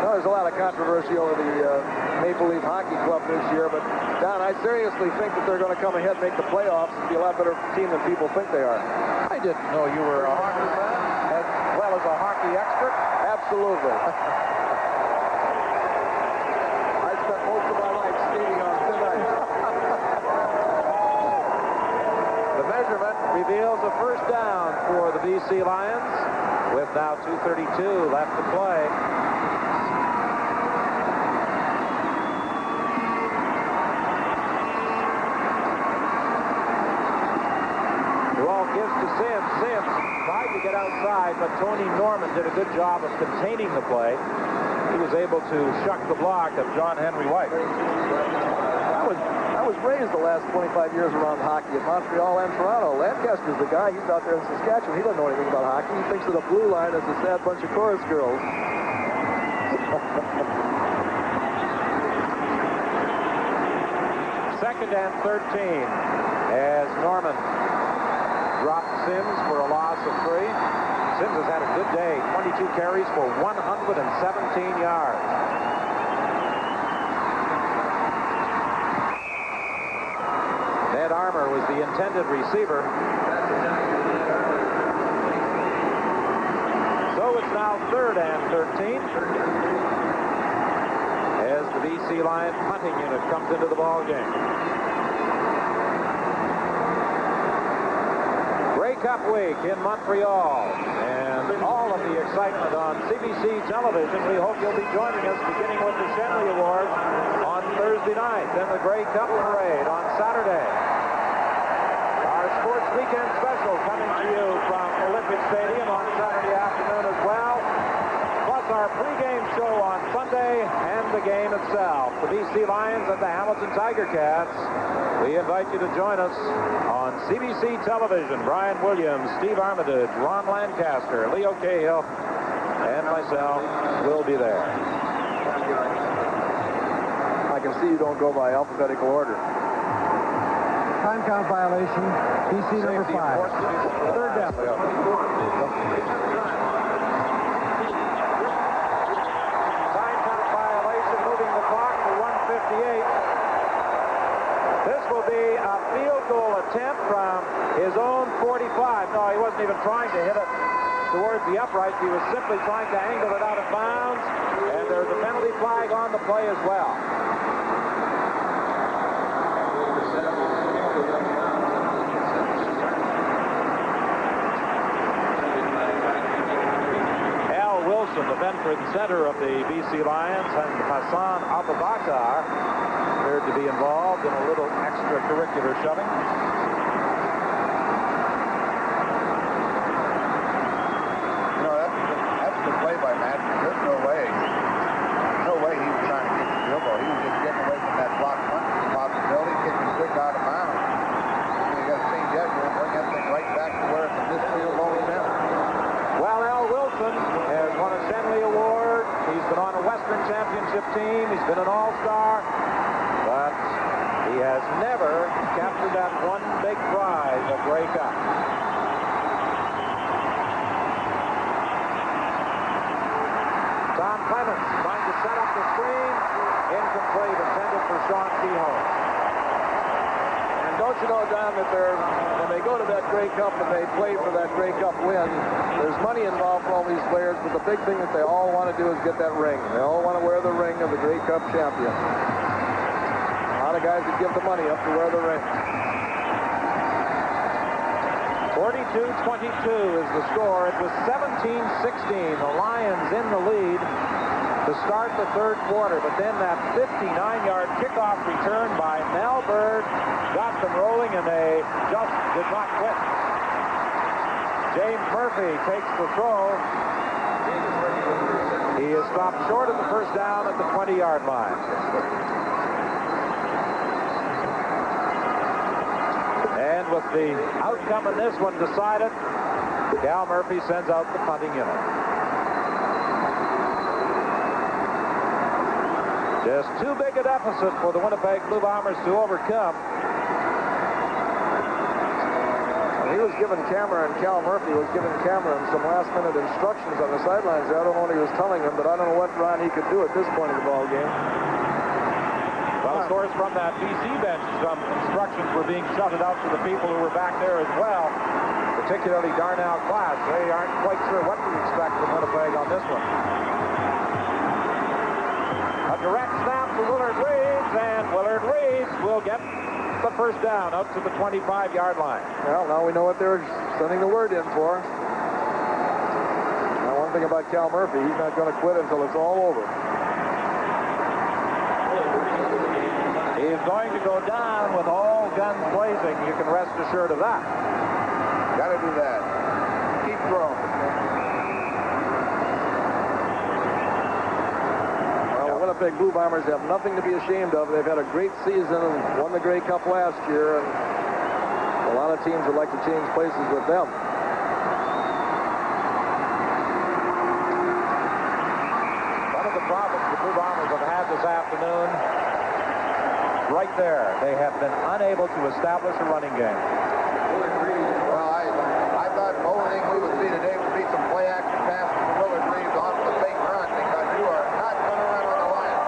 Well, there's a lot of controversy over the Maple Leaf Hockey Club this year, but Don, I seriously think that they're going to come ahead and make the playoffs and be a lot better team than people think they are. I didn't know you were a hockey fan as well as a hockey expert. Absolutely. Most of my life skating on thin ice. The measurement reveals a first down for the BC Lions with now 2:32 left to play. The ball gives to Sims. Sims tried to get outside, but Tony Norman did a good job of containing the play. He was able to shuck the block of John Henry White. I was raised the last 25 years around hockey in Montreal and Toronto. Lancaster's the guy. He's out there in Saskatchewan. He doesn't know anything about hockey. He thinks of the blue line as a sad bunch of chorus girls. Second and 13 as Norman dropped Sims for a loss of 3. Sims has had a good day. 22 carries for 117 yards. Ned Armour was the intended receiver. So it's now third and 13 as the BC Lions punting unit comes into the ball game. Grey Cup week in Montreal, and all of the excitement on CBC television. We hope you'll be joining us beginning with the Shenley Awards on Thursday night, then the Grey Cup parade on Saturday. Our sports weekend special coming to you from Olympic Stadium on Saturday afternoon as well, plus our pregame show on Sunday and the game itself. The BC Lions and the Hamilton Tiger Cats. We invite you to join us on CBC television. Brian Williams, Steve Armitage, Ron Lancaster, Leo Cahill, and myself will be there. I can see you don't go by alphabetical order. Time count violation. BC number 5. Third down. Time count violation, moving the clock to 1:58. This will be a field goal attempt from his own 45. No, he wasn't even trying to hit it towards the upright. He was simply trying to angle it out of bounds, and there's a penalty flag on the play as well. Al Wilson, the veteran center of the BC Lions, and Hassan Abubakar appeared to be involved in a little extracurricular shoving. By Matt. There's no way he was trying to get the field goal. He was just getting away from that block punt possibility, kicking quick out of bounds. You got to change that. You're going to bring that thing right back to where it's this field goal is in. Well, Al Wilson has won a Shenley Award. He's been on a Western Championship team. He's been an All-Star. But he has never captured that one big prize, a Grey Cup. Tom Clements trying to set up the screen. Incomplete, intended for Sean Kehoe. And don't you know, Don, that when they go to that Grey Cup and they play for that Grey Cup win, there's money involved for all these players, but the big thing that they all want to do is get that ring. They all want to wear the ring of the Grey Cup champion. A lot of guys that give the money up to wear the ring. 42-22 is the score. It was 17-16. The Lions in the lead to start the third quarter, but then that 59-yard kickoff return by Mel Bird got them rolling, and they just did not quit. James Murphy takes the throw. He is stopped short of the first down at the 20-yard line. And with the outcome in this one decided, Cal Murphy sends out the punting unit. Just too big a deficit for the Winnipeg Blue Bombers to overcome. He was giving Cameron, Cal Murphy was giving Cameron some last-minute instructions on the sidelines. I don't know what he was telling him, but I don't know what Ron he could do at this point in the ball game. Well, of course, from that BC bench, some instructions were being shouted out to the people who were back there as well, particularly Darnell Class. They aren't quite sure what to expect from Winnipeg on this one. A direct snap to Willard Reeves, and Willard Reeves will get the first down out to the 25-yard line. Well, now we know what they're sending the word in for. Now, one thing about Cal Murphy, he's not going to quit until it's all over. He's going to go down with all guns blazing. You can rest assured of that. Got to do that. Keep throwing. Well, the Winnipeg Blue Bombers have nothing to be ashamed of. They've had a great season and won the Grey Cup last year, and a lot of teams would like to change places with them. One of the problems the Blue Bombers have had this afternoon, right there, they have been unable to establish a running game. Well, I thought the only thing we would see today would be some play action passes to Willard Reeves off the fake run, because you are not going to run on the line.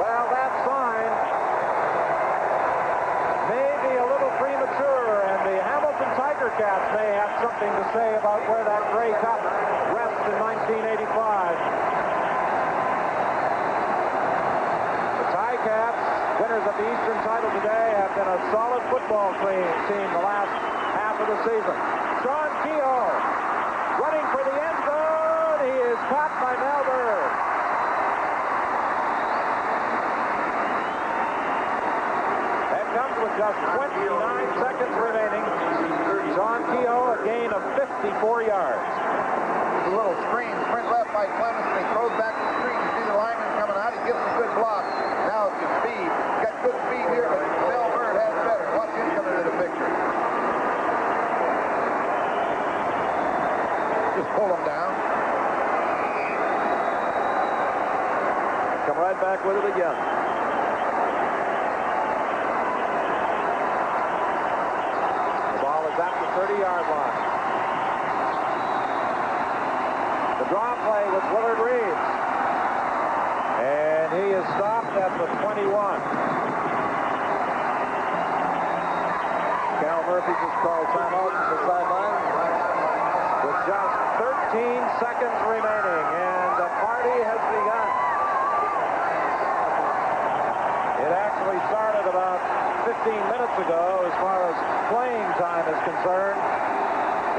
Well, that sign may be a little premature, and the Hamilton Tiger Cats may have something to say about where that Grey Cup rests in 1985. Cats, winners of the Eastern title today, have been a solid football team the last half of the season. Sean Kehoe running for the end zone. He is caught by Mel Bird. That comes with just 29 seconds remaining. John Kehoe, a gain of 54 yards. A little screen, sprint left by Clemens, and he throws back to the screen. You see the lineman coming out. He gives a good block. Now it's his speed. He's got good speed here, but Mel Bird has better. Watch him come into the picture. Just pull him down. Come right back with it again. The ball is at the 30-yard line. The draw play with Willard Reeves. And he is stopped at the 21. Cal Murphy just called timeout to the sideline with just 13 seconds remaining, and the party has begun. It actually started about 15 minutes ago as far as playing time is concerned,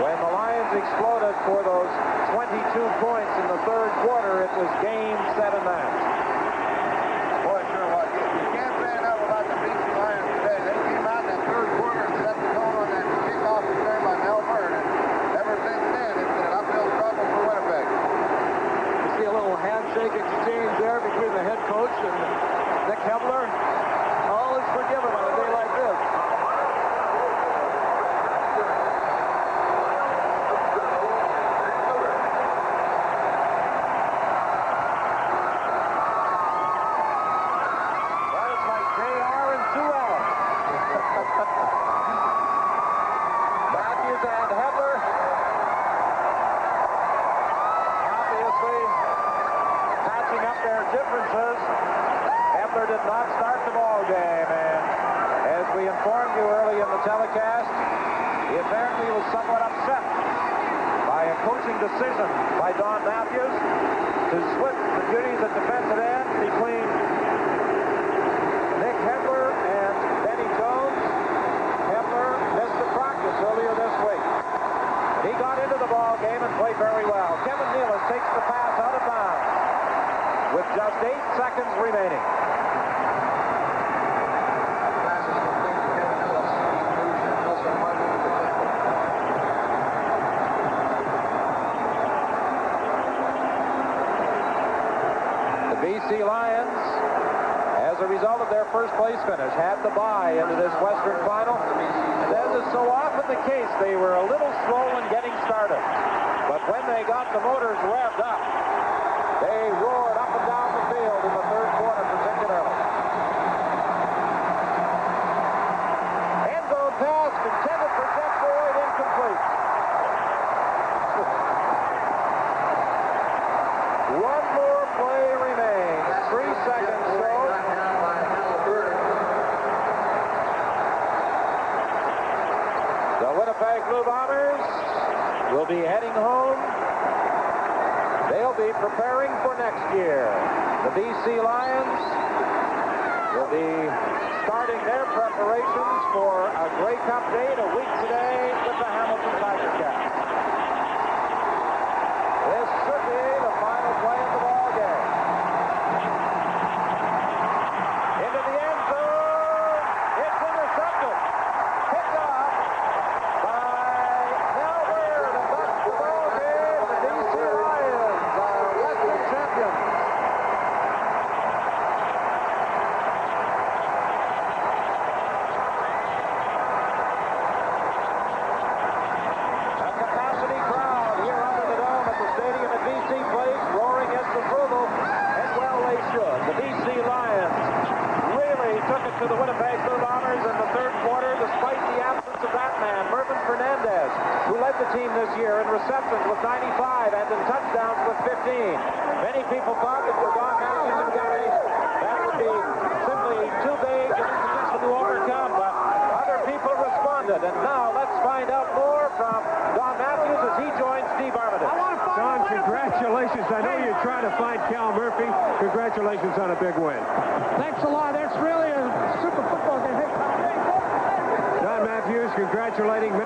when the Lions exploded for those 22 points in the third quarter. It was game, set, and match. Boy, sure was. You can't say enough about the BC Lions today. They came out in that third quarter and set the tone on that kickoff return by Mel Bird. And ever since then, it's been an uphill struggle for Winnipeg. You see a little handshake exchange there between the head coach and Nick Hebler. All is forgiven on a day like this. That is like JR and Sue Ellen. Matthews and Hebler. Obviously, patching up their differences. Hebler did not start the ball game, and as we informed you early in the telecast, he apparently was somewhat upset by a coaching decision by Don Matthews to split the duties at defensive end between Nick Hebler and Benny Jones. Hebler missed the practice earlier this week. He got into the ball game and played very well. Kevin Nealon takes the pass out of bounds with just 8 seconds remaining. BC Lions, as a result of their first place finish, had the bye into this Western Final. And as is so often the case, they were a little slow in getting started. But when they got the motors revved up, they roared up and down the field in the third quarter particularly. End zone pass intended for Jeff Boyd, incomplete. One more play remains. 3 seconds show. The Winnipeg Blue Bombers will be heading home. They'll be preparing for next year. The BC Lions will be starting their preparations for a Grey Cup date a week today with the Hamilton Tiger Cats. This should be the final play of the ball game. Into the end zone. It's intercepted. Picked off by Mel Bird, and that's the ball game. The BC Lions are Western champions. A capacity crowd here under the dome at the stadium at BC Place, roaring its approval, and well they should. The BC Lions really took it to the Winnipeg Blue Bombers in the third quarter, despite the absence of that man, Mervyn Fernandez, who led the team this year in receptions with 95 and in touchdowns with 15. Many people thought that for Don Matthews and Gary, that would be simply too big an institution to overcome, but other people responded. And now let's find out more from Don Matthews as he joins Steve Armitage. Don, congratulations. I know you're trying to find Cal Murphy. Congratulations on a big win. Thanks a lot. That's really a super football game. Hey, Don Matthews congratulating me.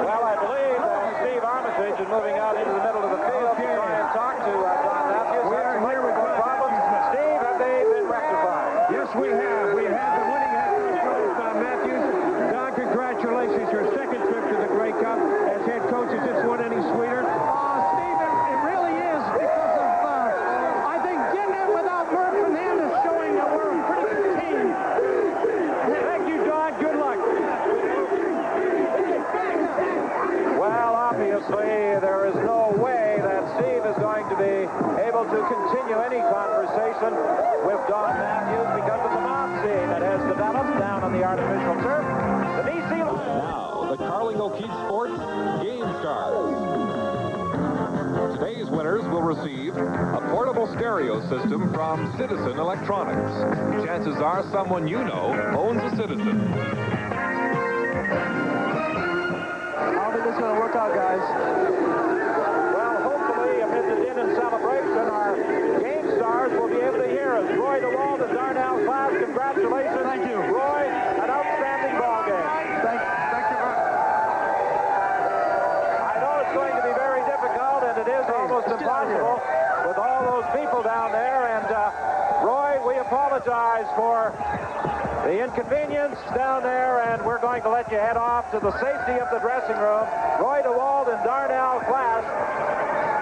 Well, I believe that Steve Armitage is moving out into the middle of the field to try and talk to Don we have. We have the winning head coach, Don Matthews. Don, congratulations. Your second trip to the Grey Cup as head coach. Is this one any sweeter? Steve, it really is because of, I think, getting it without Merv Fernandez showing that we're a pretty good team. Thank you, Don. Good luck. Well, obviously, there is no way that Steve is going to be able to continue any conversation with Don Matthews because of the mob scene that has developed down on the artificial turf. The BC Now, the Carling O'Keefe Sports Game Stars. Today's winners will receive a portable stereo system from Citizen Electronics. Chances are someone you know owns a Citizen. How did this going to work out, guys? Well, hopefully, amid the din and celebration, our Game Stars will be able to hear us. Roy DeWalt and Darnell Class, congratulations. Thank you. Roy, an outstanding ball game. Thank you. I know it's going to be very difficult, and it is almost impossible with all those people down there. And, Roy, we apologize for the inconvenience down there, and we're going to let you head off to the safety of the dressing room. Roy DeWalt and Darnell Class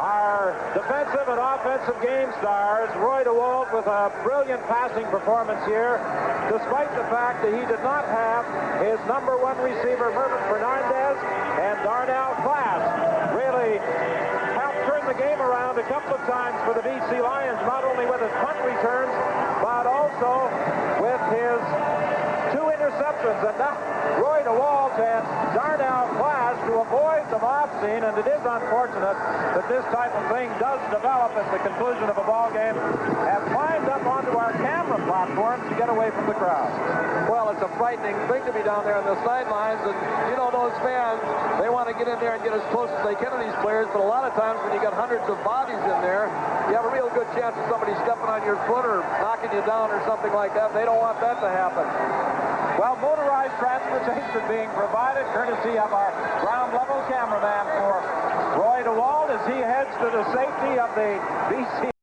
are defensive and offensive Game Stars. Roy DeWalt with a brilliant passing performance here, despite the fact that he did not have his number one receiver, Mervyn Fernandez, and Darnell Class really helped turn the game around a couple of times for the BC Lions, not only with his punt returns, but also with his two interceptions. And now Roy DeWalt and Darnell Class, to avoid the mob scene, and it is unfortunate that this type of thing does develop at the conclusion of a ball game, have climbed up onto our camera platforms to get away from the crowd. Well, it's a frightening thing to be down there on the sidelines, and you know those fans, they want to get in there and get as close as they can to these players, but a lot of times when you got hundreds of bodies in there, you have a real good chance of somebody stepping on your foot or knocking you down or something like that. They don't want that to happen. Well, motorized transportation being provided courtesy of our ground level cameraman for Roy DeWalt as he heads to the safety of the BC